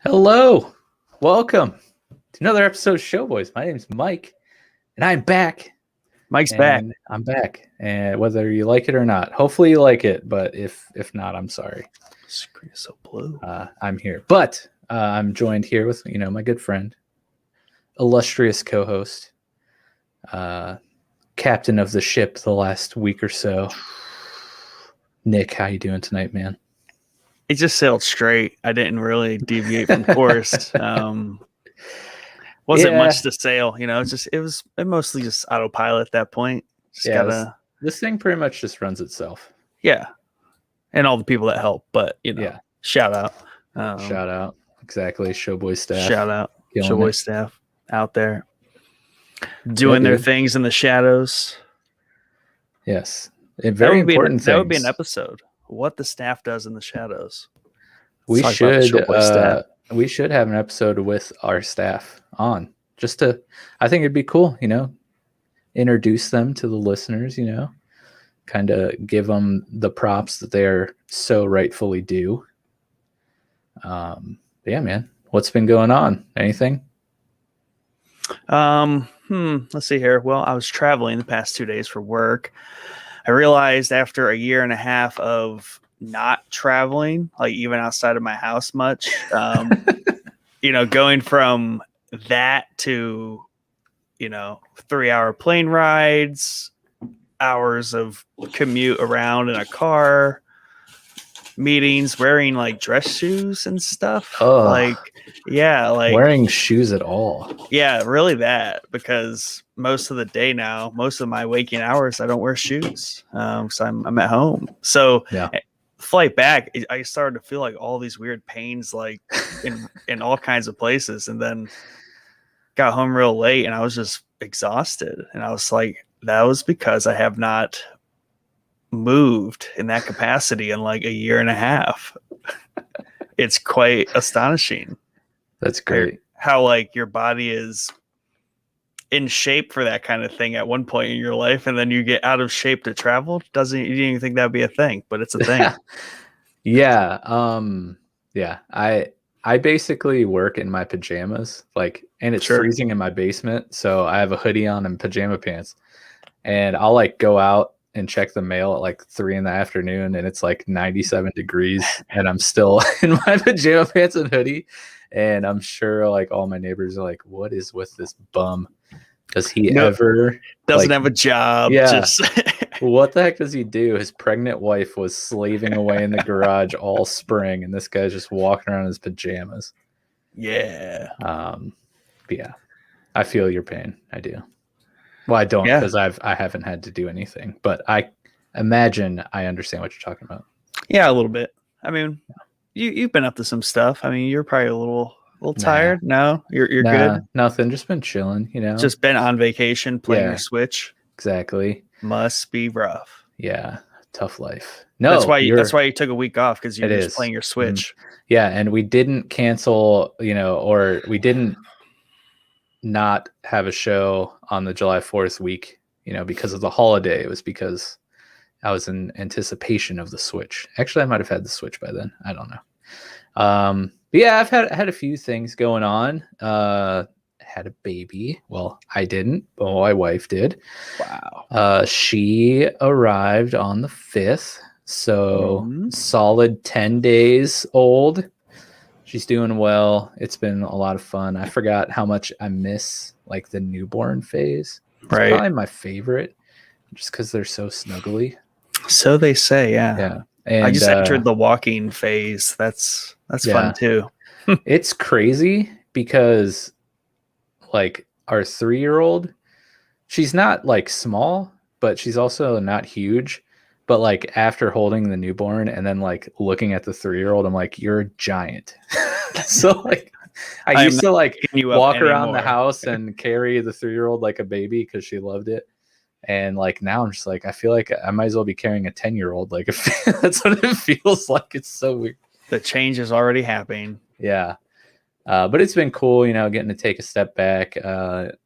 Hello, welcome to another episode of Showboys. My name's Mike, and I'm back. Mike's back. I'm back, and whether you like it or not, hopefully you like it. But if not, I'm sorry. Screen is so blue. I'm here, but I'm joined here with my good friend, illustrious co-host, captain of the ship the last week or so. Nick, how you doing tonight, man? It just sailed straight. I didn't really deviate from course. Wasn't much to sail, it was mostly just autopilot at that point. This thing pretty much just runs itself. Yeah. And all the people that help, but shout out. Shout out. Exactly. Showboy staff. Shout out. Showboy staff out there doing their things in the shadows. Yes. Very important things. That would be an episode. What the staff does in the shadows. We should have an episode with our staff on I think it'd be cool, introduce them to the listeners, kind of give them the props that they're so rightfully due. Yeah, man, what's been going on? Anything? Let's see here. Well, I was traveling the past 2 days for work. I realized after a year and a half of not traveling, like even outside of my house much, going from that to, 3-hour plane rides, hours of commute around in a car, meetings, wearing like dress shoes and stuff. Oh, like wearing shoes at all. Yeah, really that, because most of the day now, most of my waking hours, I don't wear shoes. So I'm at home. So flight back, I started to feel like all these weird pains, like in all kinds of places. And then got home real late and I was just exhausted. And I was like, that was because I have not moved in that capacity in like a year and a half. It's quite astonishing. That's great. How like your body is in shape for that kind of thing at one point in your life, and then you get out of shape to travel. You didn't even think that'd be a thing, but it's a thing. Yeah. I basically work in my pajamas, and it's freezing in my basement, so I have a hoodie on and pajama pants, and I'll go out and check the mail at 3 p.m, and it's 97 degrees, and I'm still in my pajama pants and hoodie, and I'm sure all my neighbors are like, "What is with this bum? Does he ever doesn't have a job? Yeah." What the heck does he do? His pregnant wife was slaving away in the garage all spring, and this guy's just walking around in his pajamas. Yeah. Yeah, I feel your pain. I do. Well, I don't, because I haven't had to do anything, but I imagine I understand what you're talking about. Yeah, a little bit. I mean, you've been up to some stuff. I mean, you're probably a little tired. No, you're good. Nothing. Just been chilling. Just been on vacation playing your Switch. Exactly. Must be rough. Yeah, tough life. No, that's why you took a week off, because you're just playing your Switch. Yeah, and we didn't cancel, or we didn't not have a show on the July 4th week, because of the holiday. It was because I was in anticipation of the Switch. Actually, I might have had the Switch by then. I don't know. But yeah, I've had a few things going on. Had a baby. Well, I didn't, but my wife did. Wow. She arrived on the 5th, so solid 10 days old. She's doing well. It's been a lot of fun. I forgot how much I miss the newborn phase. It's probably my favorite, just because they're so snuggly. So they say, yeah. Yeah. And I just entered the walking phase. That's fun too. It's crazy because our 3-year-old, she's not small, but she's also not huge. But after holding the newborn and then looking at the 3-year-old, I'm like, you're a giant. So I used to walk around the house and carry the 3-year-old like a baby because she loved it. And now I'm just I feel like I might as well be carrying a 10-year-old. That's what it feels like. It's so weird. The change is already happening. Yeah. But it's been cool, getting to take a step back.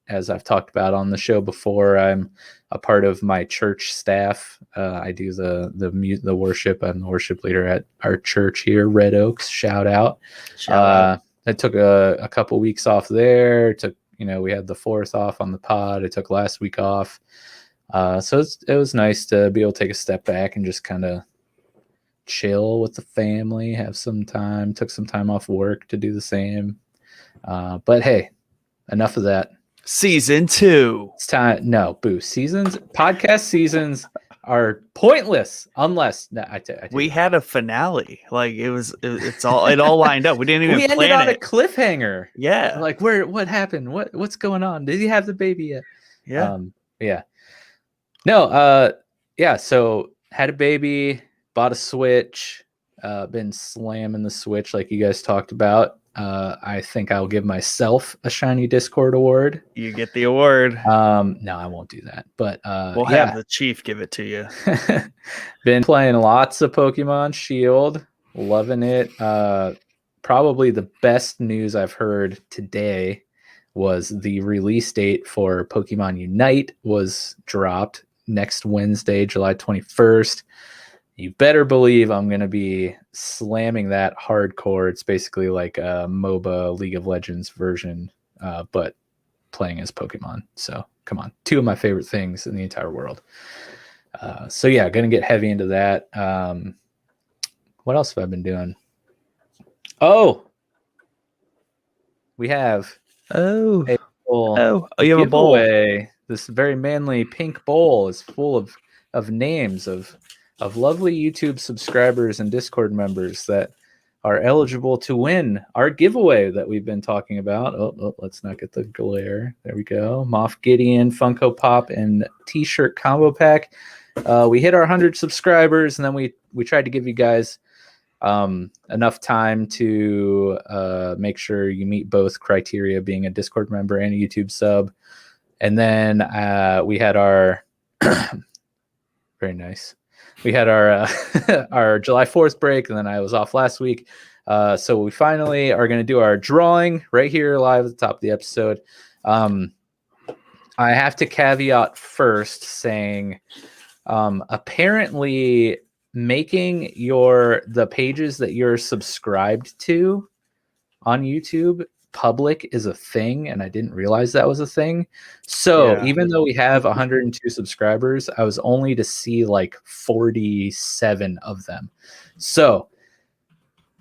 As I've talked about on the show before, I'm a part of my church staff. I do the worship. I'm the worship leader at our church here, Red Oaks. Shout out. I took a couple weeks off there. We had the 4th off on the pod. I took last week off. So it was nice to be able to take a step back and just kind of chill with the family, have some time, took some time off work to do the same. But hey, enough of that. Season 2. It's time. No, boo. Podcast seasons are pointless unless we had a finale. Like it all lined up. We didn't even plan ended on a cliffhanger. Yeah. Like what happened? What's going on? Did he have the baby yet? Yeah. Yeah. No, yeah, so had a baby, bought a Switch, been slamming the Switch like you guys talked about. I think I'll give myself a Shiny Discord award. You get the award. No, I won't do that. But we'll have the chief give it to you. Been playing lots of Pokemon Shield, loving it. Probably the best news I've heard today was the release date for Pokemon Unite was dropped next Wednesday, July 21st. You better believe I'm going to be slamming that hardcore. It's basically like a MOBA League of Legends version, but playing as Pokemon. So come on, 2 of my favorite things in the entire world. So yeah, going to get heavy into that. What else have I been doing? Oh, we have you have giveaway. A bowl. This very manly pink bowl is full of names of lovely YouTube subscribers and Discord members that are eligible to win our giveaway that we've been talking about. Oh, let's not get the glare. There we go. Moff Gideon, Funko Pop, and T-shirt combo pack. We hit our 100 subscribers, and then we tried to give you guys enough time to make sure you meet both criteria, being a Discord member and a YouTube sub. And then we had our very nice. We had our our July 4th break, and then I was off last week. So we finally are going to do our drawing right here live at the top of the episode. I have to caveat first saying apparently making the pages that you're subscribed to on YouTube public is a thing, and I didn't realize that was a thing. So even though we have 102 subscribers, I was only to see like 47 of them. So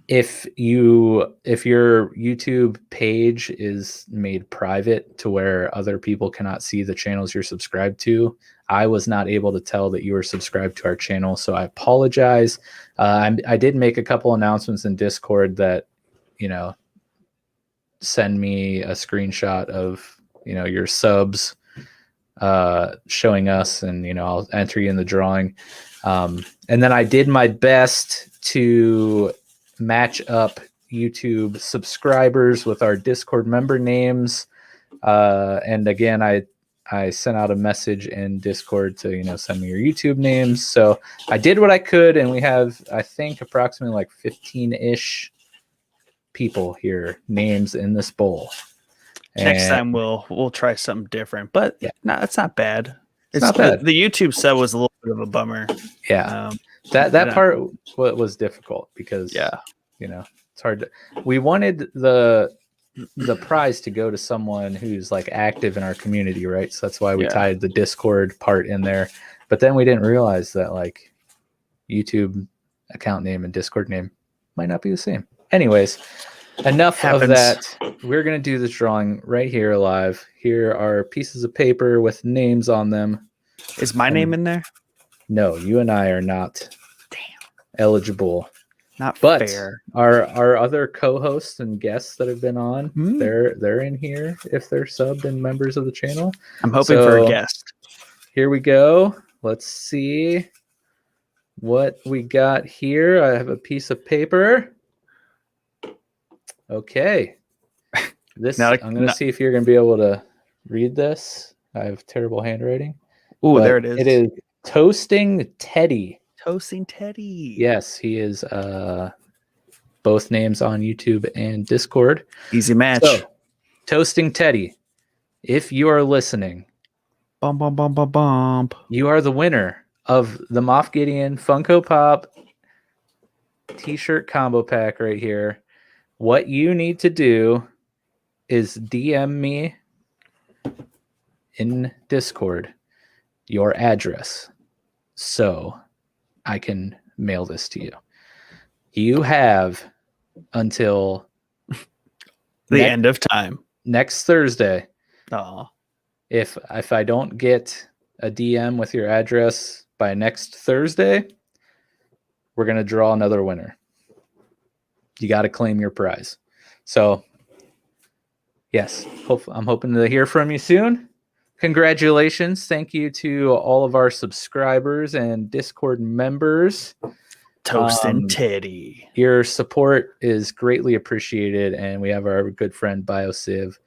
if your YouTube page is made private to where other people cannot see the channels you're subscribed to, I was not able to tell that you were subscribed to our channel, so I apologize. I did make a couple announcements in Discord that, send me a screenshot of, your subs showing us, and, I'll enter you in the drawing. And then I did my best to match up YouTube subscribers with our Discord member names. And again, I sent out a message in Discord to, send me your YouTube names. So I did what I could, and we have, I think, approximately like 15-ish people here, names in this bowl. Next time we'll try something different, but no, it's not bad. It's not bad. The YouTube sub was a little bit of a bummer. Yeah, that part was difficult because it's hard to. We wanted the prize to go to someone who's like active in our community, right? So that's why we tied the Discord part in there. But then we didn't realize that like YouTube account name and Discord name might not be the same. Anyways, enough of that. We're going to do this drawing right here live. Here are pieces of paper with names on them. Is my name in there? No, you and I are not eligible. Not but fair. Our other co-hosts and guests that have been on, they're in here if they're subbed and members of the channel. I'm hoping for a guest. Here we go. Let's see what we got here. I have a piece of paper. Okay. I'm going to see if you're going to be able to read this. I have terrible handwriting. Ooh, there it is. It is Toasting Teddy. Toasting Teddy. Yes, he is both names on YouTube and Discord. Easy match. So, Toasting Teddy, if you are listening, you are the winner of the Moff Gideon Funko Pop T-shirt combo pack right here. What you need to do is DM me in Discord your address so I can mail this to you. You have until the end of time. Next Thursday. Oh. If I don't get a DM with your address by next Thursday, we're going to draw another winner. You got to claim your prize. So, yes, I'm hoping to hear from you soon. Congratulations. Thank you to all of our subscribers and Discord members. Toasting Teddy. Your support is greatly appreciated, and we have our good friend BioSiv.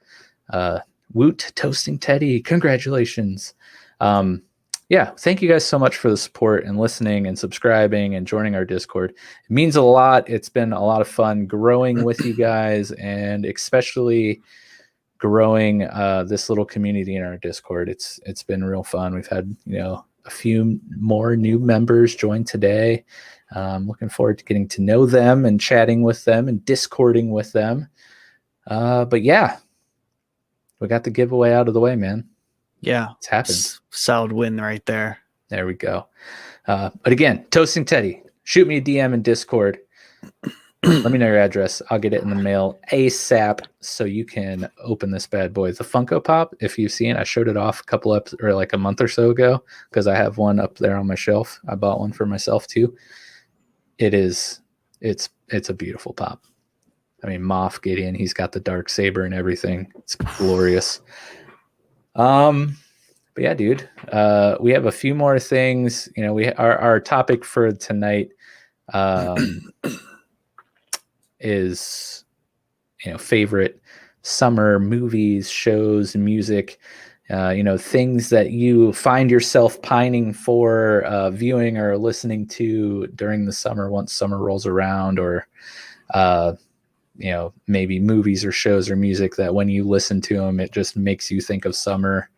Woot, Toasting Teddy. Congratulations. Yeah, thank you guys so much for the support and listening and subscribing and joining our Discord. It means a lot. It's been a lot of fun growing with you guys, and especially growing this little community in our Discord. It's been real fun. We've had a few more new members join today. Looking forward to getting to know them and chatting with them and Discording with them. But yeah, we got the giveaway out of the way, man. Yeah, it's happened. Solid win right there. There we go. But again, Toasting Teddy, shoot me a DM in Discord. Let me know your address. I'll get it in the mail ASAP so you can open this bad boy. The Funko Pop, if you've seen, I showed it off a month or so ago because I have one up there on my shelf. I bought one for myself too. It's a beautiful pop. I mean, Moff Gideon, he's got the dark saber and everything. It's glorious. But yeah, dude, we have a few more things. Our topic for tonight is favorite summer movies, shows, music, things that you find yourself pining for viewing or listening to during the summer once summer rolls around, or maybe movies or shows or music that when you listen to them, it just makes you think of summer.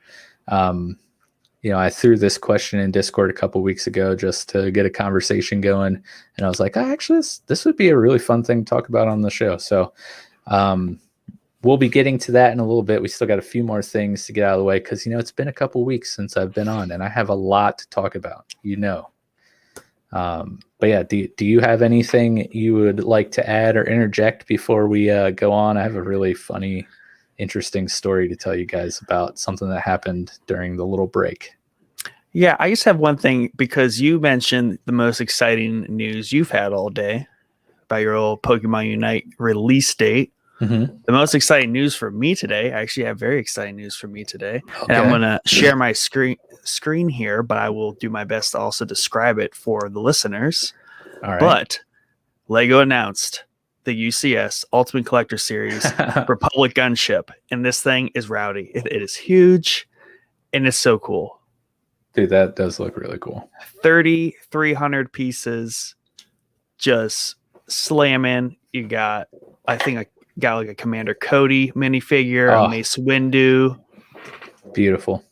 I threw this question in Discord a couple weeks ago just to get a conversation going. And I was like, actually, this would be a really fun thing to talk about on the show. So we'll be getting to that in a little bit. We still got a few more things to get out of the way because, it's been a couple weeks since I've been on and I have a lot to talk about, But yeah, do you have anything you would like to add or interject before we go on? I have a really funny, interesting story to tell you guys about something that happened during the little break. Yeah, I just have one thing because you mentioned the most exciting news you've had all day about your old Pokemon Unite release date. Mm-hmm. The most exciting news for me today, I actually have very exciting news for me today. Okay. And I'm going to share my screen here, but I will do my best to also describe it for the listeners. All right. But Lego announced the UCS Ultimate Collector Series Republic Gunship, and this thing is rowdy. It is huge, and it's so cool. Dude, that does look really cool. 3,300 pieces, just slamming. You got, I think I got like a Commander Cody minifigure, a Mace Windu. Beautiful.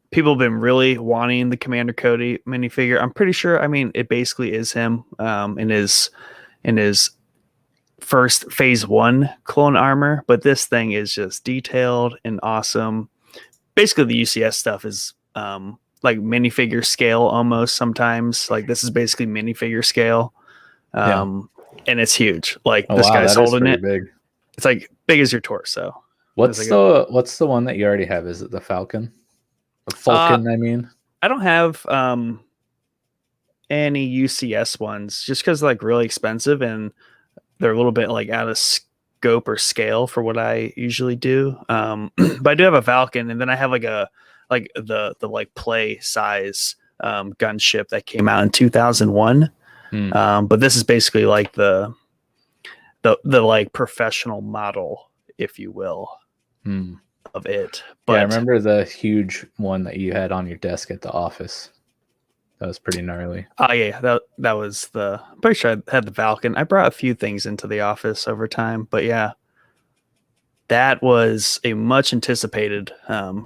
People have been really wanting the Commander Cody minifigure. I'm pretty sure, it basically is him in his first phase 1 clone armor, but this thing is just detailed and awesome. Basically, the UCS stuff is like minifigure scale almost sometimes. Like this is basically minifigure scale. And it's huge. Like this guy's holding it. Big. It's like big as your torso. What's the one that you already have? Is it the Falcon? The Falcon, I mean. I don't have any UCS ones just because like really expensive and they're a little bit like out of scope or scale for what I usually do. But I do have a Falcon, and then I have like the play size gunship that came out in 2001. But this is basically like the like professional model, if you will, of it. But I remember the huge one that you had on your desk at the office. That was pretty gnarly. Oh yeah, that was I'm pretty sure I had the Falcon. I brought a few things into the office over time, but yeah, that was a much anticipated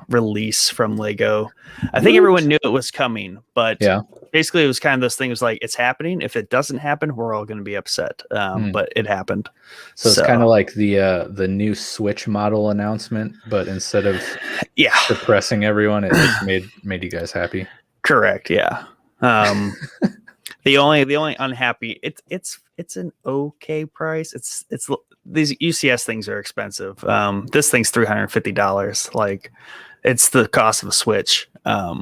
release from Lego. I think Woot. everyone knew it was coming, but Yeah. basically it was kind of those things like it's happening. If it doesn't happen, we're all going to be upset. But it happened. So it's kind of like the new Switch model announcement, but instead of depressing everyone, it just made you guys happy. Correct. Yeah. The only unhappy it's an okay price. It's these UCS things are expensive. This thing's $350. Like it's the cost of a Switch.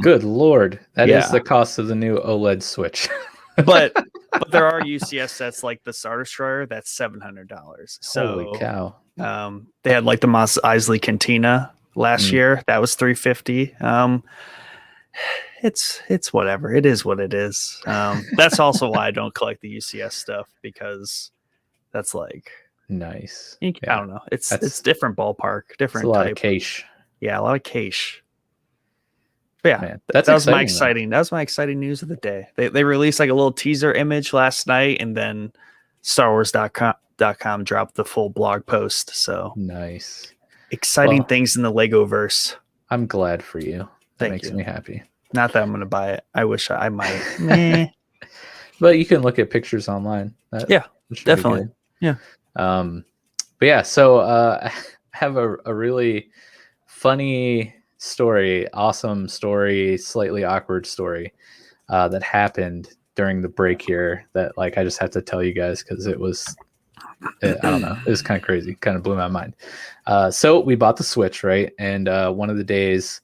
Good Lord, that is the cost of the new OLED Switch. but there are UCS sets like the Star Destroyer that's $700. So holy cow! They had like the Mos Eisley Cantina last year that was $350. It's whatever. It is what it is. That's also why I don't collect the UCS stuff, because that's like nice. I don't know. It's different ballpark, different it's a lot type. Of cash. Yeah, a lot of cash. But yeah, man, that was my exciting. That was my exciting news of the day. They released like a little teaser image last night, and then StarWars.com dropped the full blog post. So nice, exciting things in the Lego verse. I'm glad for you. That Thank makes you. me happy. Not that I'm going to buy it. I wish I might. Meh. But you can look at pictures online. Yeah, definitely. Yeah. But yeah, so I have a really funny story, awesome story, slightly awkward story that happened during the break here that like I just have to tell you guys because I don't know, it was kind of crazy, kind of blew my mind. So we bought the Switch, right? And one of the days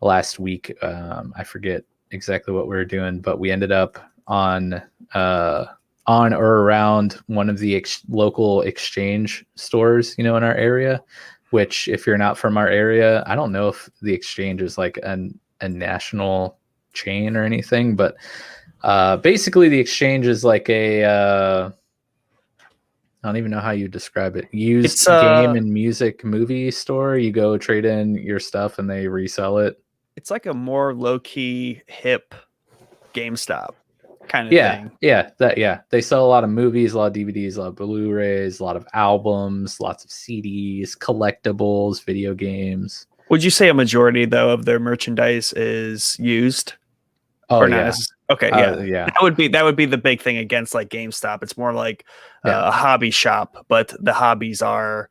last week, I forget exactly what we were doing, but we ended up on or around one of the local exchange stores, in our area, which if you're not from our area, I don't know if the exchange is like a national chain or anything, but basically the exchange is like I don't even know how you describe it. Used game and music movie store. You go trade in your stuff and they resell it. It's like a more low-key, hip GameStop kind of thing. Yeah. They sell a lot of movies, a lot of DVDs, a lot of Blu-rays, a lot of albums, lots of CDs, collectibles, video games. Would you say a majority though of their merchandise is used? Oh, or not? Okay, yeah. That would be the big thing against like GameStop. It's more like a hobby shop, but the hobbies are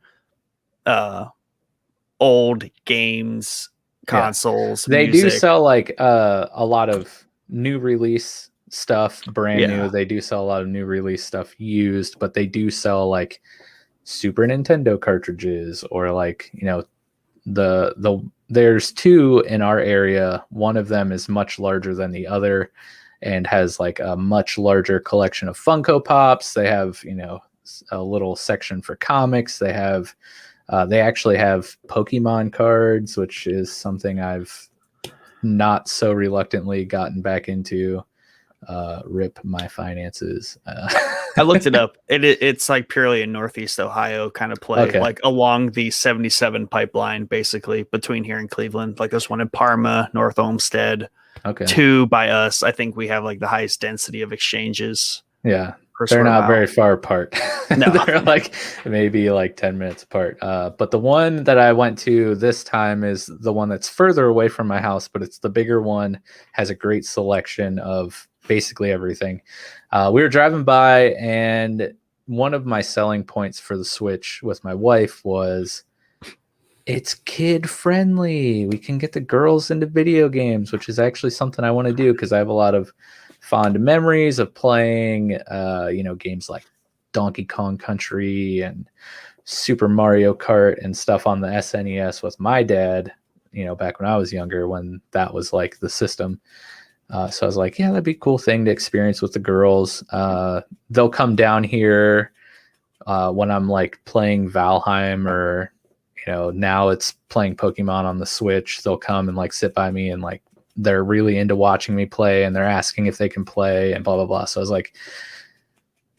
old games, consoles. They music. do sell like a lot of new release stuff, brand new. They do sell a lot of new release stuff used, but they do sell like Super Nintendo cartridges or like, there's two in our area. One of them is much larger than the other and has like a much larger collection of Funko Pops. They have, a little section for comics. They actually have Pokemon cards, which is something I've not so reluctantly gotten back into. Rip my finances. I looked it up. It's like purely in Northeast Ohio kind of play, like along the 77 pipeline, basically between here and Cleveland. Like there's one in Parma, North Olmsted. Two by us. I think we have like the highest density of exchanges. Yeah. They're not very far apart. No. They're like maybe like 10 minutes apart. But the one that I went to this time is the one that's further away from my house, but it's the bigger one, has a great selection of basically everything. We were driving by, and one of my selling points for the Switch with my wife was it's kid friendly. We can get the girls into video games, which is actually something I want to do because I have a lot of fond memories of playing, games like Donkey Kong Country and Super Mario Kart and stuff on the SNES with my dad, back when I was younger, when that was like the system. So I was like, yeah, that'd be a cool thing to experience with the girls. They'll come down here when I'm like playing Valheim or, now it's playing Pokemon on the Switch. They'll come and like sit by me and like they're really into watching me play and they're asking if they can play and blah, blah, blah. So I was like,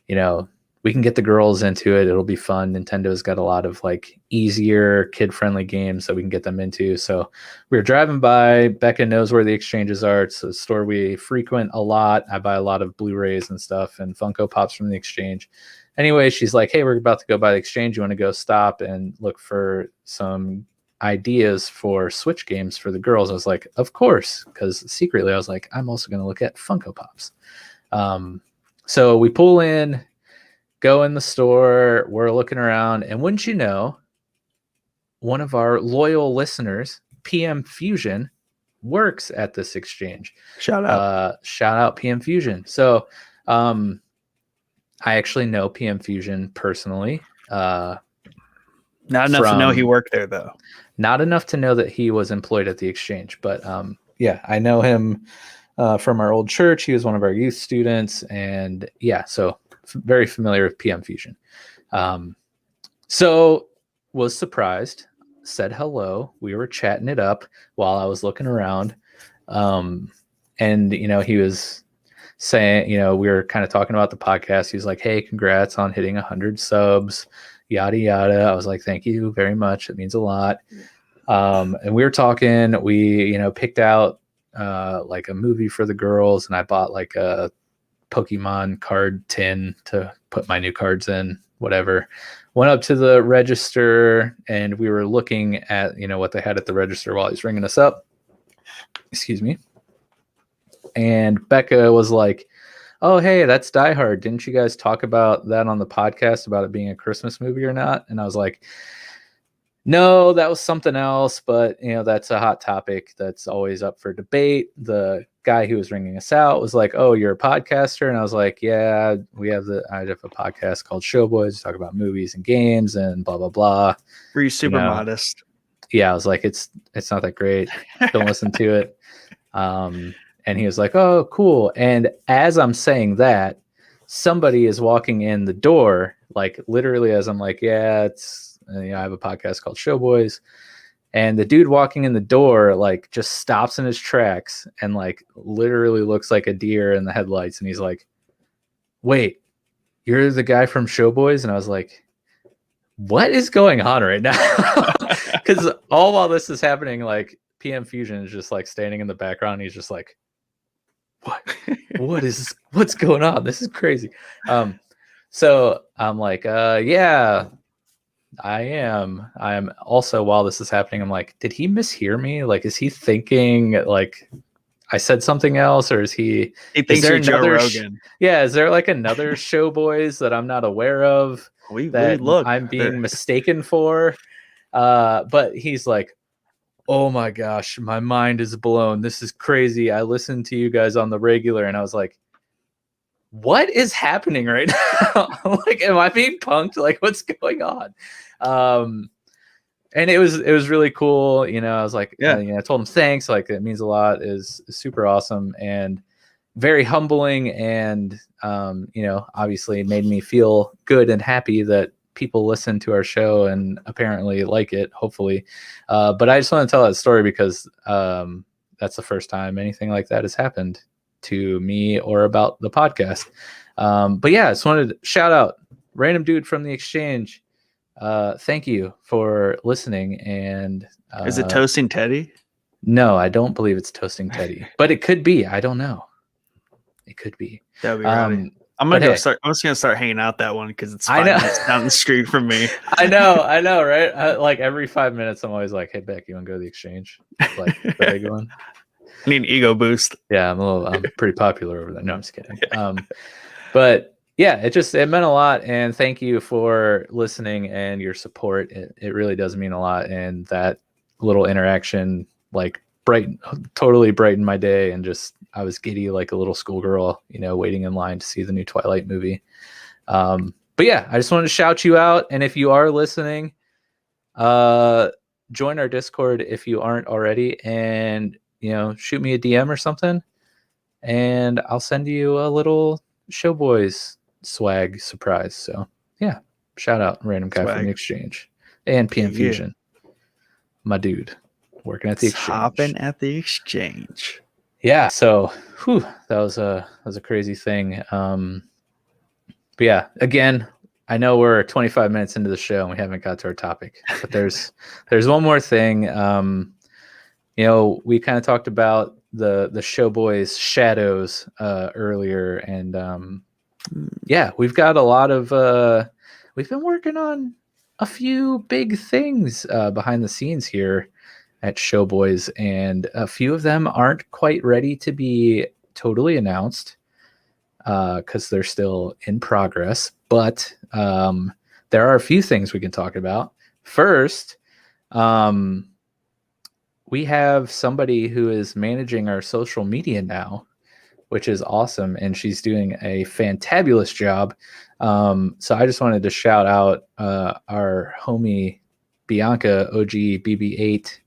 we can get the girls into it. It'll be fun. Nintendo's got a lot of like easier kid-friendly games that we can get them into. So we were driving by. Becca knows where the exchanges are. It's a store we frequent a lot. I buy a lot of Blu-rays and stuff and Funko Pops from the exchange. anyway, she's like, hey, we're about to go by the exchange. You want to go stop and look for some ideas for Switch games for the girls? I was like, of course, because secretly I was like, I'm also going to look at Funko Pops. So we pull in, go in the store, we're looking around, and wouldn't you know, one of our loyal listeners, PM Fusion, works at this exchange. Shout out PM Fusion. So I actually know PM Fusion personally. Not enough to know he worked there, though. Not enough to know that he was employed at the exchange, but yeah, I know him from our old church. He was one of our youth students, and yeah, so very familiar with PM Fusion. So was surprised, said hello. We were chatting it up while I was looking around. And, you know, he was saying, you know, we were kind of talking about the podcast. He was like, hey, congrats on hitting 100 subs, yada, yada. I was like, thank you very much. It means a lot. And we were talking, we, you know, picked out like a movie for the girls, and I bought like a Pokemon card tin to put my new cards in, whatever. Went up to the register, and we were looking at, you know, what they had at the register while he's ringing us up. Excuse me. And Becca was like, oh, hey, that's Die Hard. Didn't you guys talk about that on the podcast about it being a Christmas movie or not? And I was like, no, that was something else, but you know, that's a hot topic that's always up for debate. The guy who was ringing us out was like, oh, you're a podcaster? And I was like, yeah, I have a podcast called Showboys. We talk about movies and games and blah, blah, blah. Were you super modest? Yeah, I was like, it's not that great. Don't listen to it. And he was like, oh, cool. And as I'm saying that, somebody is walking in the door, like literally as I'm like, yeah, it's, you know, I have a podcast called Showboys. And the dude walking in the door, like, just stops in his tracks and, like, literally looks like a deer in the headlights. And he's like, wait, you're the guy from Showboys? And I was like, what is going on right now? Because all while this is happening, like, PM Fusion is just, like, standing in the background. He's just like, what's going on? This is crazy. So I'm like, yeah, I am also, while this is happening, I'm like, did he mishear me? Like, is he thinking like I said something else, or he thinks you're Joe Rogan? Yeah, is there like another Showboys that I'm not aware of that look, I'm being mistaken for? But he's like, oh my gosh, my mind is blown. This is crazy. I listen to you guys on the regular. And I was like, what is happening right now? Like, am I being punked? Like, what's going on? And it was really cool. You know, I was like, yeah, you know, I told him thanks. Like, it means a lot. Is super awesome and very humbling. And, you know, obviously made me feel good and happy that people listen to our show and apparently like it, hopefully. But I just want to tell that story because that's the first time anything like that has happened to me or about the podcast. But yeah, I just wanted to shout out random dude from the exchange. Thank you for listening. And is it Toasting Teddy? No, I don't believe it's Toasting Teddy, but it could be. I don't know. It could be. That'd be right. I'm just gonna start hanging out that one because it's 5 minutes down the street from me. I know, right? Like every 5 minutes, I'm always like, "Hey, Beck, you want to go to the exchange?" Like the big one. I need an ego boost. Yeah, I'm pretty popular over there. No, I'm just kidding. But yeah, it meant a lot, and thank you for listening and your support. It really does mean a lot, and that little interaction, like, totally brightened my day, and just I was giddy like a little schoolgirl, you know, waiting in line to see the new Twilight movie. But yeah, I just wanted to shout you out, and if you are listening, join our Discord if you aren't already, and you know, shoot me a DM or something, and I'll send you a little Showboys swag surprise. So yeah, shout out random guy from the exchange and PM Fusion, my dude, working at the exchange. Hopping at the exchange. Yeah, so that was a crazy thing. But yeah, again, I know we're 25 minutes into the show and we haven't got to our topic, but there's one more thing. You know, we kind of talked about the Showboys shadows earlier, and yeah, we've got a lot of we've been working on a few big things behind the scenes here at Showboys, and a few of them aren't quite ready to be totally announced because they're still in progress. But there are a few things we can talk about. First, we have somebody who is managing our social media now, which is awesome, and she's doing a fantabulous job. So I just wanted to shout out our homie Bianca OG BB8,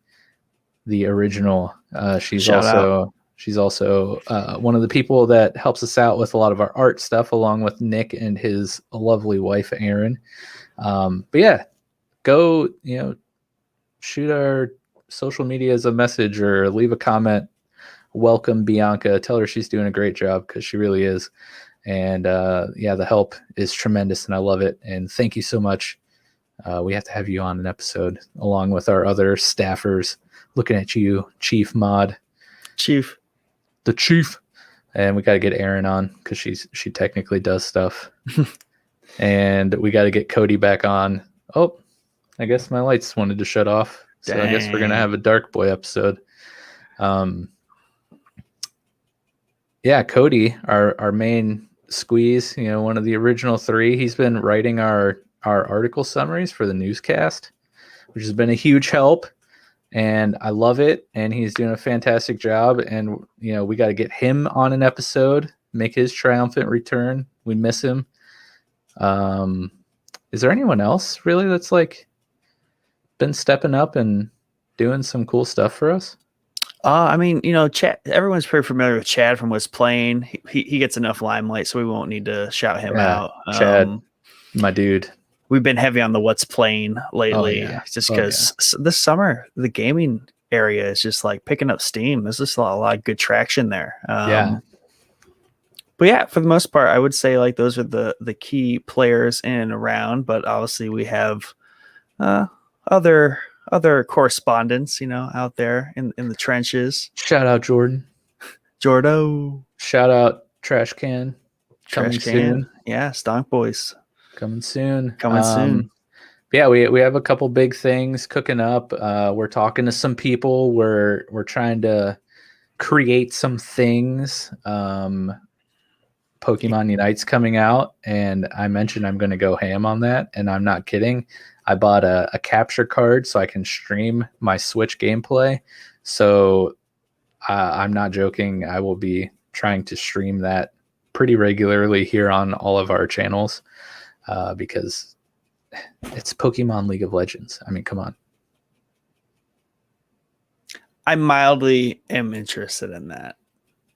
the original. She's Shout out. also one of the people that helps us out with a lot of our art stuff, along with Nick and his lovely wife Erin. But yeah, go shoot our social media as a message or leave a comment. Welcome Bianca. Tell her she's doing a great job because she really is. And yeah, the help is tremendous and I love it. And thank you so much. We have to have you on an episode along with our other staffers. Looking at you, Chief Mod. The Chief. And we got to get Erin on because she technically does stuff. And we got to get Cody back on. Oh, I guess my lights wanted to shut off. So I guess we're going to have a Dark Boy episode. Yeah, Cody, our main squeeze, one of the original three, he's been writing our article summaries for the newscast, which has been a huge help. And I love it. And he's doing a fantastic job. And, we got to get him on an episode, make his triumphant return. We miss him. Is there anyone else really that's been stepping up and doing some cool stuff for us? I mean, Chad, everyone's pretty familiar with Chad from What's Playing. He gets enough limelight, so we won't need to shout him out. Chad, my dude. We've been heavy on the What's Playing lately, just because this summer the gaming area is just picking up steam. There's just a lot of good traction there. But yeah, for the most part, I would say those are the key players in and around. But obviously, we have other correspondents, out there in the trenches. Shout out Jordan. Jordo. Shout out Trash Can. Coming soon. Yeah, Stonk Boys. Coming soon. Soon. Yeah, we have a couple big things cooking up. We're talking to some people. We're trying to create some things. Pokemon Unite's coming out, and I mentioned I'm going to go ham on that, and I'm not kidding. I bought a capture card so I can stream my Switch gameplay. So I'm not joking. I will be trying to stream that pretty regularly here on all of our channels because it's Pokemon League of Legends. I mean, come on. I mildly am interested in that.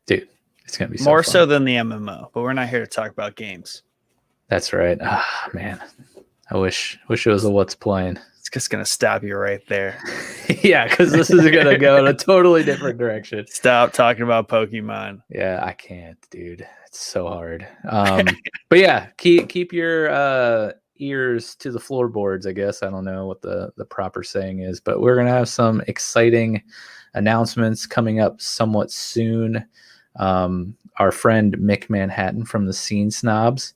Dude, it's going to be so more fun. so than the MMO, but we're not here to talk about games. That's right. Man. I wish it was a What's Playing. It's just going to stop you right there. Yeah, because this is going to go in a totally different direction. Stop talking about Pokemon. Yeah, I can't, dude. It's so hard. But yeah, keep your ears to the floorboards, I guess. I don't know what the proper saying is, but we're going to have some exciting announcements coming up somewhat soon. Our friend Mick Manhattan from the Scene Snobs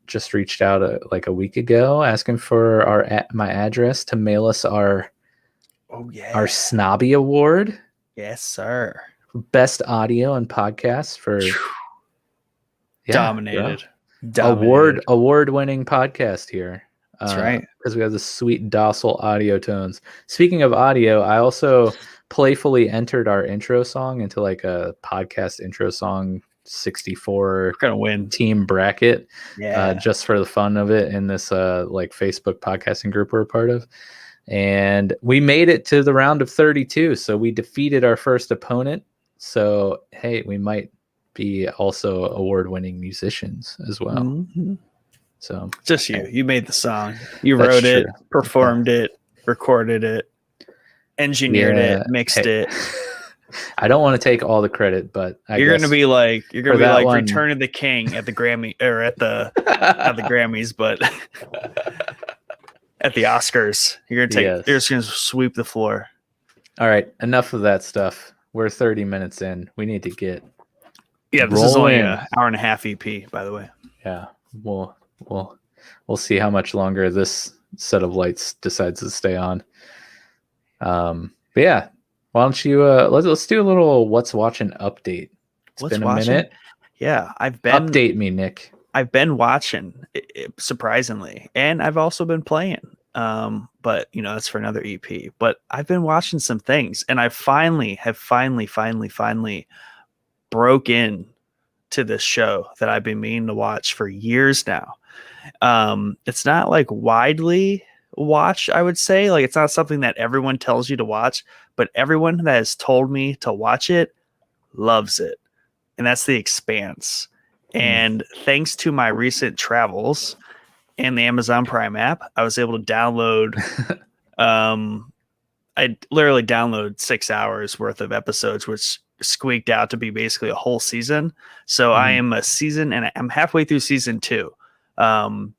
just reached out a week ago asking for my address to mail us our Snobby Award. Yes, sir. Best audio and podcasts for dominated. Award-winning podcast here. That's right. Because we have the sweet, docile audio tones. Speaking of audio, I also playfully entered our intro song into a podcast intro song 64 gonna win team bracket just for the fun of it in this Facebook podcasting group we're a part of, and we made it to the round of 32, so we defeated our first opponent. So hey, we might be also award-winning musicians as well. Mm-hmm. So just you made the song, you wrote it, performed it, recorded it, engineered it, mixed it. I don't want to take all the credit, but you're gonna be like Return of the King at the Grammy or at the Grammys, but at the Oscars, you're just gonna sweep the floor. All right, enough of that stuff. We're 30 minutes in. We need to get Yeah, this is Roll only in. an hour and a half EP, by the way. Yeah, we'll we'll we'll see how much longer this set of lights decides to stay on. But yeah, why don't you let's do a little what's watching update. It's What's been a watching? minute. Yeah, Update me, Nick. I've been watching, surprisingly, and I've also been playing. But you know, that's for another EP. But I've been watching some things, and I finally broke in to this show that I've been meaning to watch for years now. It's not like widely watched, I would say. Like, it's not something that everyone tells you to watch, but everyone that has told me to watch it loves it, and that's The Expanse. And thanks to my recent travels and the Amazon Prime app, I was able to download. I literally downloaded 6 hours worth of episodes, which squeaked out to be basically a whole season. So I am a season, and I'm halfway through season 2. And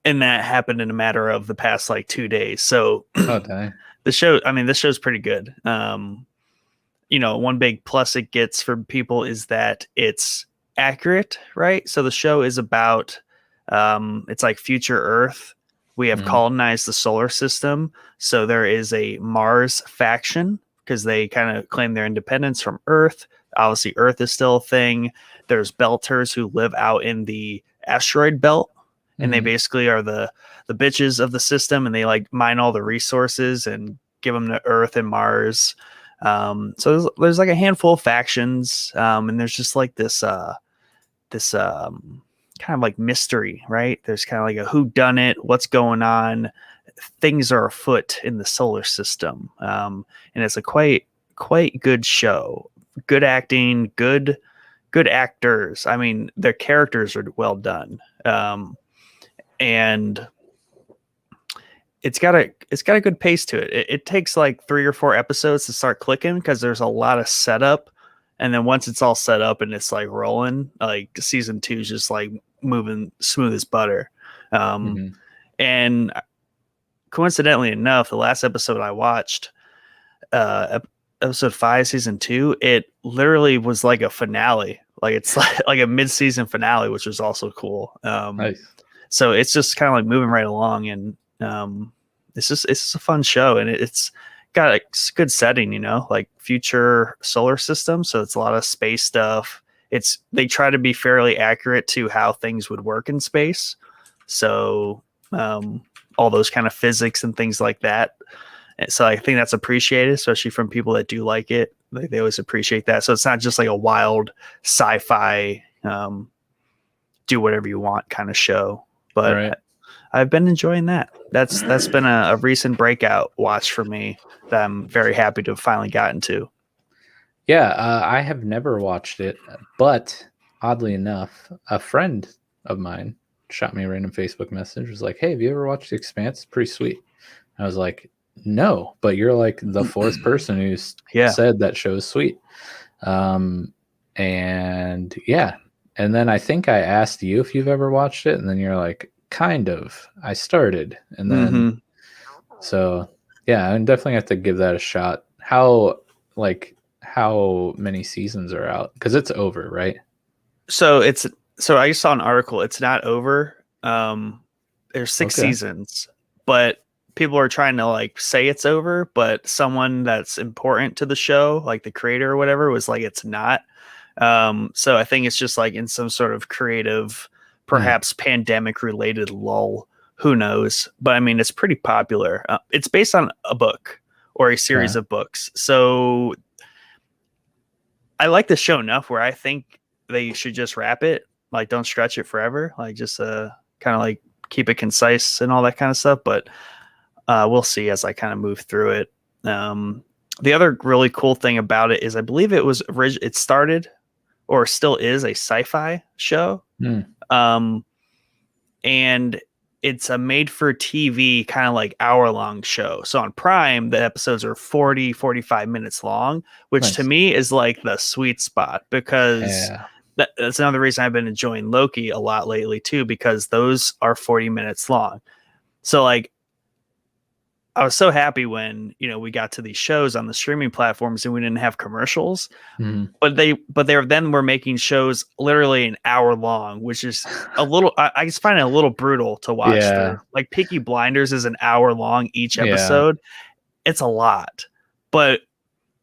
that happened in a matter of the past like 2 days. So dang. this show's pretty good. You know, one big plus it gets for people is that it's accurate, right? So the show is about it's like future Earth. We have colonized the solar system, so there is a Mars faction because they kind of claim their independence from Earth. Obviously, Earth is still a thing. There's Belters who live out in the asteroid belt, and they basically are the bitches of the system, and they like mine all the resources and give them to Earth and Mars. So there's like a handful of factions, and there's just like this kind of like mystery, right? There's kind of like a who done it, what's going on, things are afoot in the solar system, and it's a quite good show. Good acting, good actors. I mean, their characters are well done, and it's got a good pace to it. It takes like 3 or 4 episodes to start clicking because there's a lot of setup, and then once it's all set up and it's like rolling, like season 2 is just like moving smooth as butter. And coincidentally enough, the last episode I watched, episode 5, season 2, it literally was like a finale. Like it's like a mid-season finale, which was also cool. Nice. So it's just kind of like moving right along, and it's just a fun show, and it's got a good setting, you know, like future solar system. So it's a lot of space stuff. They try to be fairly accurate to how things would work in space. So all those kind of physics and things like that. So I think that's appreciated, especially from people that do like it. They always appreciate that. So it's not just like a wild sci-fi, do whatever you want kind of show. But right. I've been enjoying that. That's been a recent breakout watch for me that I'm very happy to have finally gotten to. Yeah, I have never watched it, but oddly enough, a friend of mine shot me a random Facebook message. Was like, "Hey, have you ever watched The Expanse? It's pretty sweet." I was like, "No," but you're like the 4th person who's said that show is sweet. And yeah, and then I think I asked you if you've ever watched it, and then you're like, "Kind of." I started, and then so yeah, I definitely have to give that a shot. How many seasons are out? Because it's over, right? So I saw an article. It's not over. There's 6 seasons, but people are trying to like say it's over, but someone that's important to the show, like the creator or whatever, was like, it's not. So I think it's just like in some sort of creative, perhaps pandemic related lull. Who knows? But I mean, it's pretty popular. It's based on a book or a series of books. So I like the show enough where I think they should just wrap it. Like, don't stretch it forever. Like, just kind of like keep it concise and all that kind of stuff. But we'll see as I kind of move through it. The other really cool thing about it is I believe it started or still is a sci-fi show. And it's a made for TV kind of like hour-long show. So on Prime, the episodes are 40-45 minutes long, which to me is like the sweet spot, because that's another reason I've been enjoying Loki a lot lately too, because those are 40 minutes long. So like I was so happy when, we got to these shows on the streaming platforms and we didn't have commercials. Mhm. But they were making shows literally an hour long, which is a little, I just find it a little brutal to watch Yeah. through. Like Peaky Blinders is an hour long each Yeah. episode. It's a lot, but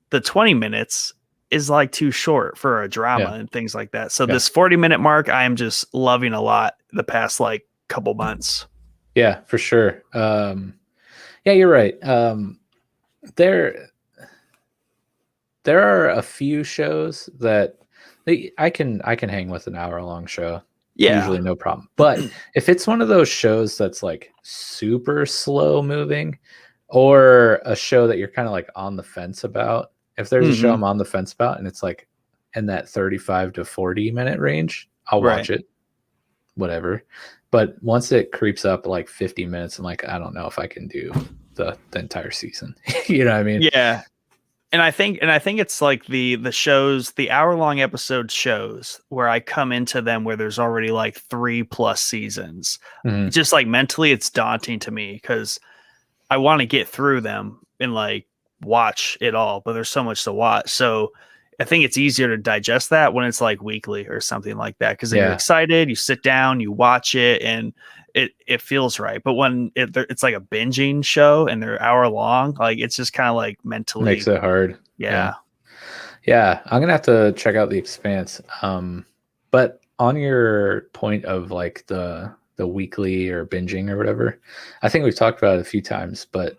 the 20 minutes is like too short for a drama Yeah. and things like that. So Yeah. this 40-minute mark, I am just loving a lot the past like couple months. Yeah, for sure. Yeah, you're right. There are a few shows that I can hang with an hour long show. Yeah. Usually no problem. But if it's one of those shows that's like super slow moving, or a show that you're kind of like on the fence about, if there's a show I'm on the fence about and it's like in that 35 to 40-minute range, I'll watch it. Whatever. But once it creeps up like 50 minutes, I'm like, I don't know if I can do the entire season. You know what I mean? Yeah. And I think it's like the shows, the hour-long episode shows where I come into them where there's already like 3+ seasons. Mhm. Just like mentally it's daunting to me because I want to get through them and like watch it all, but there's so much to watch. So I think it's easier to digest that when it's like weekly or something like that. Cause then you're excited, you sit down, you watch it, and it feels right. But when it's like a binging show and they're hour long, like it's just kind of like mentally makes it hard. Yeah. Yeah. I'm gonna have to check out The Expanse. But on your point of like the weekly or binging or whatever, I think we've talked about it a few times, but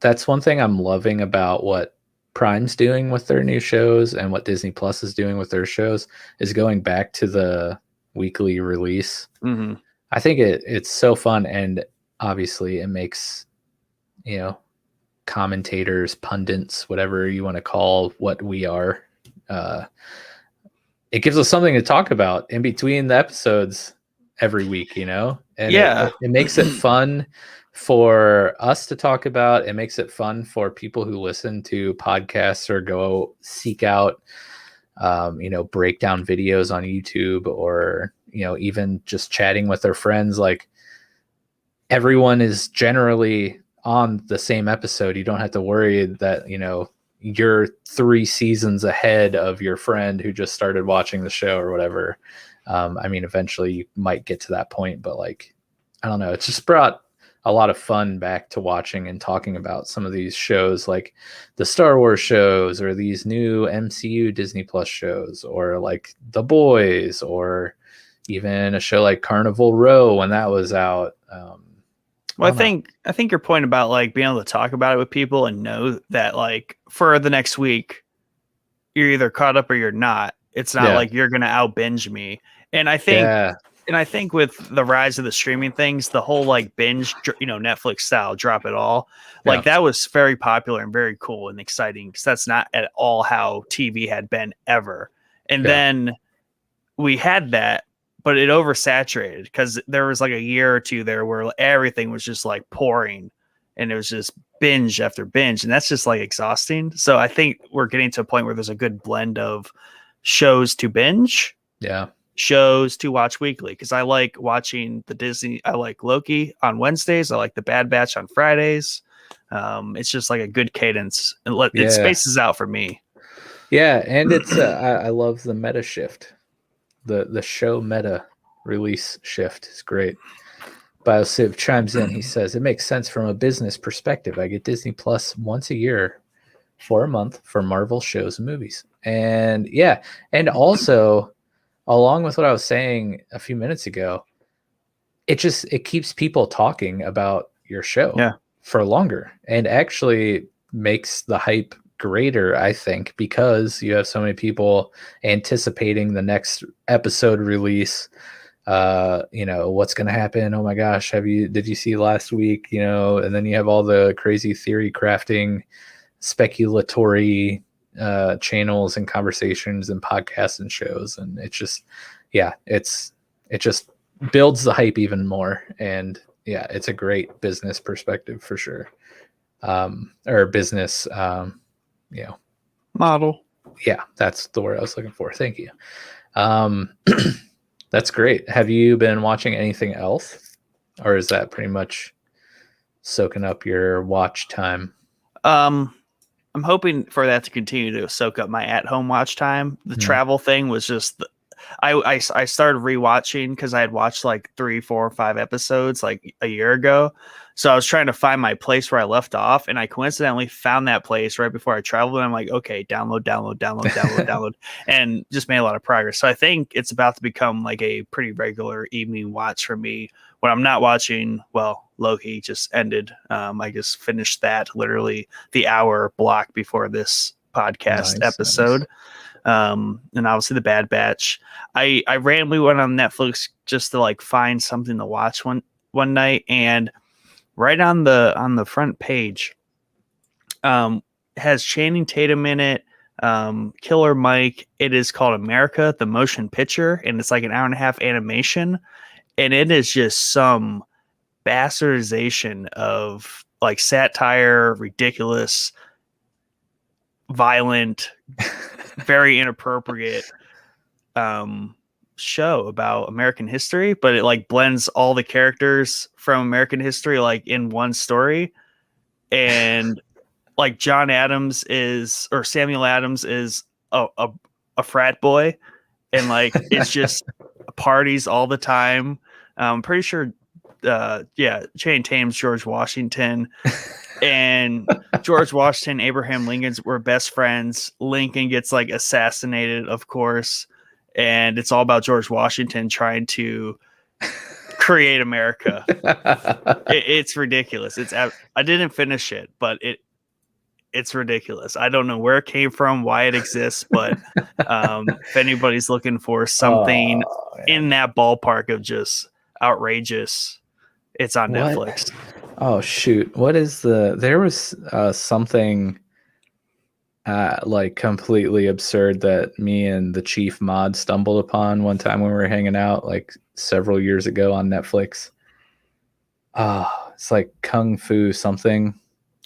that's one thing I'm loving about what Prime's doing with their new shows and what Disney Plus is doing with their shows is going back to the weekly release. Mm-hmm. I think it's so fun, and obviously it makes, commentators, pundits, whatever you want to call what we are, it gives us something to talk about in between the episodes every week, and it makes it fun for us to talk about. It makes it fun for people who listen to podcasts or go seek out breakdown videos on YouTube, or even just chatting with their friends. Like, everyone is generally on the same episode. You don't have to worry that you're 3 seasons ahead of your friend who just started watching the show or whatever. Eventually you might get to that point, but like, I don't know, it's just brought a lot of fun back to watching and talking about some of these shows, like the Star Wars shows, or these new MCU Disney Plus shows, or like The Boys, or even a show like Carnival Row when that was out. Well, I think your point about like being able to talk about it with people and know that like for the next week, you're either caught up or you're not. It's not like you're going to out binge me. And I think with the rise of the streaming things, the whole like binge, Netflix style drop it all, like that was very popular and very cool and exciting, because that's not at all how TV had been ever. And then we had that, but it oversaturated because there was like a year or two there where everything was just like pouring, and it was just binge after binge, and that's just like exhausting. So I think we're getting to a point where there's a good blend of shows to binge, shows to watch weekly, because I like watching the Disney. I like Loki on Wednesdays. I like the Bad Batch on Fridays. It's just like a good cadence, and it spaces out for me. Yeah, and it's I love the meta shift. The show meta release shift is great. BioCiv chimes in. He says, it makes sense from a business perspective. I get Disney Plus once a year for a month for Marvel shows and movies. And and also, along with what I was saying a few minutes ago, it keeps people talking about your show for longer, and actually makes the hype greater, I think, because you have so many people anticipating the next episode release. What's going to happen? Oh my gosh, did you see last week? And then you have all the crazy theory crafting, speculatory channels and conversations and podcasts and shows, and it just builds the hype even more. And it's a great business perspective for sure, or business model. That's the word I was looking for. Thank you. That's great. Have you been watching anything else, or is that pretty much soaking up your watch time? Um, I'm hoping for that to continue to soak up my at-home watch time. The travel thing was just I started rewatching because I had watched like 3, 4, 5 episodes like a year ago. So I was trying to find my place where I left off, and I coincidentally found that place right before I traveled. And I'm like, okay, download, and just made a lot of progress. So I think it's about to become like a pretty regular evening watch for me when I'm not watching. Well, Loki just ended. I just finished that literally the hour block before this podcast episode. Nice. And obviously the Bad Batch. I randomly went on Netflix just to like find something to watch one night, and right on the front page, has Channing Tatum in it, Killer Mike. It is called America, the Motion Picture, and it's like an hour and a half animation, and it is just some bastardization of like satire, ridiculous, violent, very inappropriate show about American history, but it like blends all the characters from American history like in one story. And like Samuel Adams is a frat boy, and like it's just parties all the time. I'm pretty sure Channing Tatum's George Washington, and George Washington, Abraham Lincoln were best friends. Lincoln gets like assassinated, of course, and it's all about George Washington trying to create America. It's ridiculous. I didn't finish it, but it's ridiculous. I don't know where it came from, why it exists, but if anybody's looking for something in that ballpark of just outrageous, it's on Netflix. Oh shoot! What is there was something like completely absurd that me and the chief mod stumbled upon one time when we were hanging out like several years ago on Netflix. It's like Kung Fu something.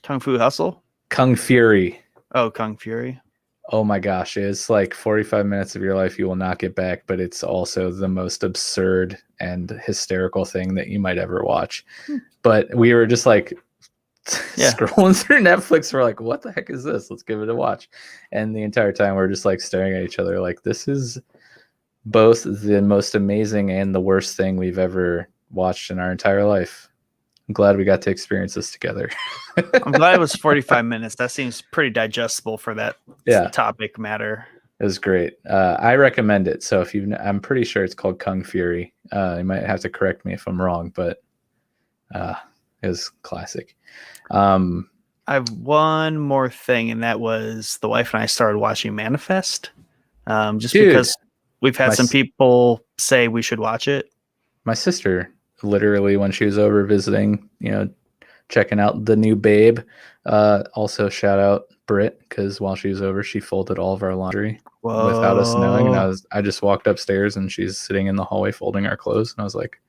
Kung Fu Hustle? Kung Fury. Oh, Kung Fury. Oh my gosh, it's like 45 minutes of your life you will not get back, but it's also the most absurd and hysterical thing that you might ever watch. But we were just like scrolling through Netflix. We're like, what the heck is this? Let's give it a watch. And the entire time we're just like staring at each other like, this is both the most amazing and the worst thing we've ever watched in our entire life. I'm glad we got to experience this together. I'm glad it was 45 minutes. That seems pretty digestible for that topic matter. It was great. I recommend it. So if I'm pretty sure it's called Kung Fury. You might have to correct me if I'm wrong, but it was classic. I have one more thing, and that was the wife and I started watching Manifest. Because we've had some people say we should watch it. My sister, literally when she was over visiting, checking out the new Babe. Also shout out Britt, because while she was over, she folded all of our laundry without us knowing. And I just walked upstairs and she's sitting in the hallway folding our clothes. And I was like,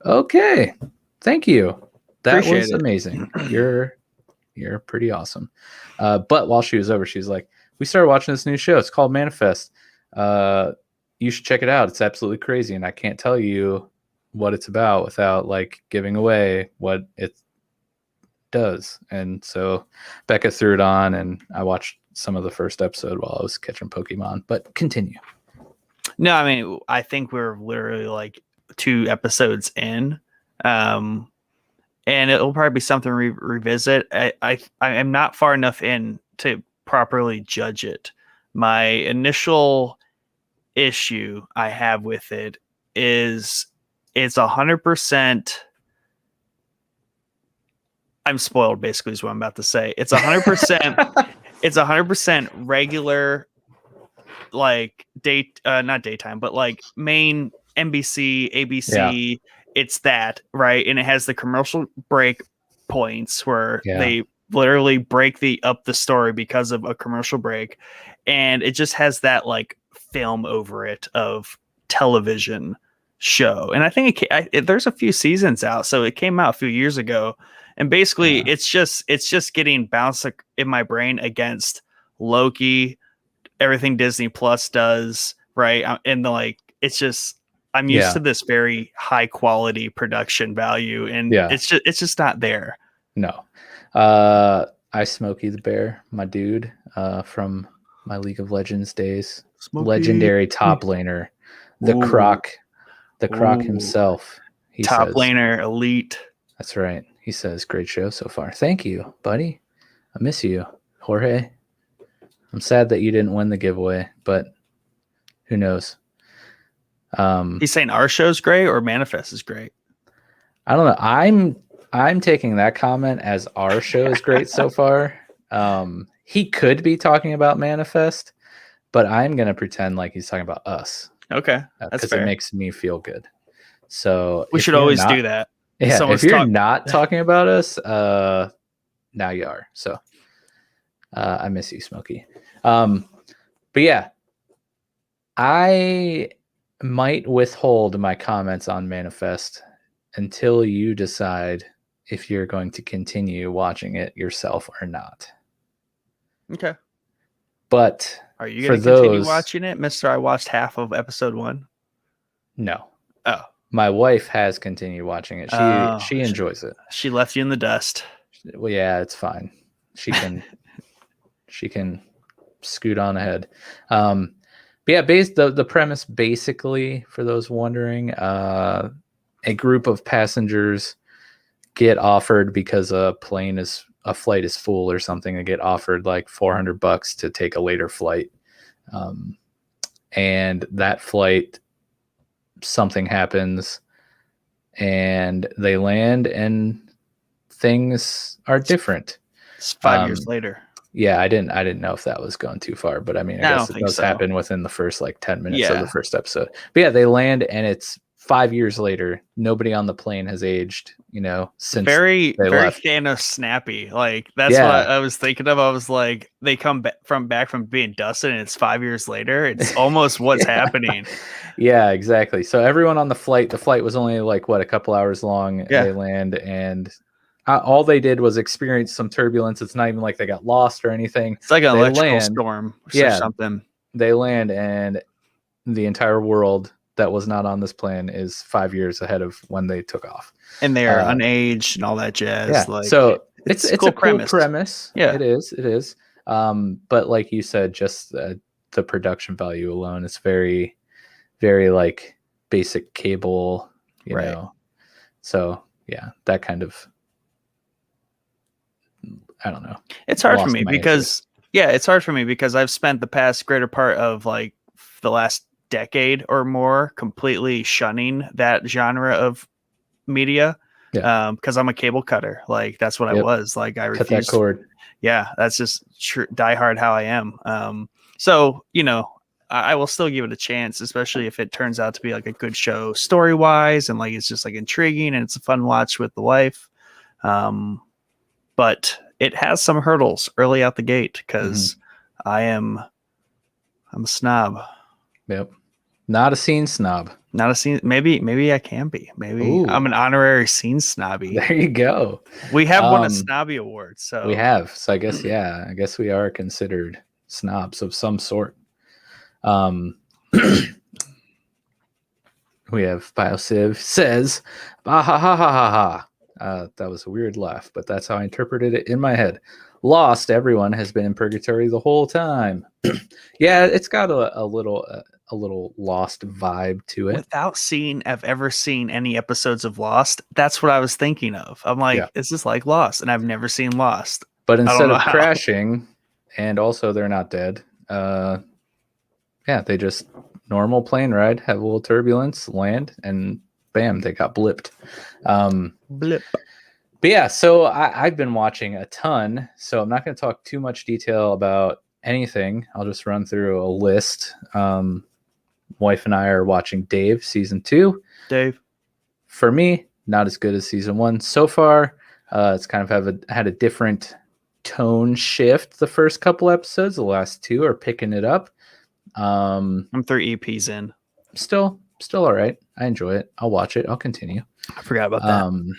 okay, thank you. That was amazing. You're pretty awesome. But while she was over, she's like, we started watching this new show. It's called Manifest. You should check it out. It's absolutely crazy. And I can't tell you what it's about without like giving away what it does. And so Becca threw it on and I watched some of the first episode while I was catching Pokemon, but continue. No, I mean, I think we're literally like 2 episodes in. And it'll probably be something to revisit. I am not far enough in to properly judge it. My initial issue I have with it is it's 100%. I'm spoiled, basically, is what I'm about to say. It's 100%. It's 100% regular, like not daytime, but like main NBC, ABC. Yeah. It's that, right? And it has the commercial break points where they literally break up the story because of a commercial break, and it just has that like film over it of television show. And I think there's a few seasons out, so it came out a few years ago, and basically it's just getting bounced in my brain against Loki, everything Disney Plus does, right? And like it's just I'm used to this very high quality production value, and it's just not there. No. I Smokey the Bear, my dude, from my League of Legends days. Smokey. Legendary top laner, the Ooh, Croc, the Croc ooh. himself. He Top says, laner, elite. that's right. He says, great show so far. Thank you, buddy. I miss you, Jorge. I'm sad that you didn't win the giveaway, but who knows? He's saying our show's great or Manifest is great. I don't know. I'm taking that comment as our show is great so far. He could be talking about Manifest, but I'm gonna pretend like he's talking about us. Okay, that's because it fair. makes me feel good. So We if should you're always not, do that. yeah, if Someone's you're talk. not talking about us, now you are. So I miss you, Smokey. But yeah, I might withhold my comments on Manifest until you decide if you're going to continue watching it yourself or not. Okay. But Are you for going to continue those, watching it, Mister? I watched half of episode 1. no. Oh, My wife has continued watching it. She enjoys it. She left you in the dust. Well, yeah, it's fine. She can scoot on ahead. But yeah, the premise basically, for those wondering, a group of passengers get offered because a flight is full or something. They get offered like $400 to take a later flight, and that flight, something happens, and they land, and things are different. It's 5 years later. Yeah, I didn't know if that was going too far, but I mean, I guess it does happen within the first like 10 minutes of the first episode. But yeah, they land, and it's 5 years later. Nobody on the plane has aged, since very they left. Thanos snappy. Like that's what I was thinking of. I was like, they come back from being dusted, and it's 5 years later. It's almost what's happening. Yeah, exactly. So everyone on the flight was only like a couple hours long. Yeah. They land, and all they did was experience some turbulence. It's not even like they got lost or anything. It's like an electrical storm or something. They land, and the entire world that was not on this plane is 5 years ahead of when they took off. And they are unaged and all that jazz. Yeah. Like, so it's a cool premise. Yeah, it is. But like you said, just the production value alone is very, very like basic cable, you know. So yeah, that kind of, I don't know. It's hard for me because I've spent the past greater part of like the last decade or more completely shunning that genre of media. Yeah. Because I'm a cable cutter. Like that's what I was. Like I refused. Cut that cord. Yeah, that's just diehard how I am. So I will still give it a chance, especially if it turns out to be like a good show story wise, and like it's just like intriguing and it's a fun watch with the wife. But it has some hurdles early out the gate because I'm a snob. Yep. Not a scene snob. Not a scene. Maybe I can be. Maybe I'm an honorary scene snobby. There you go. We have won a snobby award. So we have. So I guess we are considered snobs of some sort. We have BioCiv says, bah, ha, ha, ha, ha, ha. That was a weird laugh, but that's how I interpreted it in my head. Lost, everyone has been in purgatory the whole time. Yeah, it's got a little Lost vibe to it. Without I've ever seen any episodes of Lost. That's what I was thinking of. I'm like, This is like Lost, and I've never seen Lost. But instead of crashing, and also they're not dead. They just normal plane ride, have a little turbulence, land, and bam, they got blipped. Blip. But yeah, so I've been watching a ton, so I'm not going to talk too much detail about anything. I'll just run through a list. Wife and I are watching Dave season 2. Dave, for me, not as good as season 1 so far. It's kind of had a different tone shift the first couple episodes. The last 2 are picking it up. I'm 3 EPs in. Still all right. I enjoy it. I'll watch it. I'll continue. I forgot about that.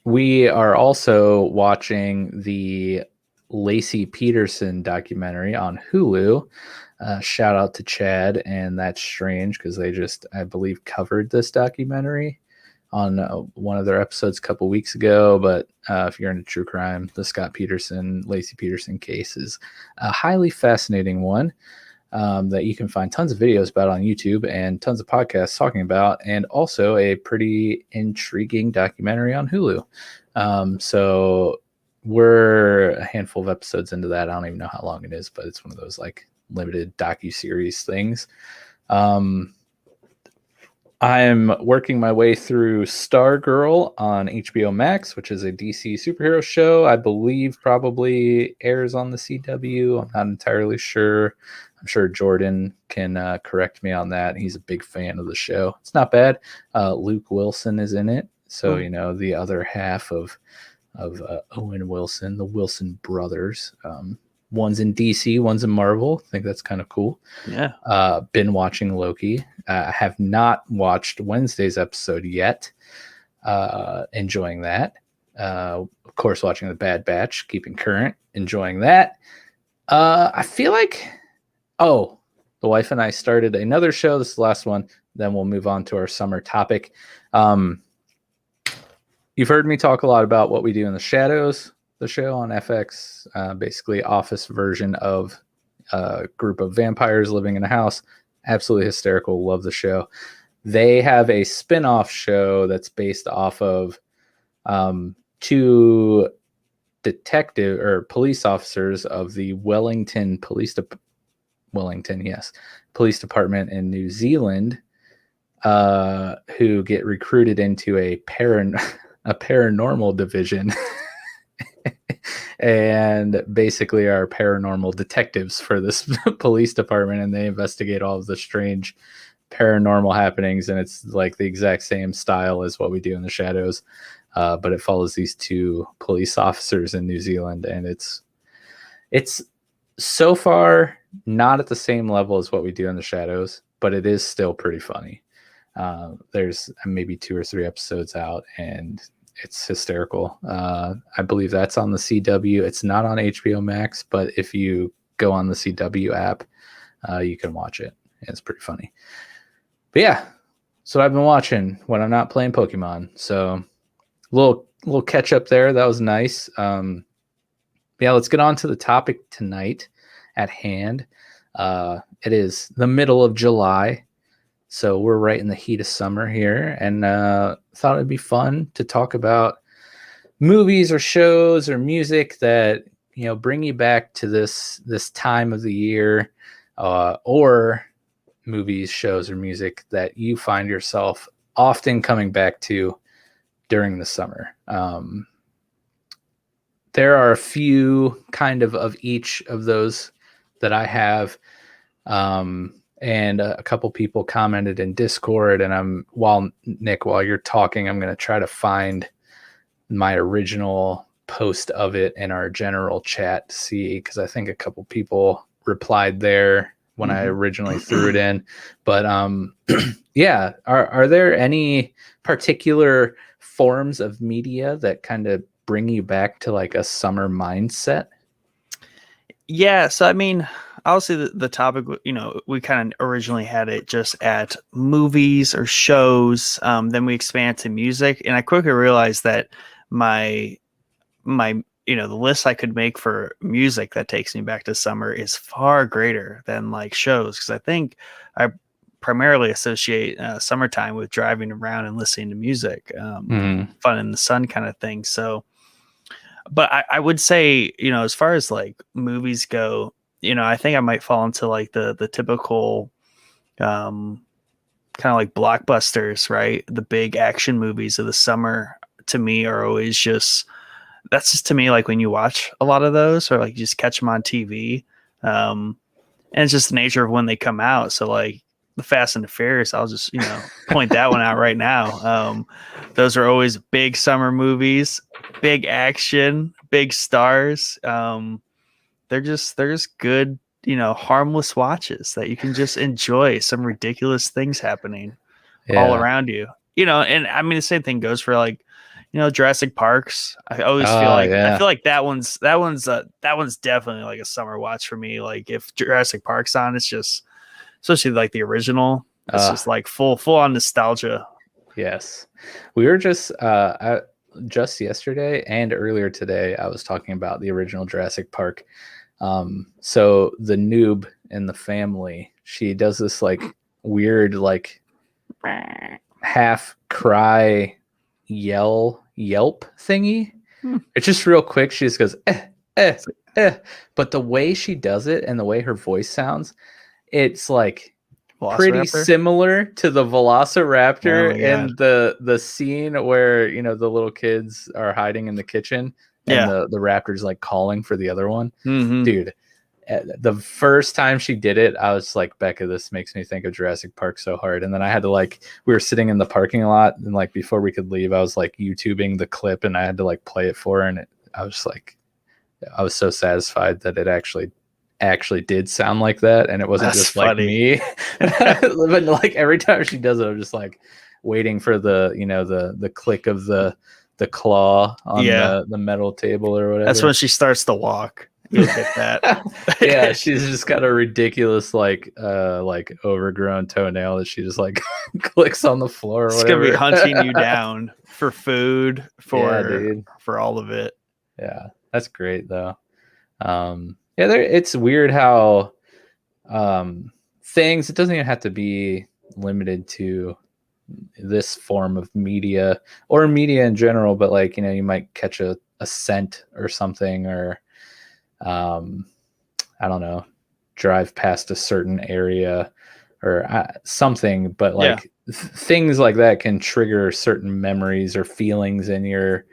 We are also watching the Lacey Peterson documentary on Hulu. Shout out to Chad and That's Strange, because they just, I believe, covered this documentary on one of their episodes a couple weeks ago. But if you're into true crime, the Scott Peterson, Lacey Peterson case is a highly fascinating one that you can find tons of videos about on YouTube and tons of podcasts talking about, and also a pretty intriguing documentary on Hulu. So we're a handful of episodes into that. I don't even know how long it is, but it's one of those like limited docu-series things. I'm working my way through Stargirl on HBO Max, which is a DC superhero show. I believe probably airs on the CW. I'm not entirely sure. I'm sure Jordan can correct me on that. He's a big fan of the show. It's not bad. Luke Wilson is in it. So, you know, the other half of Owen Wilson, the Wilson brothers. One's in DC, one's in Marvel. I think that's kind of cool. Yeah. Been watching Loki. I have not watched Wednesday's episode yet. Enjoying that. Of course, watching The Bad Batch, keeping current, enjoying that. I feel like, the wife and I started another show. This is the last one. Then we'll move on to our summer topic. You've heard me talk a lot about What We Do in the Shadows, the show on FX, basically office version of a group of vampires living in a house. Absolutely hysterical. Love the show. They have a spin-off show that's based off of two detective or police officers of the Wellington Police Department in New Zealand, who get recruited into a paranormal division and basically are paranormal detectives for this police department, and they investigate all of the strange paranormal happenings, and it's like the exact same style as What We Do in the Shadows, but it follows these two police officers in New Zealand, and it's so far not at the same level as What We Do in the Shadows, but it is still pretty funny. There's maybe 2 or 3 episodes out, and it's hysterical. I believe that's on the CW. It's not on HBO Max, but if you go on the CW app, you can watch it. It's pretty funny. But yeah, so I've been watching when I'm not playing Pokemon. So little catch up there. That was nice. Yeah, let's get on to the topic tonight at hand. It is the middle of July. So we're right in the heat of summer here, and thought it'd be fun to talk about movies or shows or music that, you know, bring you back to this time of the year, or movies, shows, or music that you find yourself often coming back to during the summer. There are a few kind of each of those that I have. And a couple people commented in Discord, and while you're talking, I'm going to try to find my original post of it in our general chat to see, because I think a couple people replied there when I originally threw it in. But yeah, are there any particular forms of media that kind of bring you back to like a summer mindset? Yeah, so I mean, obviously the topic, you know, we kind of originally had it just at movies or shows. Then we expanded to music, and I quickly realized that my you know, the list I could make for music that takes me back to summer is far greater than like shows, because I think I primarily associate summertime with driving around and listening to music, fun in the sun kind of thing. So, but I would say, you know, as far as like movies go, you know, I think I might fall into like the typical kind of like blockbusters, right? The big action movies of the summer to me are always that's just to me like when you watch a lot of those, or like you just catch them on TV. And it's just the nature of when they come out. So like the Fast and the Furious, I'll just, you know, point that one out right now. Those are always big summer movies, big action, big stars. They're just good, you know, harmless watches that you can just enjoy some ridiculous things happening all around you, you know. And I mean, the same thing goes for like, you know, Jurassic Parks. I always feel like that one's definitely like a summer watch for me. Like if Jurassic Park's on, it's just, especially like the original, it's just like full on nostalgia. Yes. We were just yesterday and earlier today, I was talking about the original Jurassic Park. So the noob in the family, she does this like weird, like half cry yelp thingy. Hmm. It's just real quick. She just goes, eh, eh. But the way she does it and the way her voice sounds, it's like pretty Velociraptor. similar to the Oh Velociraptor my god. in the scene where, you know, the little kids are hiding in the kitchen and Yeah. the raptor's like calling for the other one. Mm-hmm. Dude, the first time she did it, I was like, Becca, this makes me think of Jurassic Park so hard. And then I had to like, we were sitting in the parking lot, and like before we could leave, I was like YouTubing the clip, and I had to like play it for her. And I was like, I was so satisfied that it actually did sound like that, and it wasn't That's just like funny. me. But like every time she does it, I'm just like waiting for the, you know, the click of the claw on Yeah. the metal table or whatever. That's when she starts to walk. You'll get that. Yeah, she's just got a ridiculous like overgrown toenail that she just like clicks on the floor or It's gonna be whatever. hunting you down for food, Yeah, for dude. all of it. Yeah, that's great though. Yeah, it's weird how things, it doesn't even have to be limited to this form of media or media in general, but like, you know, you might catch a scent or something, or I don't know, drive past a certain area or something, but Yeah. like things like that can trigger certain memories or feelings in your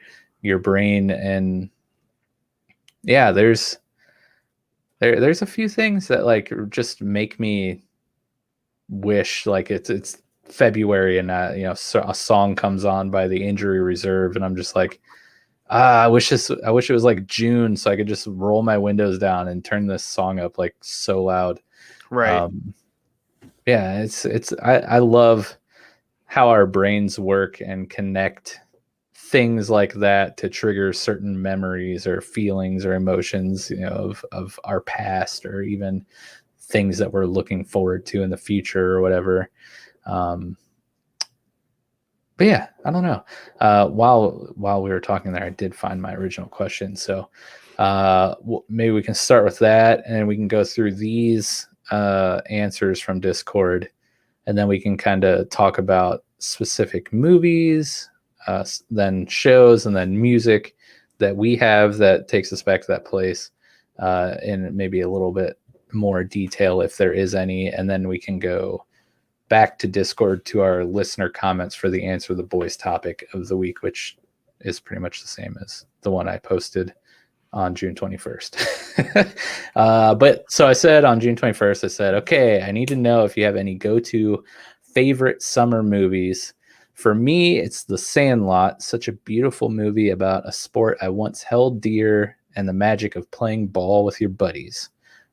brain. And yeah, there's a few things that like just make me wish like it's February and you know, so a song comes on by the Injury Reserve, and I'm just like, I wish it was like June so I could just roll my windows down and turn this song up like so loud. Right. Yeah, I love how our brains work and connect things like that to trigger certain memories or feelings or emotions, you know, of our past, or even things that we're looking forward to in the future or whatever. But yeah, I don't know. While we were talking there, I did find my original question. So maybe we can start with that, and we can go through these answers from Discord, and then we can kind of talk about specific movies, then shows, and then music that we have that takes us back to that place, in maybe a little bit more detail if there is any, and then we can go back to Discord to our listener comments for the Answer the Boys topic of the week, which is pretty much the same as the one I posted on June 21st. But so I said on June 21st, I said, okay, I need to know if you have any go-to favorite summer movies. For me, it's The Sandlot, such a beautiful movie about a sport I once held dear and the magic of playing ball with your buddies.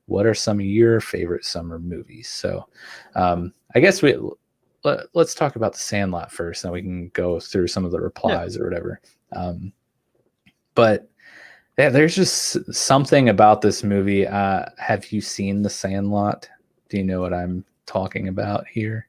What are some of your favorite summer movies? So I guess let's talk about The Sandlot first, and we can go through some of the replies or whatever. But yeah, there's just something about this movie. Have you seen The Sandlot? Do you know what I'm talking about here?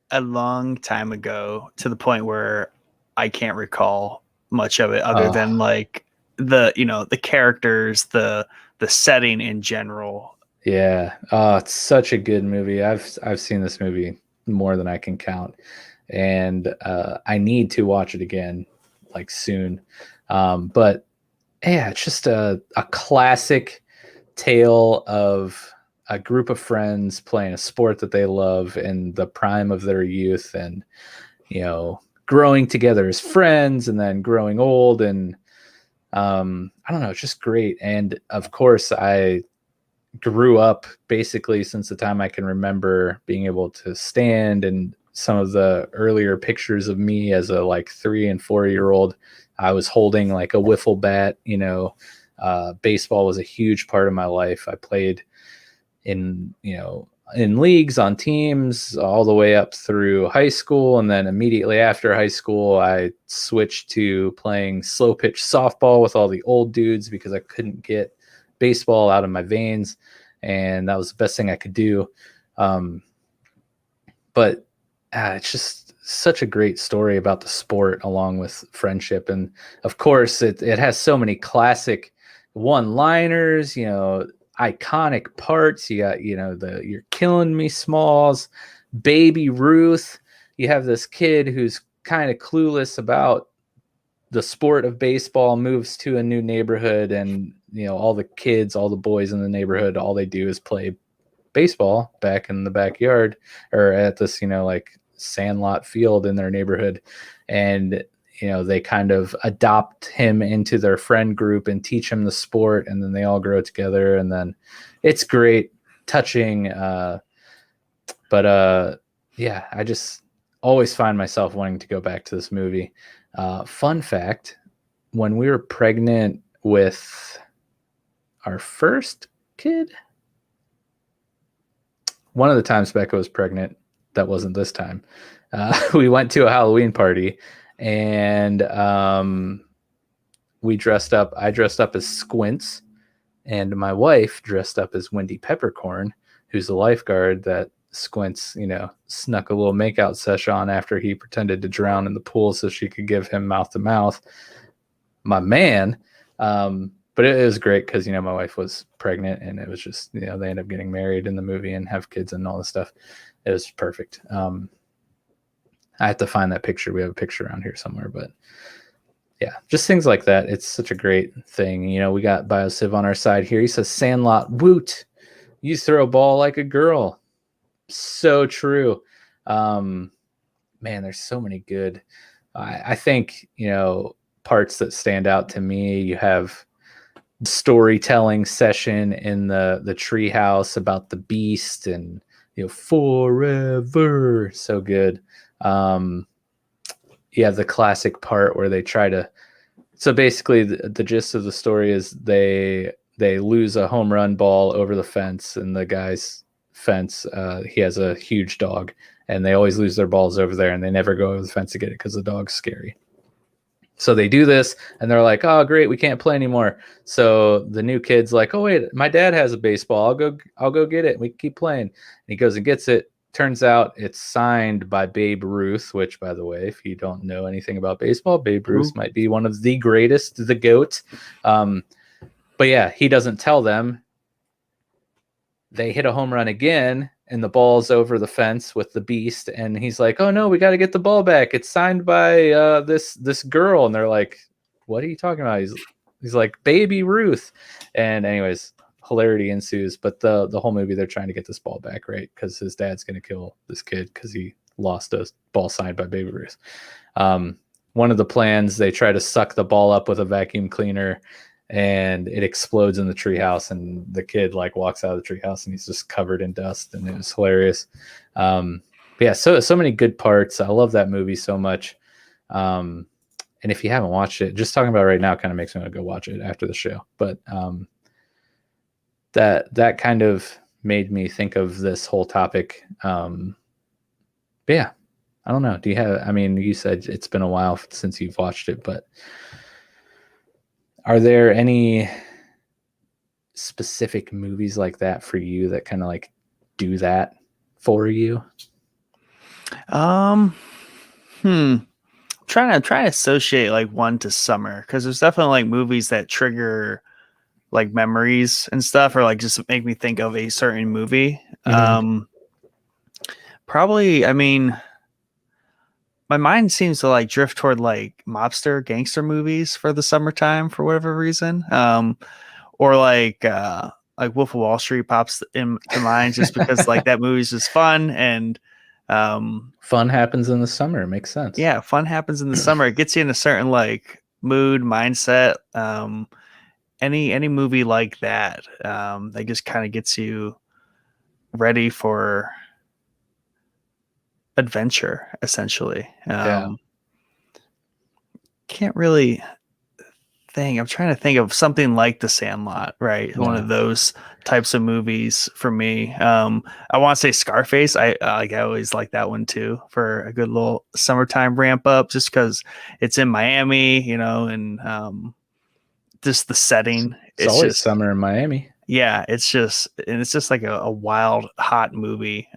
A long time ago, to the point where I can't recall much of it other than like the characters, the setting in general. Yeah. Oh, it's such a good movie. I've seen this movie more than I can count, and I need to watch it again, like soon. But yeah, it's just a classic tale of a group of friends playing a sport that they love in the prime of their youth, and you know, growing together as friends, and then growing old, and I don't know, it's just great. And of course, I grew up basically since the time I can remember being able to stand, and some of the earlier pictures of me as a like 3 and 4 year old, I was holding like a wiffle bat, you know. Baseball was a huge part of my life. I played in, you know, in leagues, on teams, all the way up through high school. And then immediately after high school, I switched to playing slow pitch softball with all the old dudes because I couldn't get baseball out of my veins, and that was the best thing I could do. But it's just such a great story about the sport along with friendship. And of course, it has so many classic one-liners, iconic parts. You got, the "You're Killing Me" Smalls, Baby Ruth. You have this kid who's kind of clueless about the sport of baseball, moves to a new neighborhood, and all the kids, all the boys in the neighborhood, all they do is play baseball back in the backyard or at this like sandlot field in their neighborhood. And they kind of adopt him into their friend group and teach him the sport, and then they all grow together, and then it's great, touching. But yeah, I just always find myself wanting to go back to this movie. Fun fact, when we were pregnant with our first kid, one of the times Becca was pregnant, that wasn't this time, we went to a Halloween party, and we dressed up. I dressed up as Squints, and my wife dressed up as Wendy Peppercorn, who's the lifeguard that Squints, snuck a little makeout session on after he pretended to drown in the pool so she could give him mouth to mouth. My man. But it was great because, my wife was pregnant, and it was just, they end up getting married in the movie and have kids and all this stuff. It was perfect. I have to find that picture. We have a picture around here somewhere, but yeah, just things like that. It's such a great thing. We got BioCiv on our side here. He says, Sandlot, woot. You throw a ball like a girl. So true. Man, there's so many good. I think, parts that stand out to me. You have storytelling session in the treehouse about the beast, and forever, so good. You have the classic part where they try to. So basically, the gist of the story is they lose a home run ball over the fence, and the guy's fence, he has a huge dog, and they always lose their balls over there, and they never go over the fence to get it because the dog's scary. So they do this, and they're like, "Oh, great, we can't play anymore." So the new kid's like, "Oh wait, my dad has a baseball. I'll go get it. We keep playing." And he goes and gets it. Turns out it's signed by Babe Ruth, which, by the way, if you don't know anything about baseball, Babe Ruth might be one of the greatest, the GOAT. But yeah, he doesn't tell them. They hit a home run again, and the ball's over the fence with the beast, and he's like, "Oh no, we got to get the ball back. It's signed by this girl." And they're like, "What are you talking about?" He's like, "Baby Ruth." And anyways, hilarity ensues. But the whole movie, they're trying to get this ball back, right? Because his dad's gonna kill this kid because he lost a ball signed by Baby Ruth. One of the plans, they try to suck the ball up with a vacuum cleaner, and it explodes in the treehouse, and the kid walks out of the treehouse, and he's just covered in dust, and it was hilarious. But yeah, so many good parts. I love that movie so much. And if you haven't watched it, just talking about it right now kind of makes me want to go watch it after the show. But that kind of made me think of this whole topic. But yeah, I don't know. Do you have? I mean, you said it's been a while since you've watched it, but are there any specific movies like that for you that kind of do that for you? Trying to associate one to summer, because there's definitely movies that trigger memories and stuff, or just make me think of a certain movie. Mm-hmm. Probably, I mean, my mind seems to drift toward mobster gangster movies for the summertime for whatever reason. Or Wolf of Wall Street pops into mind just because that movie's just fun, and fun happens in the summer. It makes sense. Yeah, fun happens in the summer. It gets you in a certain mood, mindset. Any movie like that, that just kind of gets you ready for adventure, essentially. Can't really think. I'm trying to think of something like The Sandlot, right? Yeah. One of those types of movies for me. I want to say Scarface. I always like that one too, for a good little summertime ramp up, just because it's in Miami, and just the setting. It's always just summer in Miami. Yeah, it's just like a wild, hot movie.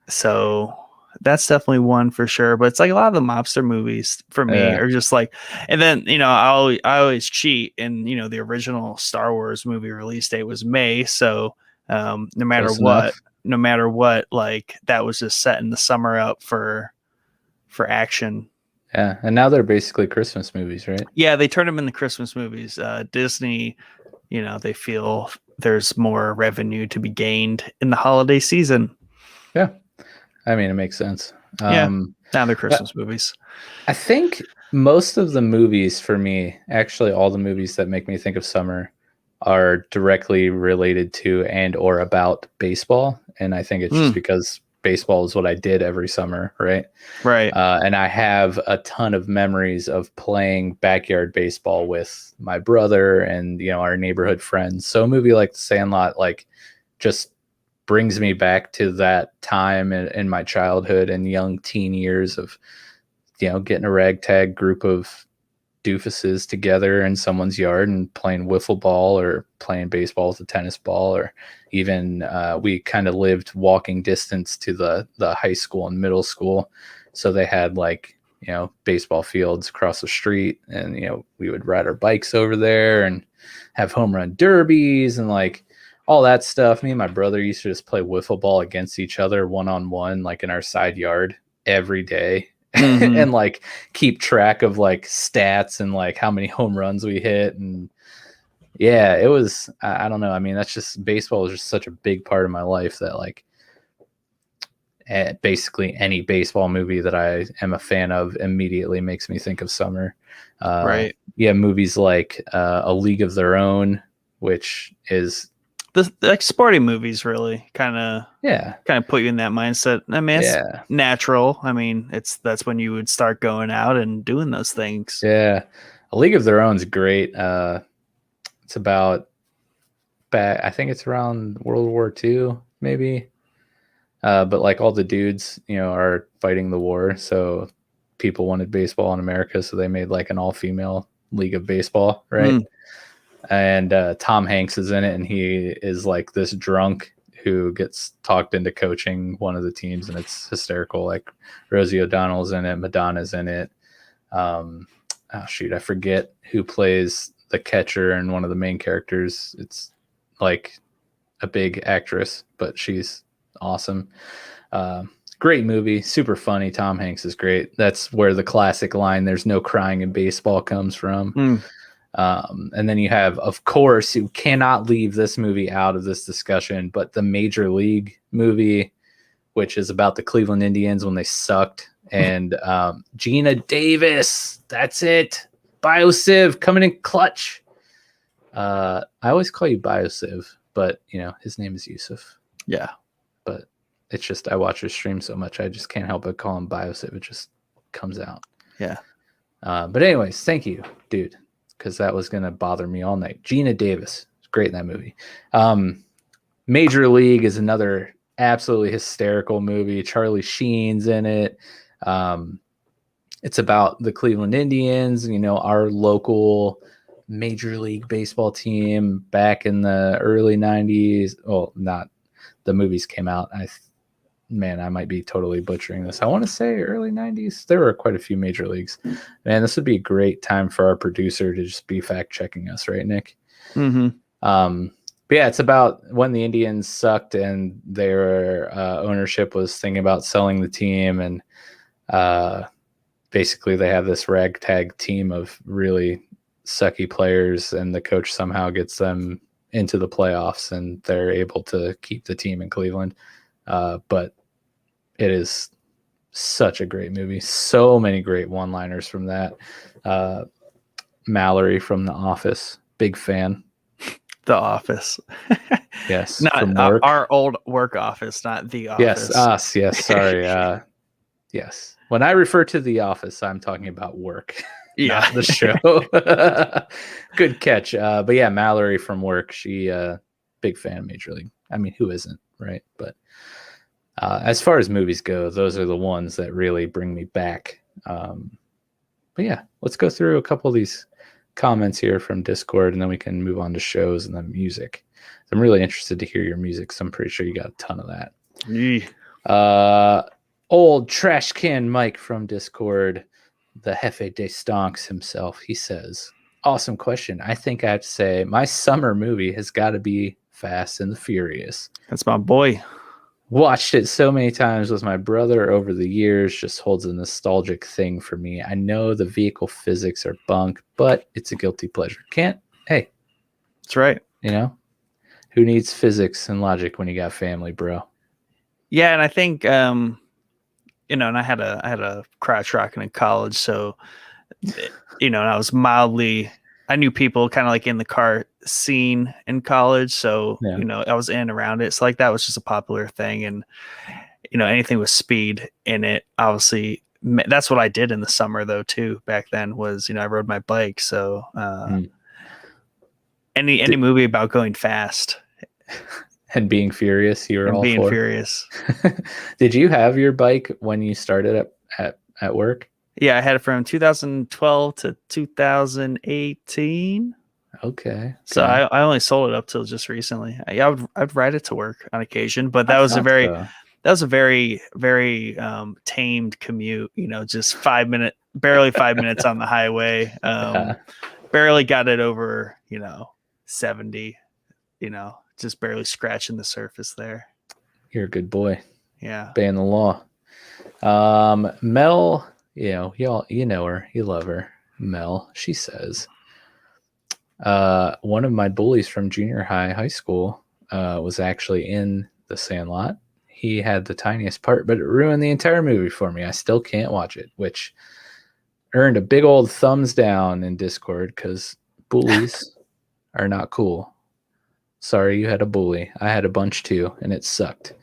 So that's definitely one for sure. But it's like a lot of the mobster movies for me Yeah, are just like, and then I always cheat, and the original Star Wars movie release date was May, so no matter close what, enough. like that was just setting the summer up for action. Yeah, and now they're basically Christmas movies, right? Yeah, they turned them into Christmas movies. Disney, they feel there's more revenue to be gained in the holiday season. Yeah, I mean it makes sense. Yeah, now they're But Christmas movies. I think most of the movies for me, actually all the movies that make me think of summer are directly related to and or about baseball. And I think it's just Mm, because baseball is what I did every summer, right? right. And I have a ton of memories of playing backyard baseball with my brother and our neighborhood friends. So a movie like The Sandlot, like, just brings me back to that time in my childhood and young teen years of getting a ragtag group of doofuses together in someone's yard and playing wiffle ball or playing baseball with a tennis ball, or even we kind of lived walking distance to the high school and middle school, so they had like baseball fields across the street, and we would ride our bikes over there and have home run derbies and like all that stuff. Me and my brother used to just play wiffle ball against each other one on one, like in our side yard every day. Mm-hmm. And like keep track of like stats and like how many home runs we hit. And yeah, it was, I don't know. I mean, that's just, baseball is just such a big part of my life that like basically any baseball movie that I am a fan of immediately makes me think of summer. Right. Yeah, movies like A League of Their Own, which is The like sporting movies really yeah, kind of put you in that mindset. I mean, it's yeah, natural. I mean, that's when you would start going out and doing those things. yeah. A League of Their Own is great. It's about back, I think it's around World War II, maybe. But like all the dudes, are fighting the war, so people wanted baseball in America, so they made like an all-female league of baseball, right? Mm. And Tom Hanks is in it, and he is like this drunk who gets talked into coaching one of the teams, and it's hysterical. Like Rosie O'Donnell's in it, Madonna's in it. Oh shoot, I forget who plays the catcher and one of the main characters. It's like a big actress, but she's awesome. Great movie, super funny. Tom Hanks is great. That's where the classic line, "There's no crying in baseball," comes from. Mm. And then you have, of course, you cannot leave this movie out of this discussion, but the Major League movie, which is about the Cleveland Indians when they sucked. And Gina Davis, that's it. Biosiv coming in clutch. I always call you Biosiv, but his name is Yusuf. Yeah. But it's just, I watch his stream so much, I just can't help but call him Biosiv. It just comes out. Yeah. But anyways, thank you, dude, because that was going to bother me all night. Gina Davis is great in that movie. Major League is another absolutely hysterical movie. Charlie Sheen's in it. It's about the Cleveland Indians, our local Major League Baseball team back in the early 90s. Well, not the movies came out. I might be totally butchering this. I want to say early 90s. There were quite a few major leagues. Man, this would be a great time for our producer to just be fact checking us, right, Nick? Mm-hmm. But yeah, it's about when the Indians sucked and their ownership was thinking about selling the team, and basically they have this ragtag team of really sucky players, and the coach somehow gets them into the playoffs and they're able to keep the team in Cleveland. But it is such a great movie. So many great one-liners from that. Mallory from The Office, big fan. The Office. Yes, Not from work. our old work office, not The Office. Yes, us. Yes, sorry. Yes. When I refer to The Office, I'm talking about work, Yeah. not the show. Good catch. But yeah, Mallory from work, she big fan of Major League. I mean, who isn't, right? But as far as movies go, those are the ones that really bring me back. But yeah, let's go through a couple of these comments here from Discord, and then we can move on to shows and then music. I'm really interested to hear your music, so I'm pretty sure you got a ton of that. Yeah. Old trash can Mike from Discord, the Jefe de Stonks himself, he says, awesome question. I think I have to say my summer movie has got to be Fast and the Furious. That's my boy. Watched it so many times with my brother over the years, just holds a nostalgic thing for me. I know the vehicle physics are bunk, but it's a guilty pleasure. Hey. That's right. You know, who needs physics and logic when you got family, bro? Yeah, and I think and I had a crotch rocking in college, so and I knew people kind of like in the car scene in college, so I was in and around it. So like that was just a popular thing, and anything with speed in it, obviously that's what I did in the summer though too. Back then was I rode my bike, so any movie about going fast and being furious, you were all being for. Furious. Did you have your bike when you started at work? Yeah, I had it from 2012 to 2018. Okay. So I only sold it up till just recently. I'd ride it to work on occasion, but that was a very very tamed commute. Just barely 5 minutes on the highway. Barely got it over 70. Just barely scratching the surface there. You're a good boy. Yeah, obeying the law. Mel, y'all, you know her, you love her. Mel, she says, one of my bullies from junior high school was actually in The Sandlot. He had the tiniest part, but it ruined the entire movie for me. I still can't watch it, which earned a big old thumbs down in Discord because bullies are not cool. Sorry you had a bully. I had a bunch too, and it sucked.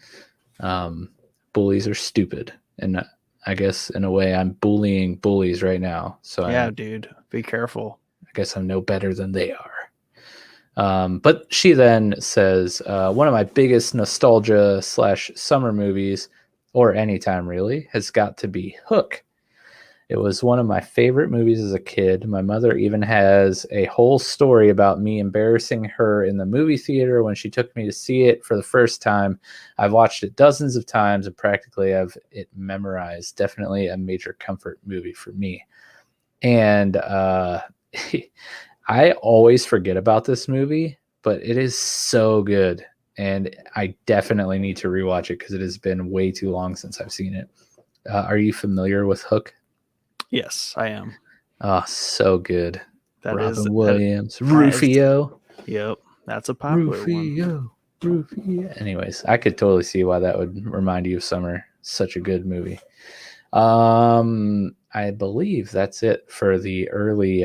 Bullies are stupid, and I guess in a way I'm bullying bullies right now. So yeah, dude, be careful. I guess I'm no better than they are. But she then says, one of my biggest nostalgia / summer movies, or anytime really, has got to be Hook. It was one of my favorite movies as a kid. My mother even has a whole story about me embarrassing her in the movie theater when she took me to see it for the first time. I've watched it dozens of times and practically have it memorized. Definitely a major comfort movie for me. And I always forget about this movie, but it is so good. And I definitely need to rewatch it because it has been way too long since I've seen it. Are you familiar with Hook? Yes, I am. Oh, so good. Robin Williams. Rufio. Yep, that's a popular one. Rufio. Anyways, I could totally see why that would remind you of summer. Such a good movie. I believe that's it for the early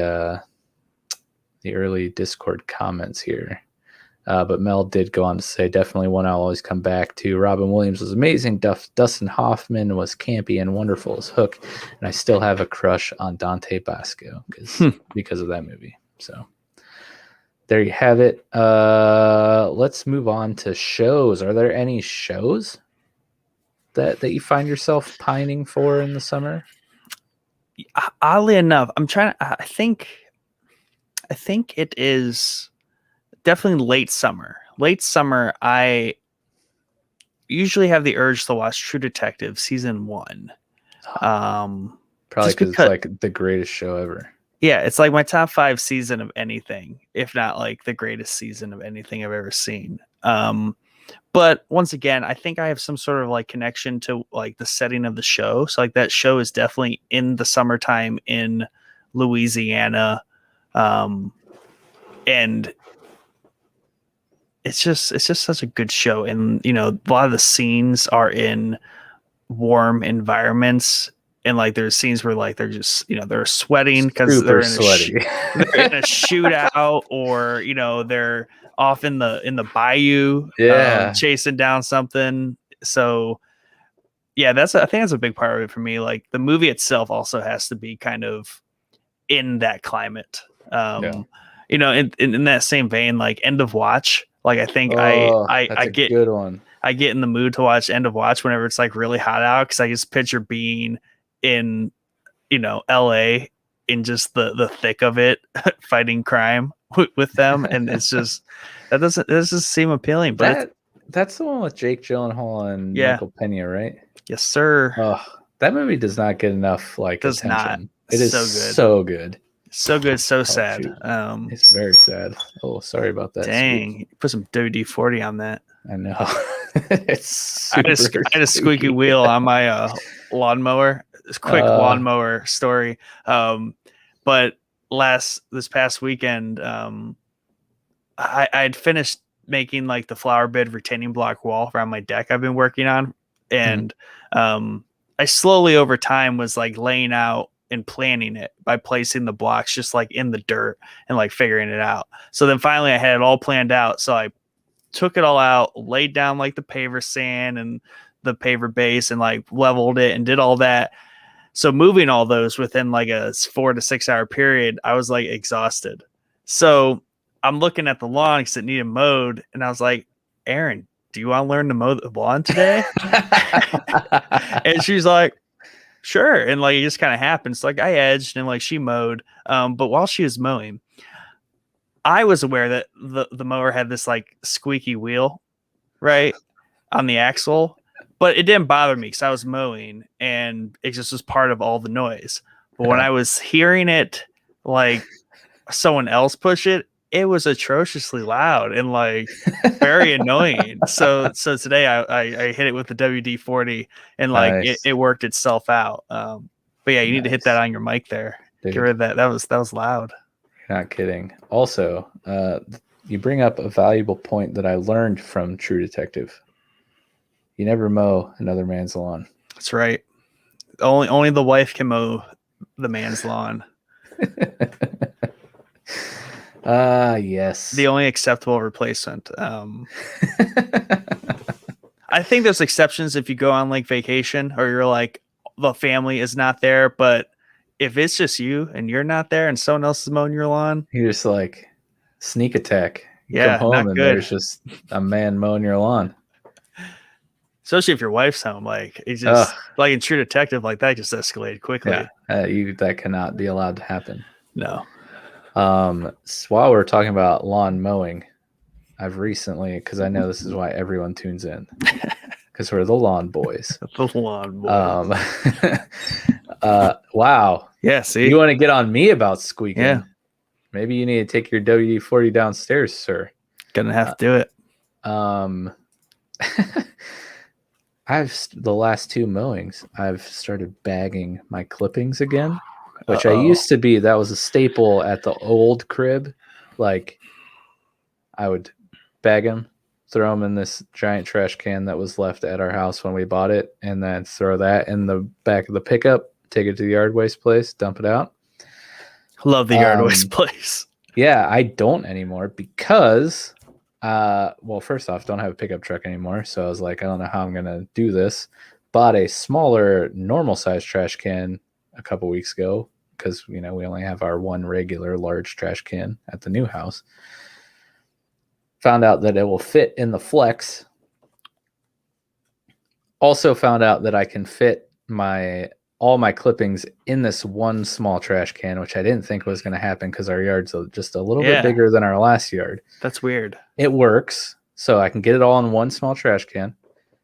Discord comments here. But Mel did go on to say, definitely one I'll always come back to. Robin Williams was amazing. Dustin Hoffman was campy and wonderful as Hook. And I still have a crush on Dante Basco because of that movie. So there you have it. Let's move on to shows. Are there any shows that you find yourself pining for in the summer? Oddly enough, I think it is definitely late summer. Late summer, I usually have the urge to watch True Detective season 1. Probably because it's like the greatest show ever. Yeah, it's like my top 5 season of anything, if not like the greatest season of anything I've ever seen. But once again, I think I have some sort of like connection to like the setting of the show. So like that show is definitely in the summertime in Louisiana. And it's just such a good show. And, a lot of the scenes are in warm environments. And like there's scenes where like they're just, they're sweating because they're in they're in a shootout, or, they're off in the bayou, chasing down something. So yeah, I think that's a big part of it for me. Like the movie itself also has to be kind of in that climate. In that same vein, like End of Watch. Like I think I get a good one. I get in the mood to watch End of Watch whenever it's like really hot out, because I just picture being in LA in just the thick of it, fighting crime with them, and it's just that doesn't seem appealing. But that's the one with Jake Gyllenhaal and Michael Pena, right? Yes, sir. Oh, that movie does not get enough like Does not. attention. It is So good. so good. So good, so Oh sad. shoot, it's very sad. Oh, sorry about that. Dang, put some WD-40 on that. I know. It's I super had a squeaky squeaky. wheel on my lawnmower. This quick lawnmower story. But this past weekend, I had finished making like the flower bed retaining block wall around my deck I've been working on, and I slowly over time was like laying out and planning it by placing the blocks just like in the dirt and like figuring it out. So then finally I had it all planned out. So I took it all out, laid down like the paver sand and the paver base and like leveled it and did all that. So moving all those within like a 4 to 6 hour period, I was like exhausted. So I'm looking at the lawn because it needed mowed. And I was like, Aaron, do you want to learn to mow the lawn today? And she's like, sure. And like, it just kind of happened. So like I edged and like she mowed. But while she was mowing, I was aware that the mower had this like squeaky wheel, right, on the axle, but it didn't bother me because I was mowing and it just was part of all the noise. But when I was hearing it, like someone else push it, it was atrociously loud and like very annoying. So today I hit it with the WD-40 and like Nice. it worked itself out. But yeah, you need to hit that on your mic there. Dude. Get rid of that. That was loud. You're not kidding. Also, you bring up a valuable point that I learned from True Detective. You never mow another man's lawn. That's right. Only the wife can mow the man's lawn. Yes. The only acceptable replacement. I think there's exceptions if you go on like vacation or you're like the family is not there, but if it's just you and you're not there and someone else is mowing your lawn, you're just like sneak attack. You yeah, come home not and good. there's just a man mowing your lawn. Especially if your wife's home, like it's just like in True Detective, like that just escalated quickly. Yeah, that cannot be allowed to happen. No. So while we're talking about lawn mowing, I've recently, because I know this is why everyone tunes in, because we're the lawn boys. The lawn boys. Wow. Yeah. See, you want to get on me about squeaking? Yeah. Maybe you need to take your WD-40 downstairs, sir. Gonna have to do it. The last 2 mowings, I've started bagging my clippings again, which I used to be. That was a staple at the old crib. Like, I would bag them, throw them in this giant trash can that was left at our house when we bought it, and then throw that in the back of the pickup, take it to the yard waste place, dump it out. Love the yard waste place. Yeah, I don't anymore because... well, first off, don't have a pickup truck anymore. So I was like, I don't know how I'm going to do this. Bought a smaller, normal size trash can a couple weeks ago because, we only have our one regular large trash can at the new house. Found out that it will fit in the flex. Also found out that I can fit all my clippings in this one small trash can, which I didn't think was going to happen because our yard's just a little bit bigger than our last yard. That's weird. It works, so I can get it all in one small trash can.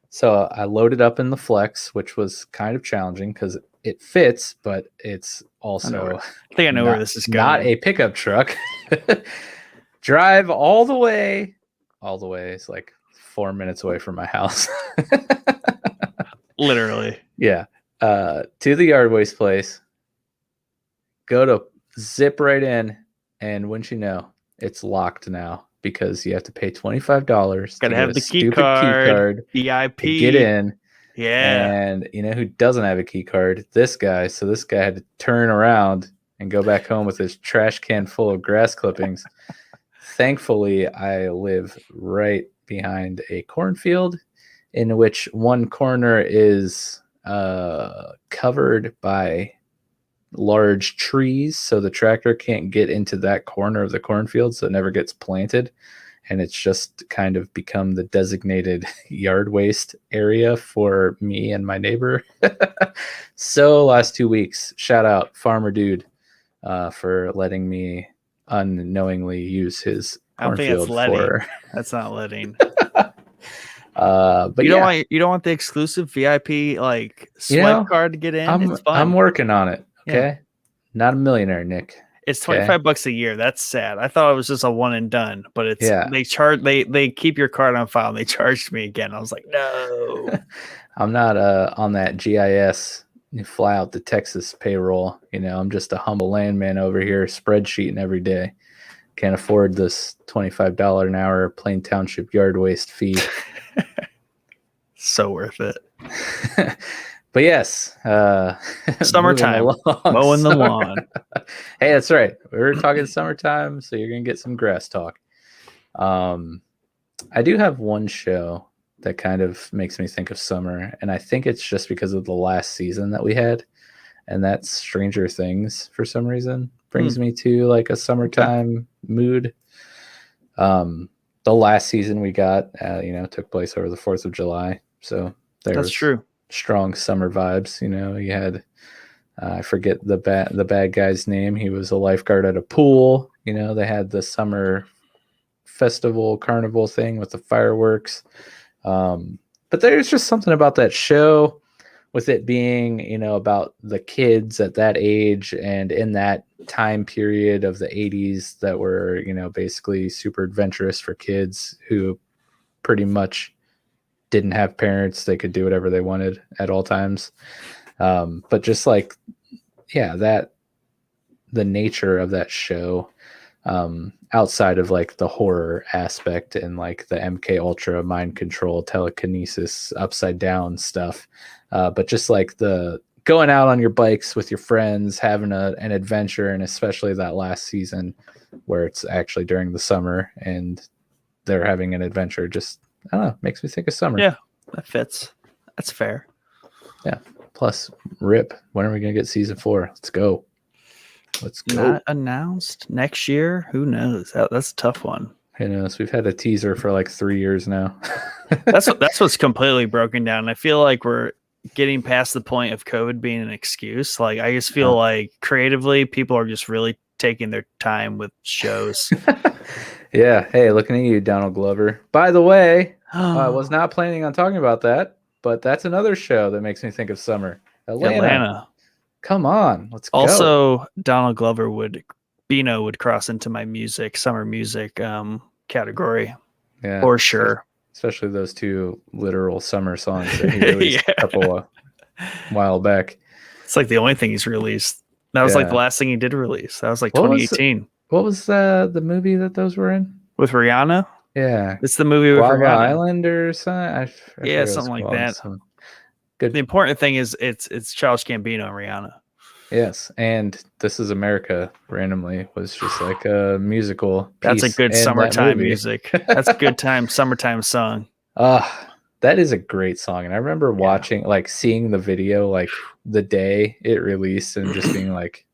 So I loaded up in the flex, which was kind of challenging because it fits, but it's also I think I know where this is going. Not a pickup truck. Drive all the way. It's like 4 minutes away from my house. Literally. Yeah. To the yard waste place, go to zip right in, and wouldn't you know, it's locked now because you have to pay $25. Gotta have the key card, VIP to get in. Yeah. And you know who doesn't have a key card? This guy. So this guy had to turn around and go back home with his trash can full of grass clippings. Thankfully, I live right behind a cornfield in which one corner is covered by large trees, so the tractor can't get into that corner of the cornfield, so it never gets planted, and it's just kind of become the designated yard waste area for me and my neighbor. So last 2 weeks, shout out Farmer Dude for letting me unknowingly use his cornfield. I don't think that's letting. That's not letting. But you don't want the exclusive VIP like you swipe know, card to get in. It's I'm fun. working on it. Yeah. Okay, not a millionaire, Nick. It's Okay, $25 a year. That's sad. I thought it was just a one and done, but it's yeah. they keep your card on file and they charged me again. I was like, no. I'm not on that GIS. You fly out to Texas payroll. I'm just a humble landman over here, spreadsheeting every day. Can't afford this $25 an hour Plain Township yard waste fee. So worth it. But yes, summertime, mowing the lawn. Hey, that's right. We were talking summertime, so you're gonna get some grass talk. I do have one show that kind of makes me think of summer, and I think it's just because of the last season that we had, and that's Stranger Things. For some reason, brings me to like a summertime mood. The last season we got, took place over the 4th of July, so that's true. Strong summer vibes. You had I forget the bad guy's name. He was a lifeguard at a pool. They had the summer festival carnival thing with the fireworks. But there's just something about that show, with it being about the kids at that age and in that time period of the 80s that were basically super adventurous for kids who pretty much didn't have parents. They could do whatever they wanted at all times. But just like, the nature of that show, outside of like the horror aspect and like the MK Ultra mind control, telekinesis, upside down stuff, but just like the going out on your bikes with your friends, having an adventure, and especially that last season where it's actually during the summer and they're having an adventure, just I don't know, makes me think of summer. Yeah, that fits. That's fair. Yeah. Plus, RIP. When are we going to get season 4? Let's go. Not announced next year. Who knows? That's a tough one. Who knows? We've had a teaser for like 3 years now. that's what's completely broken down. I feel like we're getting past the point of COVID being an excuse. Like I just feel like creatively, people are just really taking their time with shows. Yeah. Hey, looking at you, Donald Glover. By the way, I was not planning on talking about that, but that's another show that makes me think of summer. Atlanta. Come on, let's go. Also, Donald Glover Bino would cross into my summer music category. Yeah, for sure. Especially those 2 literal summer songs that he released a couple while back. It's like the only thing he's released. That was like the last thing he did release. That was like 2018. What was the movie that those were in? With Rihanna? Yeah. It's the movie with Guava Rihanna. Island or something? Yeah, something like that. Good. The important thing is it's Childish Gambino and Rihanna. Yes, and This Is America randomly was just like a musical. That's a good summertime music. That's a good summertime song. That is a great song. And I remember watching, like seeing the video like the day it released and just being like,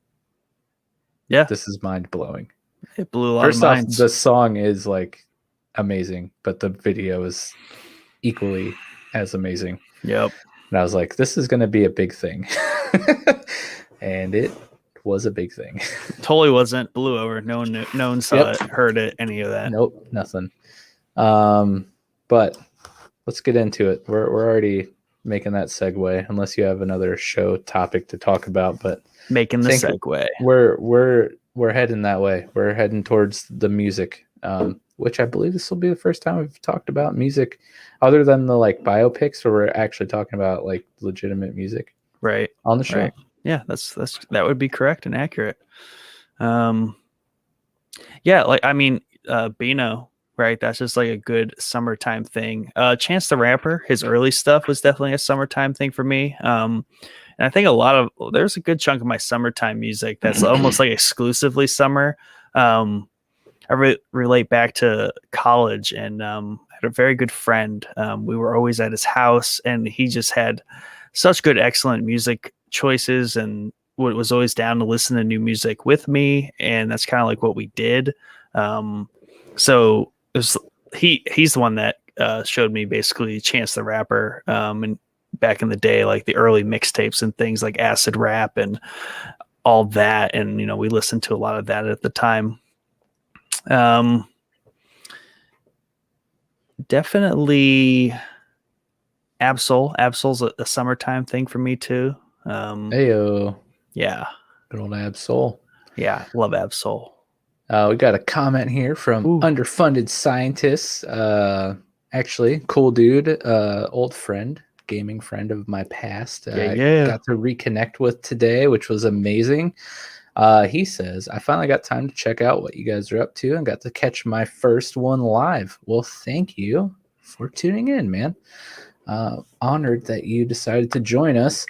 this is mind blowing. It blew a lot of minds. The song is like amazing, but the video is equally as amazing. Yep. And I was like, this is going to be a big thing. And it was a big thing. Totally wasn't. Blew over. No one saw it, heard it, any of that. Nope, nothing. But let's get into it. We're already making that segue, unless you have another show topic to talk about. But making the segue. We're heading that way. We're heading towards the music, which I believe this will be the first time we've talked about music other than the like biopics, where we're actually talking about like legitimate music on the show. Right. Yeah, that would be correct and accurate. Bino, right? That's just like a good summertime thing. Chance the Rapper, his early stuff was definitely a summertime thing for me. And I think there's a good chunk of my summertime music that's almost like exclusively summer. I relate back to college, and I had a very good friend. We were always at his house, and he just had such good, excellent music choices, and was always down to listen to new music with me. And that's kind of like what we did. So it was, he's the one that showed me basically Chance the Rapper, and back in the day, like the early mixtapes and things like Acid Rap and all that. And, we listened to a lot of that at the time. Definitely Absol's a summertime thing for me too. Heyo, Yeah, good old Absol. yeah, love Absol. We got a comment here from Ooh, Underfunded Scientists. Actually, cool dude, old friend, gaming friend of my past. yeah, I yeah. got to reconnect with today, which was amazing. He says, I finally got time to check out what you guys are up to and got to catch my first one live. Well, thank you for tuning in, man. Honored that you decided to join us,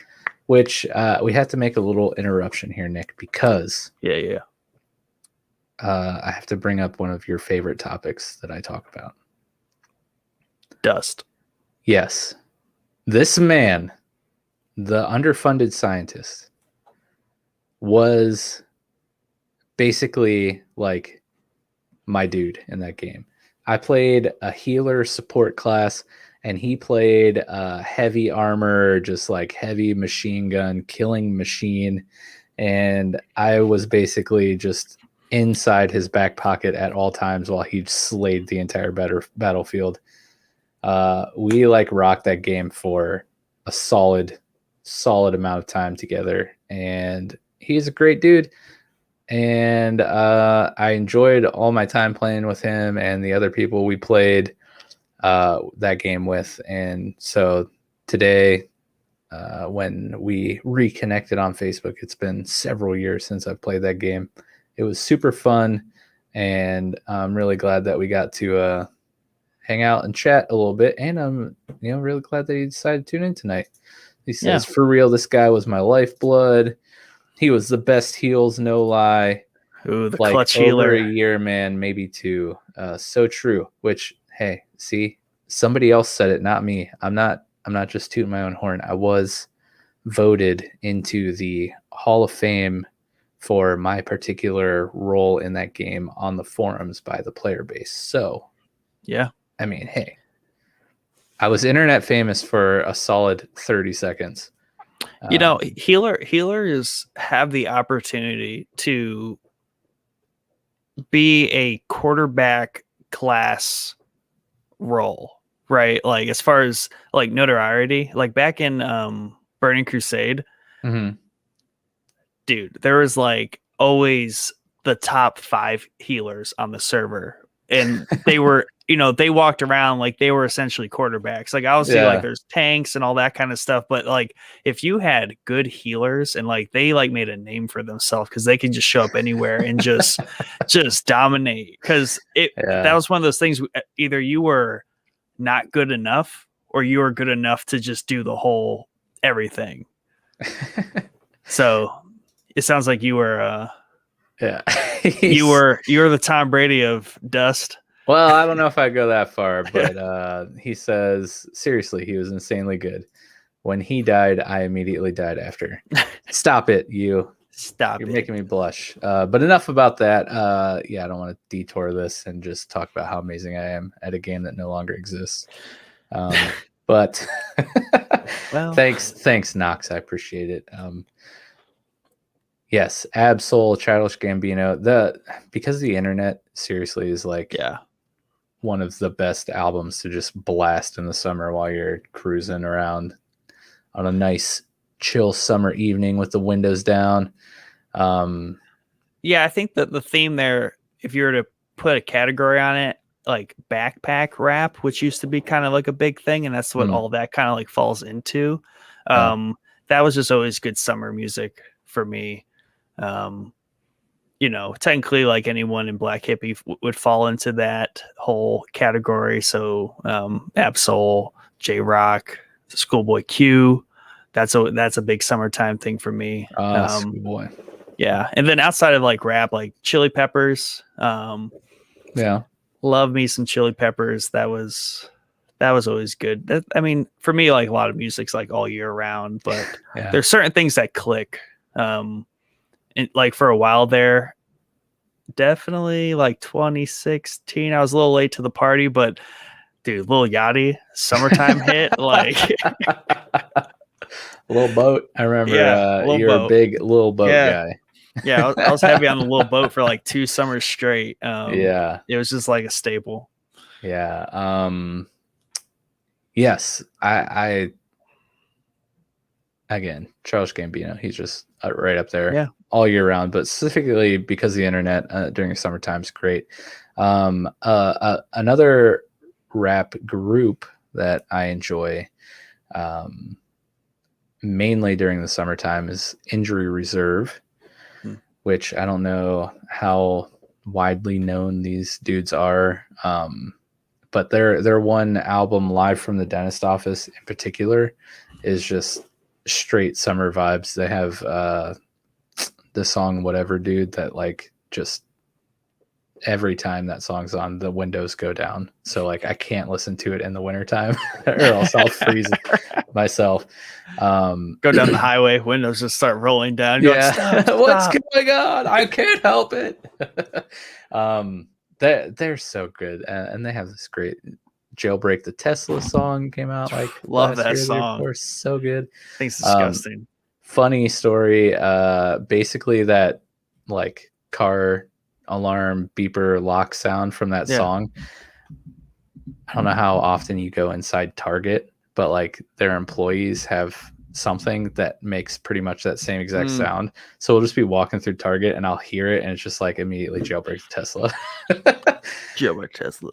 which we have to make a little interruption here, Nick, because Yeah, yeah. I have to bring up one of your favorite topics that I talk about. Dust. Yes, this man, the underfunded scientist, was basically like my dude in that game. I played a healer support class, and he played heavy armor, just like heavy machine gun, killing machine. And I was basically just inside his back pocket at all times while he slayed the entire battlefield. We like rocked that game for a solid amount of time together, and he's a great dude. And I enjoyed all my time playing with him and the other people we played that game with. And so today, when we reconnected on Facebook, it's been several years since I've played that game. It was super fun, and I'm really glad that we got to hang out and chat a little bit. And I'm really glad that he decided to tune in tonight. He says, for real, this guy was my lifeblood. He was the best heals, no lie. Ooh, the Like clutch over healer. a year, man, maybe two. So true. Which, hey, see, somebody else said it, not me. I'm not just tooting my own horn. I was voted into the Hall of Fame for my particular role in that game on the forums by the player base. So, Yeah. I mean, hey, I was internet famous for a solid 30 seconds. Healers have the opportunity to be a quarterback class role, right? Like as far as like notoriety, like back in Burning Crusade, Mm-hmm. dude, there was like always the top 5 healers on the server, and they were they walked around like they were essentially quarterbacks. Like obviously like there's tanks and all that kind of stuff, but like if you had good healers and like they like made a name for themselves because they could just show up anywhere and just dominate, because that was one of those things, either you were not good enough or you were good enough to just do the whole everything. So it sounds like you were you were the Tom Brady of Dust. Well, I don't know if I go that far, but he says, seriously, he was insanely good. When he died, I immediately died after. Stop it, you. Stop You're it. making me blush. But enough about that. Yeah, I don't want to detour this and just talk about how amazing I am at a game that no longer exists. But Well, thanks, Knox. I appreciate it. Yes, Absol, Childish Gambino. Because the internet seriously is like one of the best albums to just blast in the summer while you're cruising around on a nice chill summer evening with the windows down. Yeah, I think that the theme there, if you were to put a category on it, like backpack rap, which used to be kind of like a big thing, and that's what all that kind of like falls into. That was just always good summer music for me. Technically like anyone in Black Hippie would fall into that whole category. So Absol, J Rock, Schoolboy Q, that's a big summertime thing for me. Schoolboy. Yeah, and then outside of like rap, like Chili Peppers, love me some Chili Peppers. That was always good. I mean, for me, like a lot of music's like all year round, but there's certain things that click. And like for a while there, definitely like 2016, I was a little late to the party, but dude, Lil Yachty, Summertime hit, like Lil Boat. I remember you're a big Lil Boat guy. Yeah, I was heavy on the Lil Boat for like 2 summers straight. It was just like a staple. Yeah. Yes, I again, Charles Gambino, he's just right up there Yeah. all year round, but specifically because of the internet during the summertime is great. Another rap group that I enjoy um, mainly during the summertime is Injury Reserve, which I don't know how widely known these dudes are. But their one album, Live from the Dentist Office in particular, is just straight summer vibes. They have the song Whatever Dude that like just every time that song's on, the windows go down. So like I can't listen to it in the wintertime or else I'll freeze myself. Go down the highway, windows just start rolling down. Yeah. Going, stop. What's going on? I can't help it. They're so good. And they have this great Jailbreak the Tesla song came out like Love last that year. song. Of course, so good. I think it's disgusting. Funny story. Basically that like car alarm beeper lock sound from that song. I don't know how often you go inside Target, but like their employees have something that makes pretty much that same exact sound. So we'll just be walking through Target and I'll hear it and it's just like immediately Jailbreak Tesla. Jailbreak Tesla.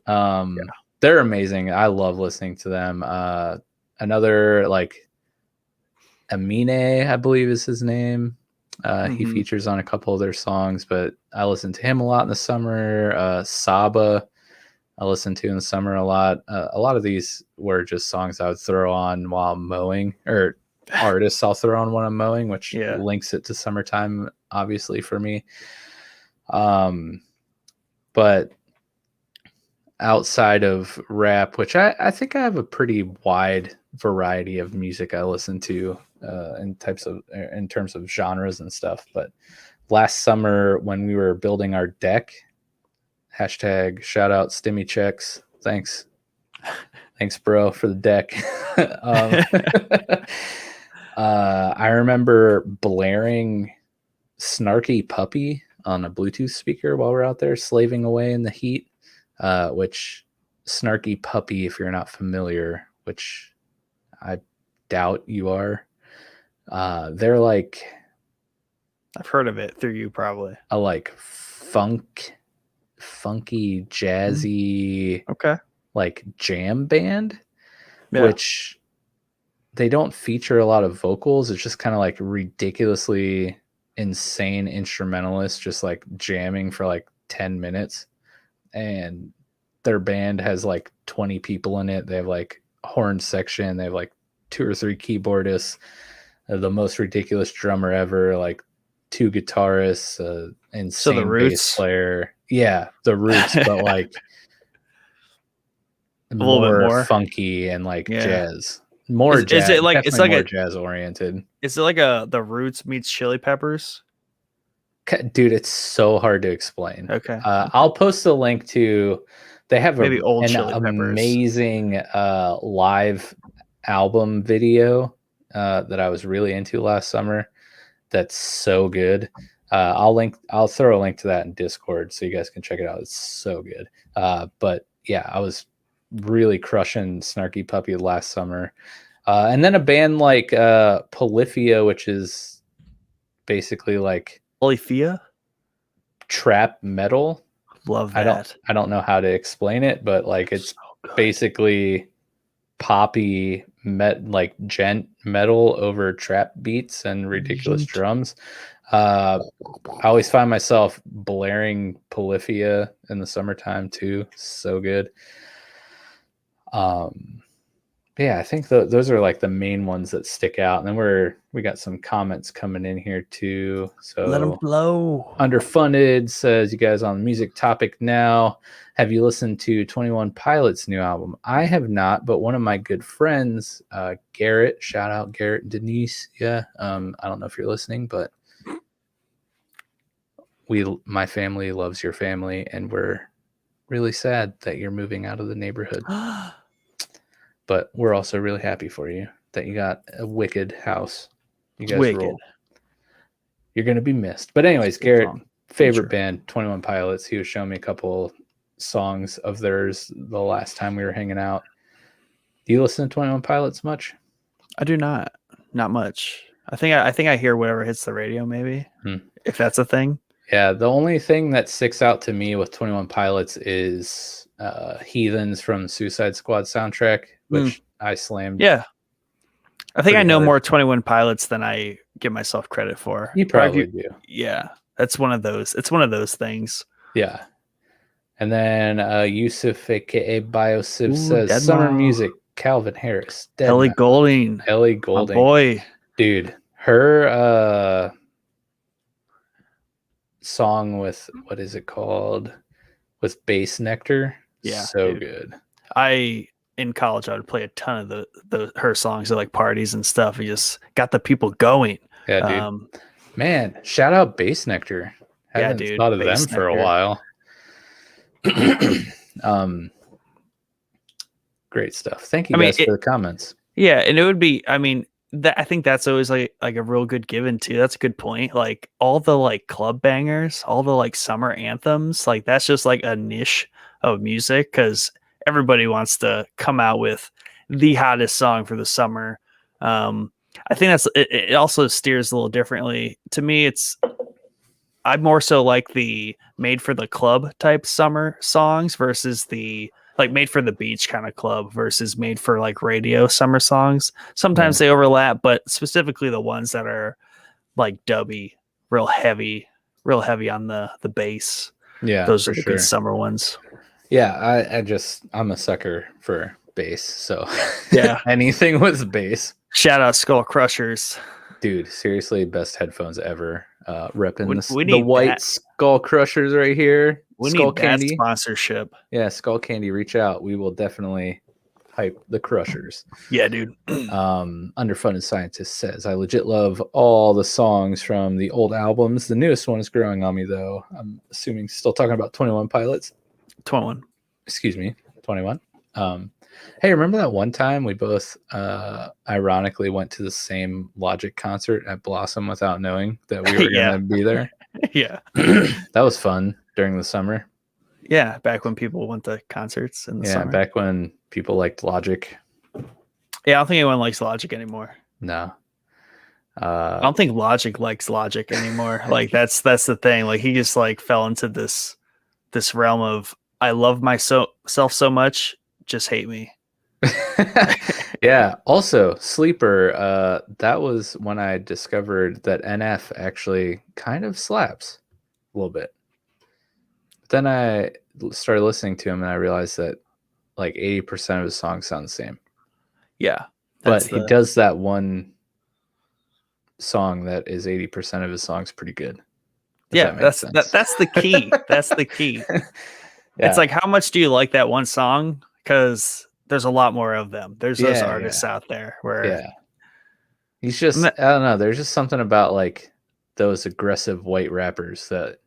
They're amazing. I love listening to them. Another like Amine, I believe is his name. He features on a couple of their songs, but I listen to him a lot in the summer. Saba, I listen to in the summer a lot. A lot of these were just songs I would throw on while I'm mowing, or artists I'll throw on when I'm mowing, which links it to summertime, obviously, for me. But outside of rap, which I think I have a pretty wide variety of music I listen to in terms of genres and stuff. But last summer when we were building our deck, hashtag shout out Stimmy checks. Thanks, bro, for the deck. I remember blaring Snarky Puppy on a Bluetooth speaker while we're out there slaving away in the heat. Which Snarky Puppy, if you're not familiar, which I doubt you are, they're like, I've heard of it through you probably. A like funky, jazzy, like jam band, which they don't feature a lot of vocals. It's just kind of like ridiculously insane instrumentalists just like jamming for like 10 minutes. And their band has like 20 people in it. They have like a horn section. They have like 2 or 3 keyboardists, the most ridiculous drummer ever, like 2 guitarists, insane bass player. Yeah, the Roots, but like a little bit more funky and like jazz. More jazz. Is it like it's like more jazz oriented? Is it like the Roots meets Chili Peppers? Dude, it's so hard to explain. Okay. I'll post a link to. They have maybe old an Chili Peppers. Amazing live album video that I was really into last summer. That's so good. I'll throw a link to that in Discord so you guys can check it out. It's so good. But yeah, I was really crushing Snarky Puppy last summer. And then a band like Polyphia, which is basically like Polyphia? Trap metal. Love that. I don't know how to explain it, but like it's basically poppy like gent metal over trap beats and ridiculous drums. I always find myself blaring Polyphia in the summertime too. So good. Yeah, I think those are like the main ones that stick out. And then we got some comments coming in here too. So let them blow. Underfunded says, you guys on the music topic now. Have you listened to 21 Pilots' new album? I have not, but one of my good friends, Garrett, shout out Garrett and Denise. Yeah. I don't know if you're listening, but my family loves your family, and we're really sad that you're moving out of the neighborhood. But we're also really happy for you that you got a wicked house. You guys rule. You're going to be missed. But anyways, Garrett, favorite band, 21 Pilots. He was showing me a couple songs of theirs the last time we were hanging out. Do you listen to 21 Pilots much? I do not much. I think I hear whatever hits the radio, maybe, if that's a thing. Yeah, the only thing that sticks out to me with 21 Pilots is Heathens from Suicide Squad soundtrack, which I slammed. Yeah. I think I pretty know hard. more 21 Pilots than I give myself credit for. You probably do. Yeah. That's one of those. It's one of those things. Yeah. And then Yusuf, aka Biosif, says Deadmau5. Summer Music, Calvin Harris. Ellie Goulding. Ellie Goulding. My boy. Dude, her song with, what is it called? With Bass Nectar. Yeah. So good. In college, I would play a ton of her songs at like parties and stuff. He just got the people going. Yeah, dude. Man, shout out Bass Nectar. Haven't thought of them for a while. Great stuff. Thank you guys for the comments. Yeah, and it would be, I think that's always like a real good given too. That's a good point. Like all the like club bangers, all the like summer anthems, like that's just like a niche of music because everybody wants to come out with the hottest song for the summer. I think it also steers a little differently. To me, I more so like the made for the club type summer songs versus the like made for the beach kind of club versus made for like radio summer songs. Sometimes they overlap, but specifically the ones that are like dubby, real heavy on the bass. Yeah, those are the good summer ones. Yeah, I'm a sucker for bass. So yeah, anything with bass. Shout out Skull Crushers. Dude, seriously, best headphones ever. Repping the white Skull Crushers right here. We Skull need Candy that sponsorship. Yeah, Skull Candy, reach out. We will definitely hype the Crushers. Yeah, dude. Underfunded Scientist says, I legit love all the songs from the old albums. The newest one is growing on me, though. I'm assuming still talking about 21 Pilots. 21. Excuse me, 21. Hey, remember that one time we both ironically went to the same Logic concert at Blossom without knowing that we were going to be there? Yeah. That was fun during the summer. Yeah, back when people went to concerts in the summer. Yeah, back when people liked Logic. Yeah, I don't think anyone likes Logic anymore. No. I don't think Logic likes Logic anymore. Like that's the thing. Like he just like fell into this realm of I love myself so much, just hate me. Yeah. Also, Sleeper, that was when I discovered that NF actually kind of slaps a little bit. But then I started listening to him and I realized that like 80% of his songs sound the same. Yeah. But he does that one song that is 80% of his songs pretty good. Yeah, that's the key. That's the key. Yeah. It's like, how much do you like that one song? Because there's a lot more of them. There's those artists out there where he's just, I don't know. There's just something about like those aggressive white rappers that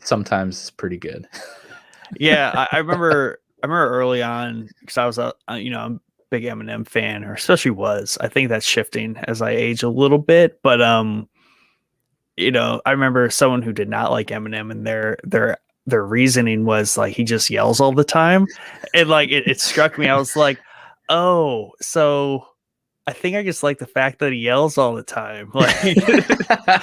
sometimes is pretty good. Yeah, I remember early on because I was I'm a big Eminem fan, or especially was. I think that's shifting as I age a little bit, but I remember someone who did not like Eminem, and their reasoning was like he just yells all the time. And like it struck me. I was like, oh, so I think I just like the fact that he yells all the time. Like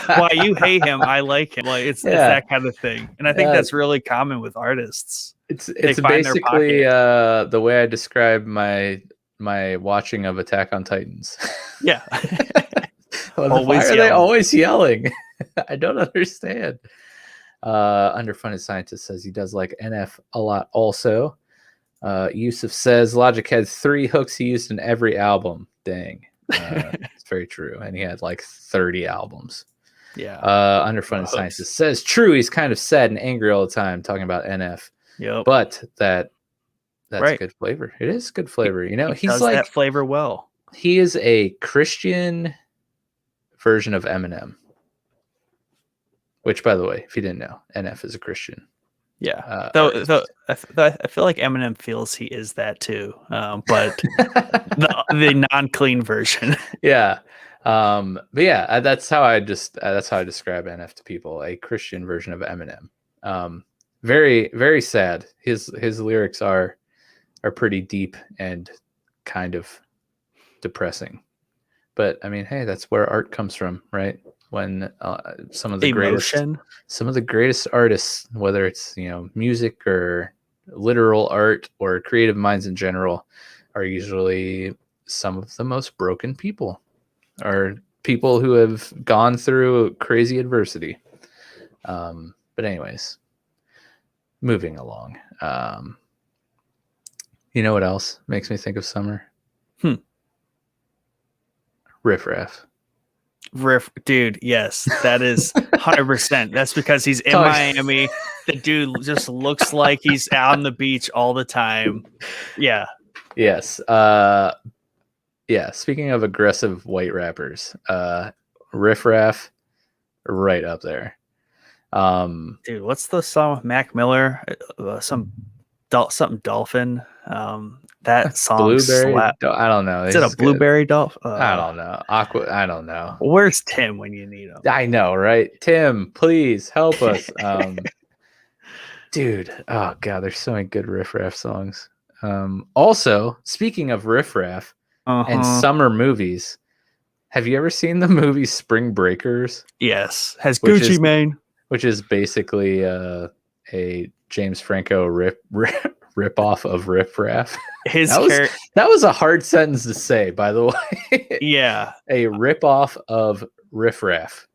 while you hate him, I like him. Like it's that kind of thing. And I think that's really common with artists. It's basically the way I describe my watching of Attack on Titans. Yeah. Why are they always yelling? I don't understand. Underfunded Scientist says he does like NF a lot also. Yusuf says Logic had 3 hooks he used in every album. Dang. It's very true. And he had like 30 albums. Yeah. Underfunded Scientist says true, he's kind of sad and angry all the time talking about NF. Yep. But that's good flavor. It is good flavor. He's does like that flavor well. He is a Christian version of Eminem. Which, by the way, if you didn't know, NF is a Christian. Yeah. Though I feel like Eminem feels he is that too. But the non-clean version. Yeah. But yeah, that's how I describe NF to people, a Christian version of Eminem. Very, very sad. His lyrics are pretty deep and kind of depressing. But I mean, hey, that's where art comes from, right? When some of the greatest artists, whether it's music or literal art or creative minds in general, are usually some of the most broken people, or people who have gone through crazy adversity. But anyways, moving along. You know what else makes me think of summer? Riff Dude, yes, that is 100%. That's because he's in Miami. The dude just looks like he's out on the beach all the time. Yeah. Yes. Yeah. Speaking of aggressive white rappers, Riff Raff, right up there. Dude, what's the song with Mac Miller? Something dolphin. That song Blueberry. slap. I don't know. Is it a blueberry dolphin? I don't know. I don't know. Where's Tim when you need him? I know, right? Tim, please help us. Dude, oh god, there's so many good Riff Raff songs. Also, speaking of Riff Raff and summer movies, have you ever seen the movie Spring Breakers? Yes, has Gucci Mane, which is basically a James Franco rip off of Riff Raff. That was a hard sentence to say, by the way. Yeah, a rip off of Riff Raff.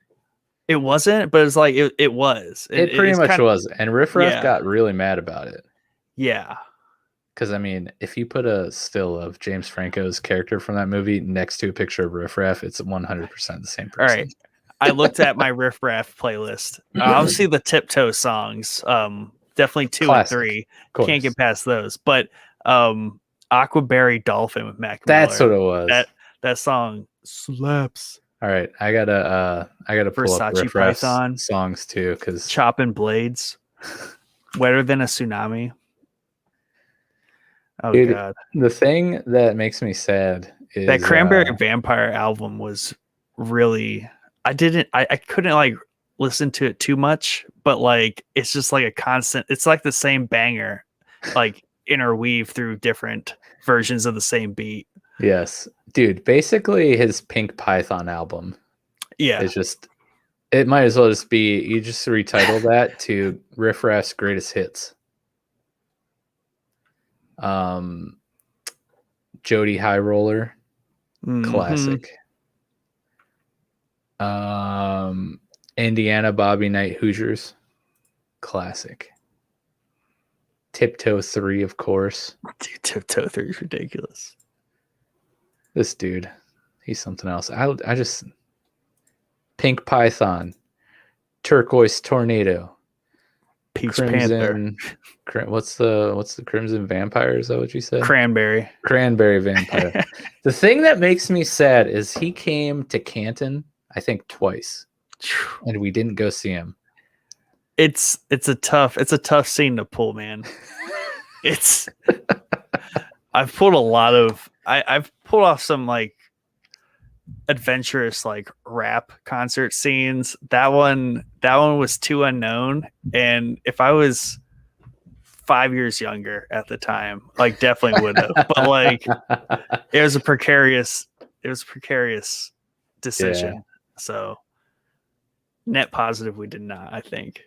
It wasn't, but it's like it was. It pretty much was, and Riff Raff got really mad about it. Yeah, because I mean, if you put a still of James Franco's character from that movie next to a picture of Riff Raff, it's 100% the same person. All right, I looked at my Riff Raff playlist. Obviously, the Tiptoe songs, definitely 2 and 3. Can't get past those. But Aquaberry Dolphin with Mac Miller. That's what it was. That song slaps. All right, I gotta pull up Riff Raff songs too, because Chopping Blades, Wetter Than a Tsunami. Oh, dude, God. The thing that makes me sad is that Cranberry Vampire album was really. I couldn't like listen to it too much, but like it's just like a constant. It's like the same banger, like interweave through different versions of the same beat. Yes, dude. Basically, his Pink Python album. Yeah, it's just. It might as well just be. You just retitle that to Riff Raff's Greatest Hits. Jody High Roller, classic. Indiana Bobby Knight Hoosiers, classic. Tiptoe 3, of course. Dude, Tiptoe 3 is ridiculous. This dude, he's something else. I just Pink Python, Turquoise Tornado, Peach Panther. What's the Crimson Vampire? Is that what you said? Cranberry Vampire. The thing that makes me sad is he came to Canton, I think, twice, and we didn't go see him. It's a tough scene to pull, man. I've pulled off some like adventurous like rap concert scenes. That one was too unknown, and if I was 5 years younger at the time, like definitely would have. But like it was a precarious decision. Yeah. So net positive, we did not, I think.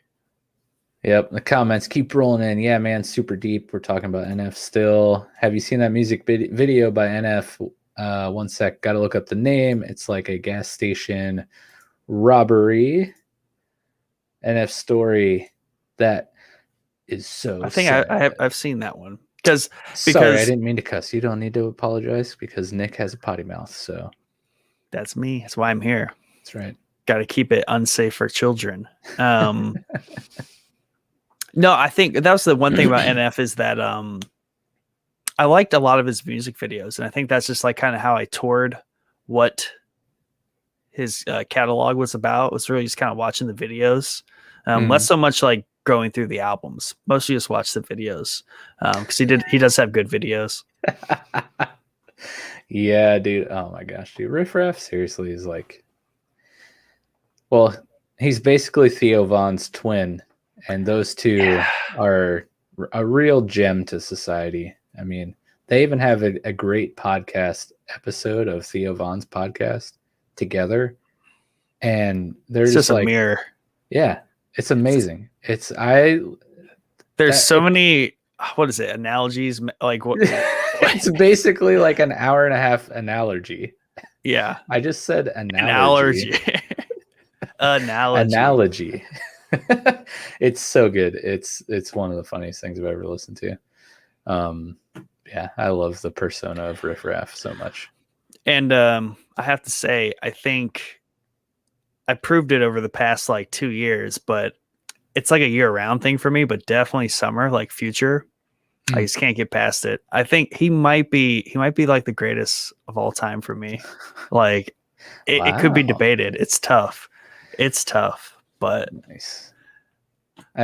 Yep, the comments keep rolling in. Yeah, man, super deep. We're talking about NF still. Have you seen that music video by NF? One sec, gotta look up the name. It's like a gas station robbery. NF story. That is so I think sad. I've seen that one. Because sorry, I didn't mean to cuss. You don't need to apologize because Nick has a potty mouth. So that's me. That's why I'm here. That's right. Got to keep it unsafe for children. No, I think that was the one thing about NF is that I liked a lot of his music videos, and I think that's just like kind of how I toured what his catalog was about. It was really just kind of watching the videos, less so much like going through the albums. Mostly just watch the videos because he does have good videos. Yeah, dude. Oh my gosh, dude. Riff Raff seriously is like, well, he's basically Theo Von's twin. And those two are a real gem to society. I mean, They even have a great podcast episode of Theo Vaughn's podcast together, and they're It's just just a like, mirror. yeah, it's amazing. There's so many. What is it? Analogies? Like what? It's basically like an hour and a half analogy. Yeah. I just said analogy. Analogy. It's so good. It's one of the funniest things I've ever listened to. Yeah, I love the persona of Riff Raff so much. And I have to say, I think I proved it over the past like 2 years, but it's like a year-round thing for me. But definitely summer, like Future. I just can't get past it. I think he might be like the greatest of all time for me. Like it could be debated. It's tough, but nice. I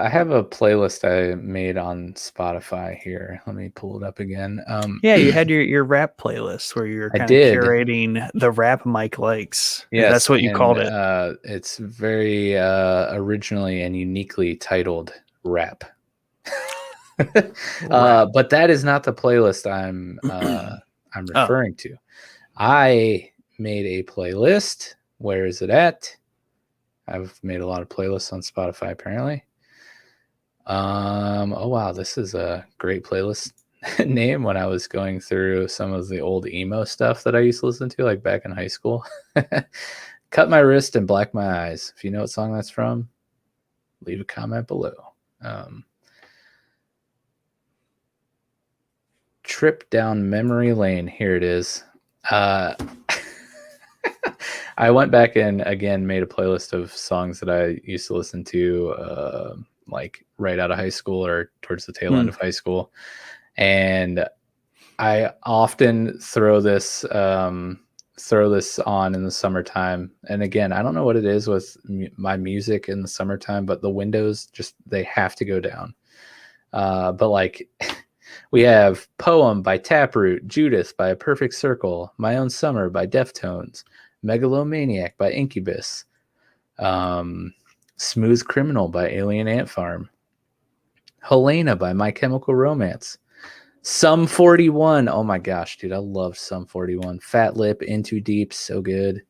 have a playlist I made on Spotify here. Let me pull it up again. Yeah, you had your rap playlist where you're kind of curating the rap Mike likes. Yes, that's what you called it. It's very originally and uniquely titled Rap. But that is not the playlist I'm referring to. I made a playlist. Where is it at? I've made a lot of playlists on Spotify apparently. Oh wow, this is a great playlist name. When I was going through some of the old emo stuff that I used to listen to, like back in high school. Cut My Wrist and Black My Eyes. If you know what song that's from, leave a comment below. Trip down memory lane. Here it is. I went back and again made a playlist of songs that I used to listen to like right out of high school or towards the tail end of high school. And I often throw this on in the summertime. And again, I don't know what it is with my music in the summertime, but the windows they have to go down. But like we have Poem by Taproot, Judith by A Perfect Circle, My Own Summer by Deftones, Megalomaniac by Incubus, Smooth Criminal by Alien Ant Farm, Helena by My Chemical Romance, Sum 41. Oh my gosh, dude, I love Sum 41. Fat Lip, Into Deep, so good.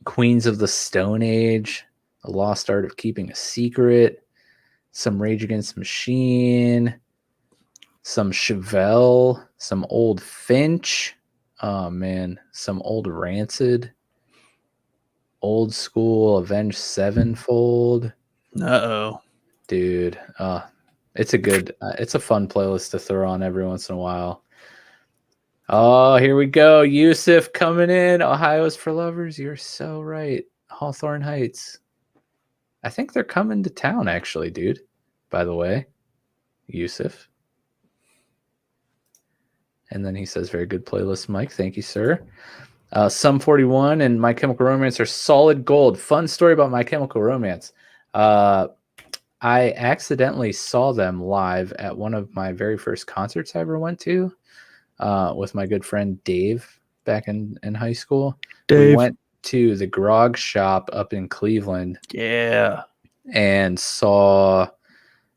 Queens of the Stone Age, The Lost Art of Keeping a Secret, some Rage Against the Machine, some Chevelle, some old Finch. Oh man, some old Rancid, old school Avenged Sevenfold. Dude, it's a fun playlist to throw on every once in a while. Oh, here we go. Yusuf coming in. Ohio's for Lovers. You're so right. Hawthorne Heights. I think they're coming to town, actually, dude. By the way, Yusuf. And then he says, very good playlist, Mike. Thank you, sir. Sum 41 and My Chemical Romance are solid gold. Fun story about My Chemical Romance. I accidentally saw them live at one of my very first concerts I ever went to with my good friend Dave back in high school. Dave. We went to the Grog Shop up in Cleveland. Yeah. And saw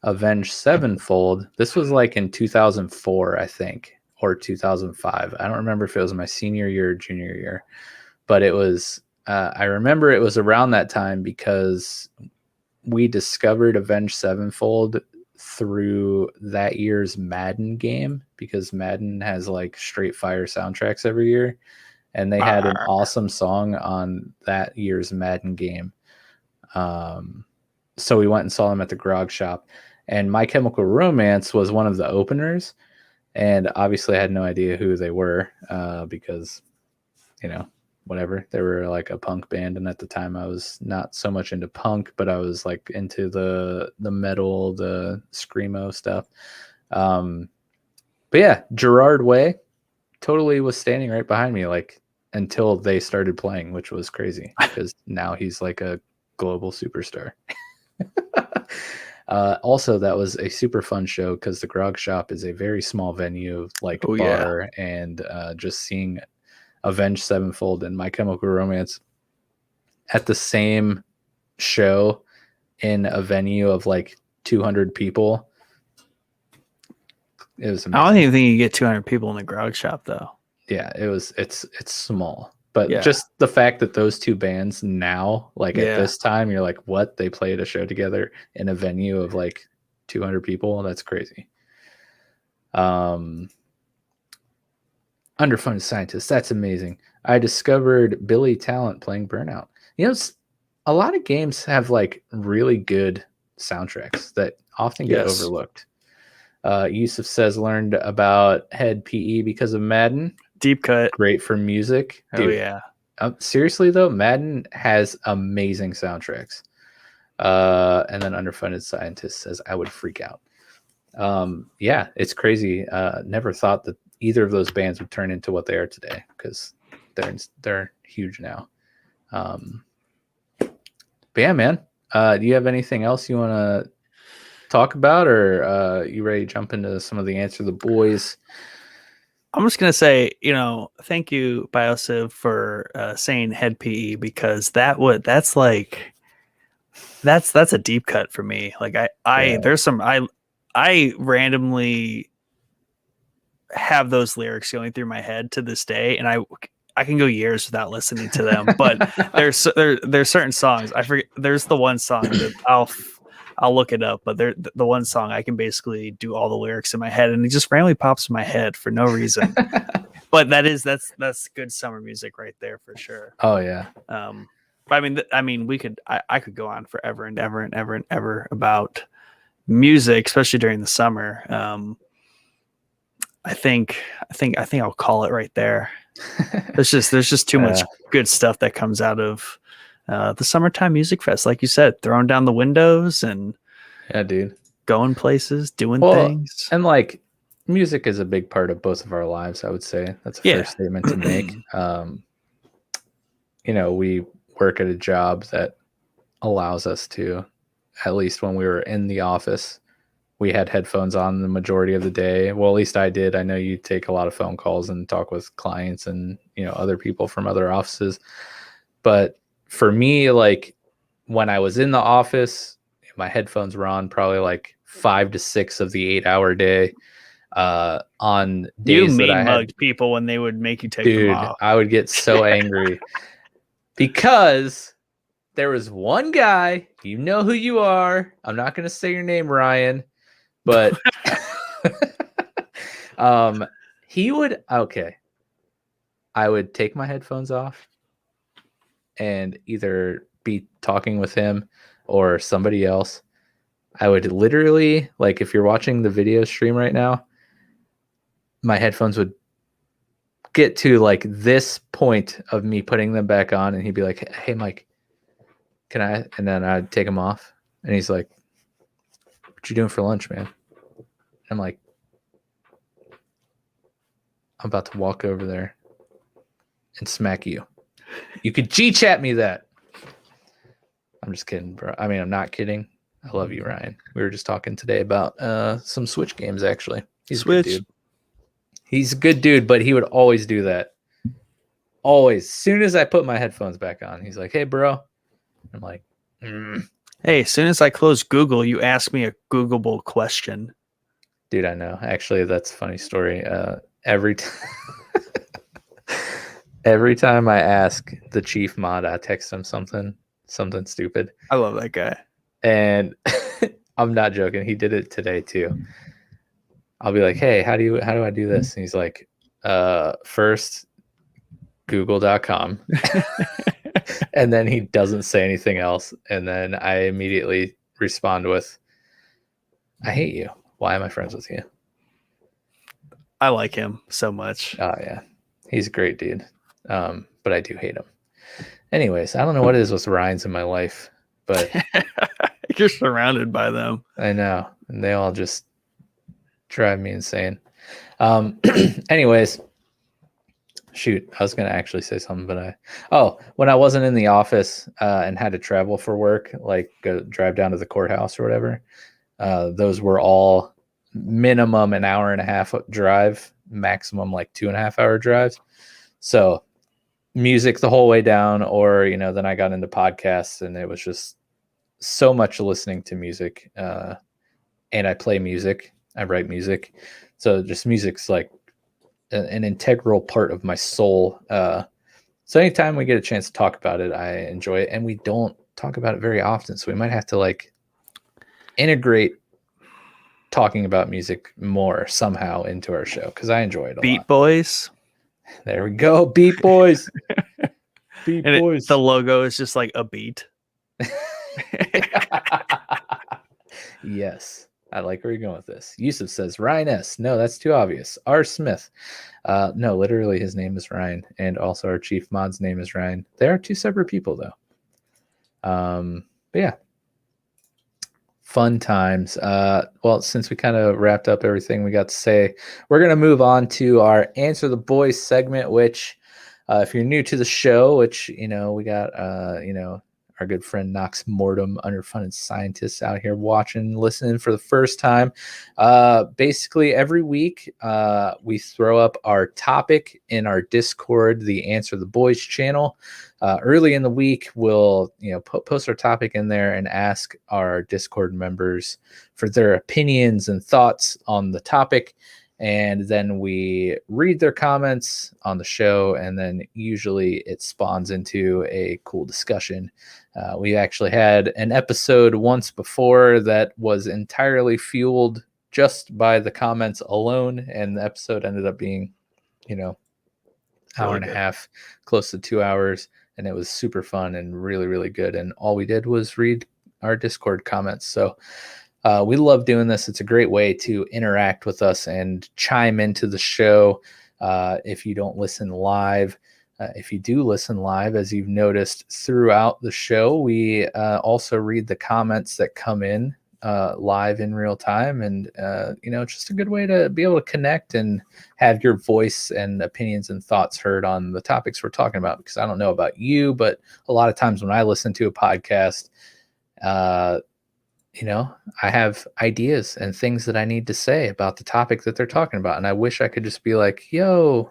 Avenged Sevenfold. This was like in 2004, I think. Or 2005. I don't remember if it was my senior year or junior year, but it was, I remember it was around that time because we discovered Avenged Sevenfold through that year's Madden game, because Madden has like straight fire soundtracks every year. And they had an awesome song on that year's Madden game. So we went and saw them at the Grog Shop, and My Chemical Romance was one of the openers. And obviously I had no idea who they were because, whatever. They were like a punk band. And at the time I was not so much into punk, but I was like into the metal, the screamo stuff. But yeah, Gerard Way totally was standing right behind me, like until they started playing, which was crazy because now he's like a global superstar. Also, that was a super fun show because the Grog Shop is a very small venue, like bar, and just seeing Avenged Sevenfold and My Chemical Romance at the same show in a venue of like 200 people It was I don't amazing. even think you get 200 people in the grog shop though. Yeah, it's small. But Yeah. just the fact that those two bands now, like at Yeah. this time, you're like, what? They played a show together in a venue of like 200 people? That's crazy. Underfunded scientist. That's amazing. I discovered Billy Talent playing Burnout. You know, a lot of games have like really good soundtracks that often get Yes. overlooked. Yusuf says learned about head PE because of Madden. Deep cut. Great for music. Oh Dude, yeah. Seriously though, Madden has amazing soundtracks. And then Underfunded Scientist says I would freak out. Yeah, it's crazy. Never thought that either of those bands would turn into what they are today because they're huge now. But yeah, man. Do you have anything else you want to talk about, or you ready to jump into some of the Answer the Boys? I'm just gonna say, thank you, Biosiv, for saying head PE, because that's a deep cut for me. Like Yeah. I randomly have those lyrics going through my head to this day, and I can go years without listening to them. But there's certain songs I forget. There's the one song that I'll look it up, but the one song I can basically do all the lyrics in my head, and it just randomly pops in my head for no reason. But that's good summer music right there for sure. Oh yeah. I mean, I could go on forever and ever and ever and ever about music, especially during the summer. I think I'll call it right there. There's just too much good stuff that comes out of the summertime music fest, like you said, throwing down the windows and dude, going places, doing things. And like music is a big part of both of our lives. I would say that's a fair statement to make. We work at a job that allows us to, at least when we were in the office, we had headphones on the majority of the day. Well, at least I did. I know you take a lot of phone calls and talk with clients and, other people from other offices. But for me, like when I was in the office, my headphones were on probably like 5 to 6 of the 8-hour day. On days that I mugged people when they would make you take them off. I would get so angry because there was one guy, you know who you are. I'm not going to say your name, Ryan, but he would, I would take my headphones off and either be talking with him or somebody else. I would literally, like if you're watching the video stream right now, my headphones would get to like this point of me putting them back on, and he'd be like, "Hey, Mike, can I?" And then I'd take them off, and he's like, "What you doing for lunch, man?" I'm like, "I'm about to walk over there and smack you. You could G-chat me that." I'm just kidding, bro. I mean, I'm not kidding. I love you, Ryan. We were just talking today about some Switch games, actually. He's a good dude. He's a good dude, but he would always do that. Always. As soon as I put my headphones back on, he's like, "Hey, bro." I'm like, Hey, as soon as I close Google, you ask me a Googleable question. Dude, I know. Actually, that's a funny story. Every time I ask the chief mod, I text him something stupid. I love that guy. And I'm not joking. He did it today too. I'll be like, "Hey, how do I do this?" And he's like, first google.com. And then he doesn't say anything else. And then I immediately respond with, "I hate you. Why am I friends with you?" I like him so much. Oh yeah. He's a great dude. But I do hate him. Anyways, I don't know what it is with Ryan's in my life, but you're surrounded by them. I know. And they all just drive me insane. Anyways, shoot, I was going to actually say something, but when I wasn't in the office and had to travel for work, like drive down to the courthouse or whatever, those were all minimum an hour and a half drive, maximum like 2.5 hour drives. So music the whole way down, or, then I got into podcasts, and it was just so much listening to music. And I play music. I write music, so just music's like an integral part of my soul. So anytime we get a chance to talk about it, I enjoy it, and we don't talk about it very often. So we might have to like integrate talking about music more somehow into our show because I enjoy it a Beat lot. Boys. There we go, Beat Boys. Beat And Boys. the logo is just like a beat. Yes, I like where you're going with this. Yusuf says Ryan S. No, that's too obvious. R. Smith. No, literally his name is Ryan, and also our chief mod's name is Ryan. They are two separate people though. But yeah, fun times. Well, since we kind of wrapped up everything we got to say, we're gonna move on to our Answer the Boys segment, which if you're new to the show, which we got our good friend Knox Mortem, underfunded scientist out here watching, listening for the first time. Basically every week we throw up our topic in our Discord, the Answer the Boys channel. Early in the week, we'll post our topic in there and ask our Discord members for their opinions and thoughts on the topic. And then we read their comments on the show, and then usually it spawns into a cool discussion. We actually had an episode once before that was entirely fueled just by the comments alone, and the episode ended up being, hour and a half, close to 2 hours, and it was super fun and really, really good. And all we did was read our Discord comments. So we love doing this. It's a great way to interact with us and chime into the show. If you don't listen live, if you do listen live, as you've noticed throughout the show, we also read the comments that come in live in real time. And, it's just a good way to be able to connect and have your voice and opinions and thoughts heard on the topics we're talking about. Because I don't know about you, but a lot of times when I listen to a podcast, I have ideas and things that I need to say about the topic that they're talking about. And I wish I could just be like, yo,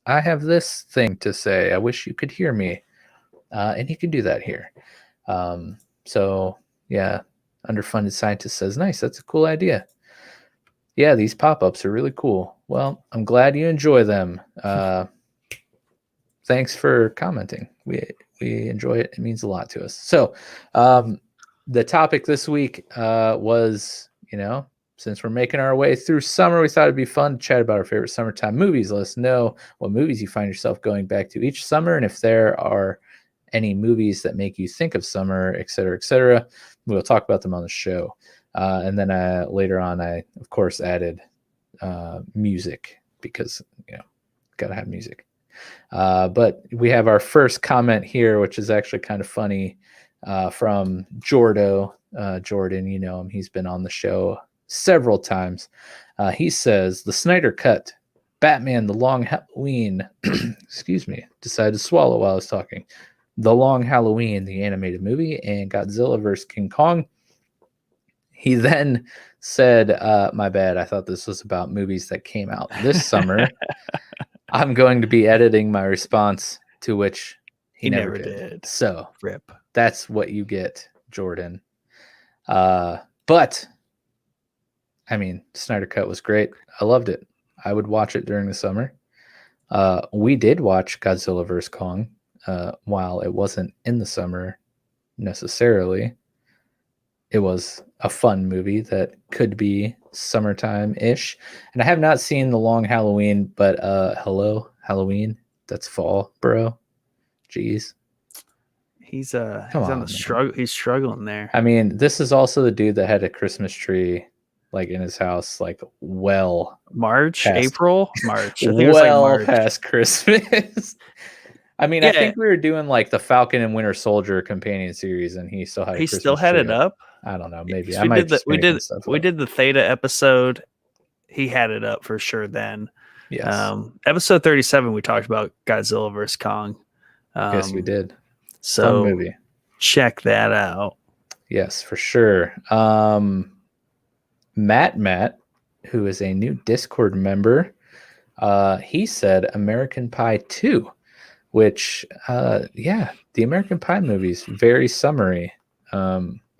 I have this thing to say. I wish you could hear me. And you can do that here. So yeah, underfunded scientist says, nice. That's a cool idea. Yeah, these pop-ups are really cool. Well, I'm glad you enjoy them. Thanks for commenting. We enjoy it. It means a lot to us. So, the topic this week was, since we're making our way through summer, we thought it'd be fun to chat about our favorite summertime movies. Let us know what movies you find yourself going back to each summer, and if there are any movies that make you think of summer, et cetera, et cetera. We'll talk about them on the show. And then later on, I, of course, added music because, got to have music. But we have our first comment here, which is actually kind of funny, from Jordo. Jordan, him. He's been on the show several times. He says, the Snyder Cut, Batman, The Long Halloween, excuse me, decided to swallow while I was talking. The Long Halloween, the animated movie, and Godzilla vs. King Kong. He then said, my bad, I thought this was about movies that came out this summer. I'm going to be editing my response, to which he never did. So rip. That's what you get, Jordan. But I mean, Snyder Cut was great. I loved it. I would watch it during the summer. We did watch Godzilla vs. Kong while it wasn't in the summer necessarily. It was a fun movie that could be summertime-ish. And I have not seen The Long Halloween, but hello, Halloween. That's fall, bro. Jeez. He's on the struggle. He's struggling there. I mean, this is also the dude that had a Christmas tree like in his house, like March. I think it was like March. Past Christmas. I mean, yeah. I think we were doing like the Falcon and Winter Soldier companion series, and he still had. He still had it up. I don't know. Maybe we did the Theta episode. He had it up for sure then. Yes. Episode 37, we talked about Godzilla vs. Kong. Yes, we did. So fun movie. Check that out. Yes, for sure. Matt, who is a new Discord member, he said American Pie 2, which, the American Pie movies, very summery,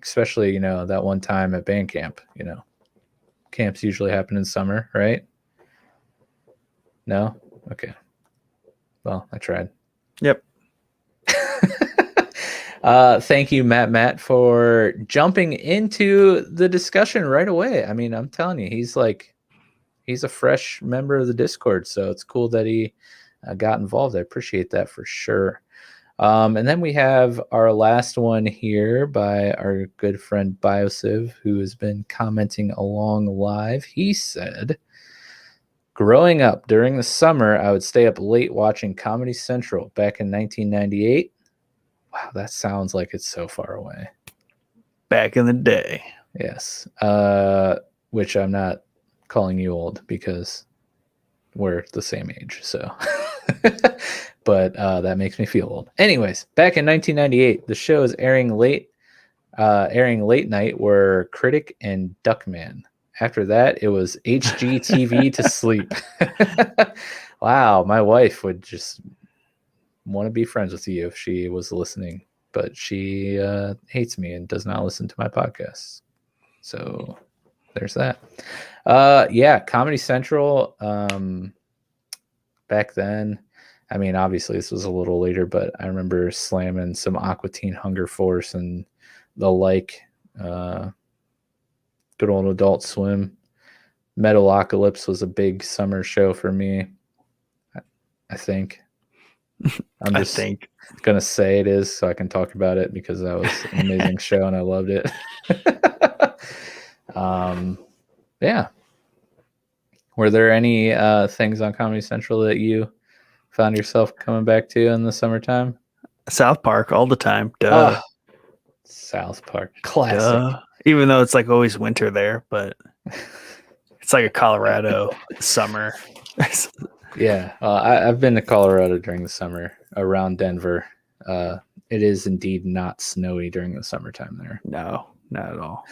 especially, that one time at band camp, camps usually happen in summer, right? No? Okay. Well, I tried. Yep. Thank you, Matt, for jumping into the discussion right away. I mean, I'm telling you, he's a fresh member of the Discord, so it's cool that he got involved. I appreciate that for sure. And then we have our last one here by our good friend Biosiv, who has been commenting along live. He said, growing up during the summer, I would stay up late watching Comedy Central back in 1998. Wow, that sounds like it's so far away. Back in the day. Yes. Which I'm not calling you old because we're the same age. So, but that makes me feel old. Anyways, back in 1998, the show is airing late night were Critic and Duckman. After that, it was HGTV to sleep. Wow, my wife would just want to be friends with you if she was listening, but she hates me and does not listen to my podcasts. So there's that. Yeah, Comedy Central. Back then, I mean, obviously this was a little later, but I remember slamming some Aqua Teen Hunger Force and the like. Good old Adult Swim. Metalocalypse was a big summer show for me. I think. I'm just gonna say it is so I can talk about it because that was an amazing show and I loved it. Yeah. Were there any things on Comedy Central that you found yourself coming back to in the summertime? South Park all the time. Duh. South Park. Classic. Duh. Even though it's like always winter there, but it's like a Colorado summer. Yeah. I've been to Colorado during the summer around Denver. It is indeed not snowy during the summertime there. No, not at all.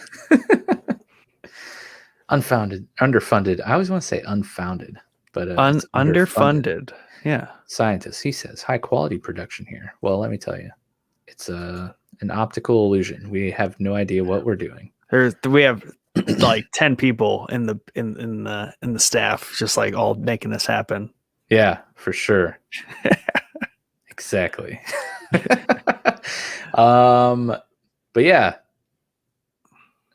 Underfunded. I always want to say unfounded, but it's underfunded. Yeah. Scientists, he says, high quality production here. Well, let me tell you, it's an optical illusion. We have no idea what we're doing. We have like 10 people in the staff, just like all making this happen. Yeah, for sure. Exactly. But yeah,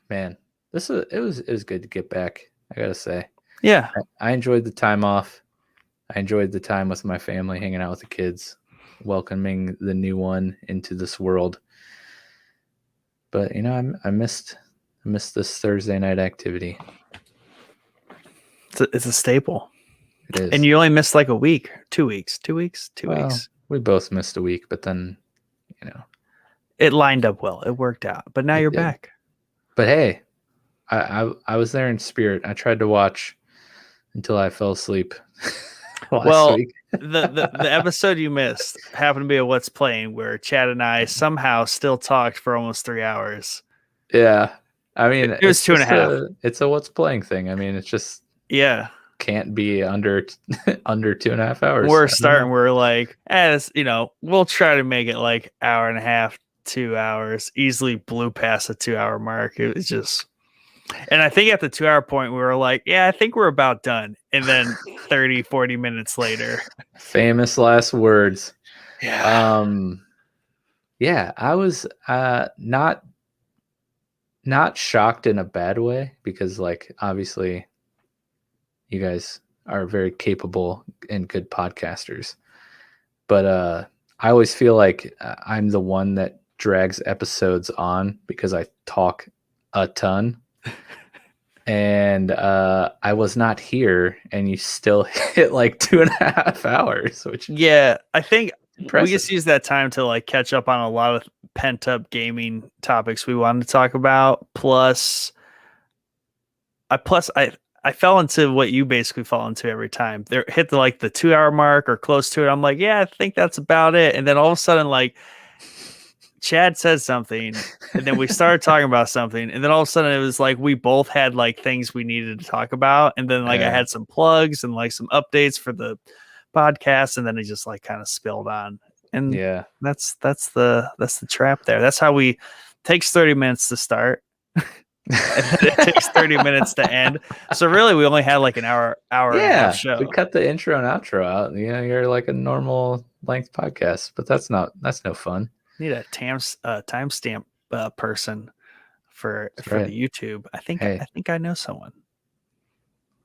man, it was good to get back. I gotta say. Yeah, I enjoyed the time off. I enjoyed the time with my family, hanging out with the kids, welcoming the new one into this world. But I missed this Thursday night activity. It's a staple. It is. And you only missed like a week, 2 weeks, 2 weeks, 2 weeks. We both missed a week, but then, it lined up well. It worked out. But now you're back. But hey, I was there in spirit. I tried to watch until I fell asleep. Last week. the episode you missed happened to be a What's Playing where Chad and I somehow still talked for almost 3 hours. Yeah. I mean, it was 2.5. It's a What's Playing thing. I mean, it's just can't be under 2.5 hours. We're like, we'll try to make it like hour and a half, 2 hours. Easily blew past the 2 hour mark. It was just, and I think at the 2 hour point we were like, yeah, I think we're about done. And then 30-40 minutes later, famous last words. Yeah. Yeah, I was not shocked in a bad way because, like, obviously you guys are very capable and good podcasters, but I always feel like I'm the one that drags episodes on because I talk a ton. And I was not here, and you still hit like 2.5 hours, which I think impressive. We just use that time to like catch up on a lot of pent up gaming topics we wanted to talk about. Plus I fell into what you basically fall into every time. They hit the 2 hour mark or close to it. I'm like, yeah, I think that's about it. And then all of a sudden, like, Chad said something, and then we started talking about something, and then all of a sudden it was like we both had like things we needed to talk about, and then like I had some plugs and like some updates for the podcast, and then it just like kind of spilled on. And that's the trap there. That's how takes 30 minutes to start. and then it takes 30 minutes to end. So really, we only had like an hour and a half Yeah, show. we cut the intro and outro out. You're like a normal length podcast, but that's no fun. Need a timestamp person for That's the right. YouTube. I Hey, think I know someone.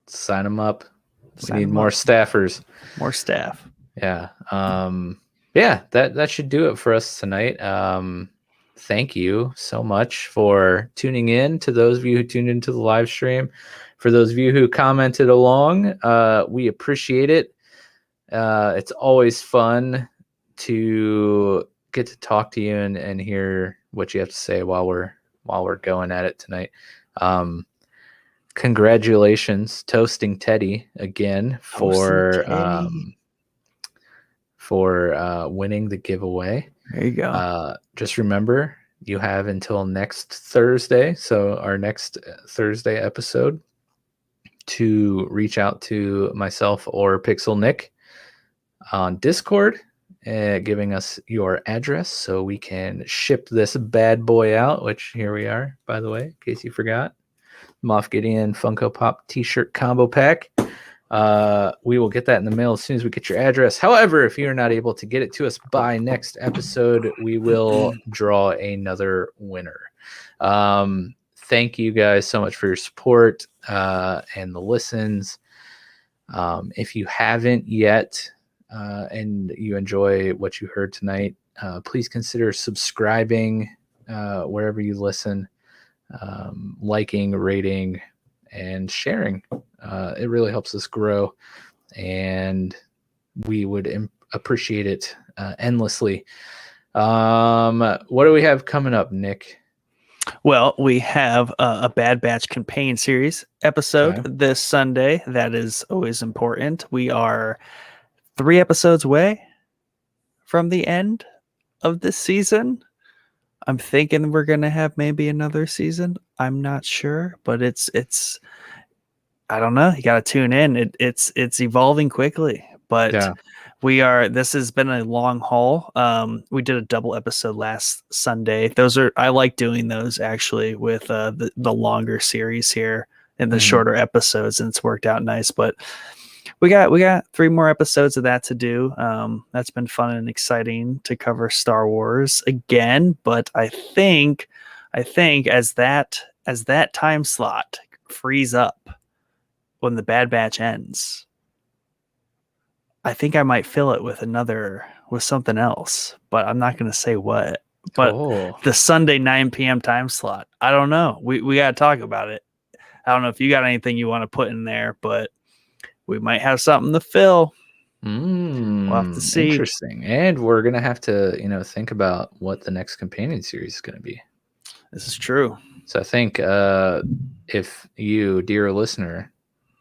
sign them up. We Sign need them more up. staffers. More staff. Yeah. Yeah, that should do it for us tonight. Thank you so much for tuning in. To those of you who tuned into the live stream, for those of you who commented along, we appreciate it. It's always fun to get to talk to you and hear what you have to say while we're going at it tonight. Congratulations, Toasting Teddy, again for winning the giveaway. There you go. Just remember, you have until next Thursday, so our next Thursday episode, to reach out to myself or Pixel Nick on Discord, giving us your address so we can ship this bad boy out, which here we are, by the way, in case you forgot. Moff Gideon Funko Pop t-shirt combo pack. We will get that in the mail as soon as we get your address. However, if you're not able to get it to us by next episode, we will draw another winner. Thank you guys so much for your support and the listens. If you haven't yet and you enjoy what you heard tonight, please consider subscribing wherever you listen, liking, rating, and sharing. It really helps us grow, and we would appreciate it endlessly. What do we have coming up, Nick? Well, we have a Bad Batch campaign series episode this Sunday. That is always important. We are 3 episodes away from the end of this season. I'm thinking we're going to have maybe another season. I'm not sure, but it's I don't know. You got to tune in. It's evolving quickly, but this has been a long haul. We did a double episode last Sunday. I like doing those actually with the longer series here and the shorter episodes, and it's worked out nice. But we got 3 more episodes of that to do. That's been fun and exciting to cover Star Wars again. But I think as that time slot frees up when the Bad Batch ends, I think I might fill it with something else, but I'm not going to say what. But the Sunday 9 p.m. time slot, I don't know. We got to talk about it. I don't know if you got anything you want to put in there, but we might have something to fill. We'll have to see. Interesting. And we're going to have to, think about what the next companion series is going to be. This is true. So I think if you, dear listener,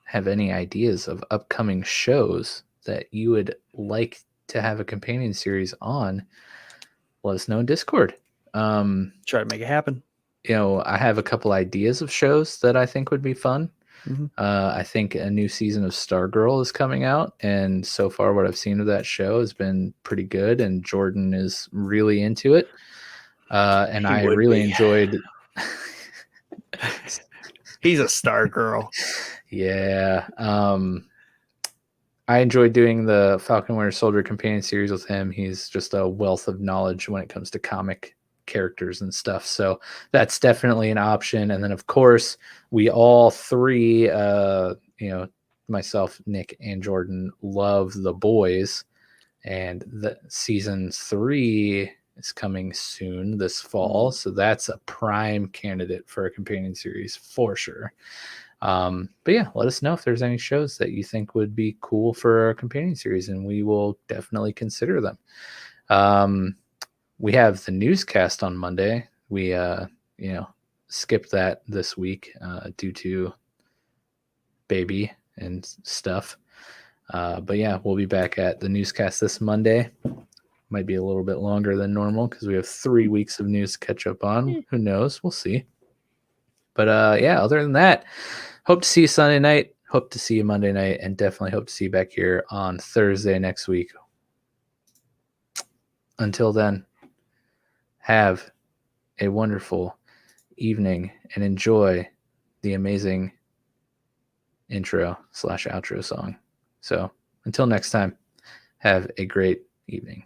have any ideas of upcoming shows that you would like to have a companion series on, let us know in Discord. Try to make it happen. I have a couple ideas of shows that I think would be fun. Mm-hmm. I think a new season of Stargirl is coming out, and so far what I've seen of that show has been pretty good, and Jordan is really into it. And I really enjoyed... He's a Stargirl. Yeah. I enjoyed doing the Falcon Winter Soldier companion series with him. He's just a wealth of knowledge when it comes to comic characters and stuff. So that's definitely an option. And then, of course, we all 3, myself, Nick, and Jordan, love The Boys. And the season 3 is coming soon this fall. So that's a prime candidate for a companion series for sure. But yeah, let us know if there's any shows that you think would be cool for a companion series, and we will definitely consider them. We have the newscast on Monday. We, skipped that this week due to baby and stuff. But yeah, we'll be back at the newscast this Monday. Might be a little bit longer than normal because we have 3 weeks of news to catch up on. Who knows? We'll see. But yeah, other than that, hope to see you Sunday night. Hope to see you Monday night, and definitely hope to see you back here on Thursday next week. Until then, have a wonderful evening and enjoy the amazing intro/outro song. So until next time, have a great evening.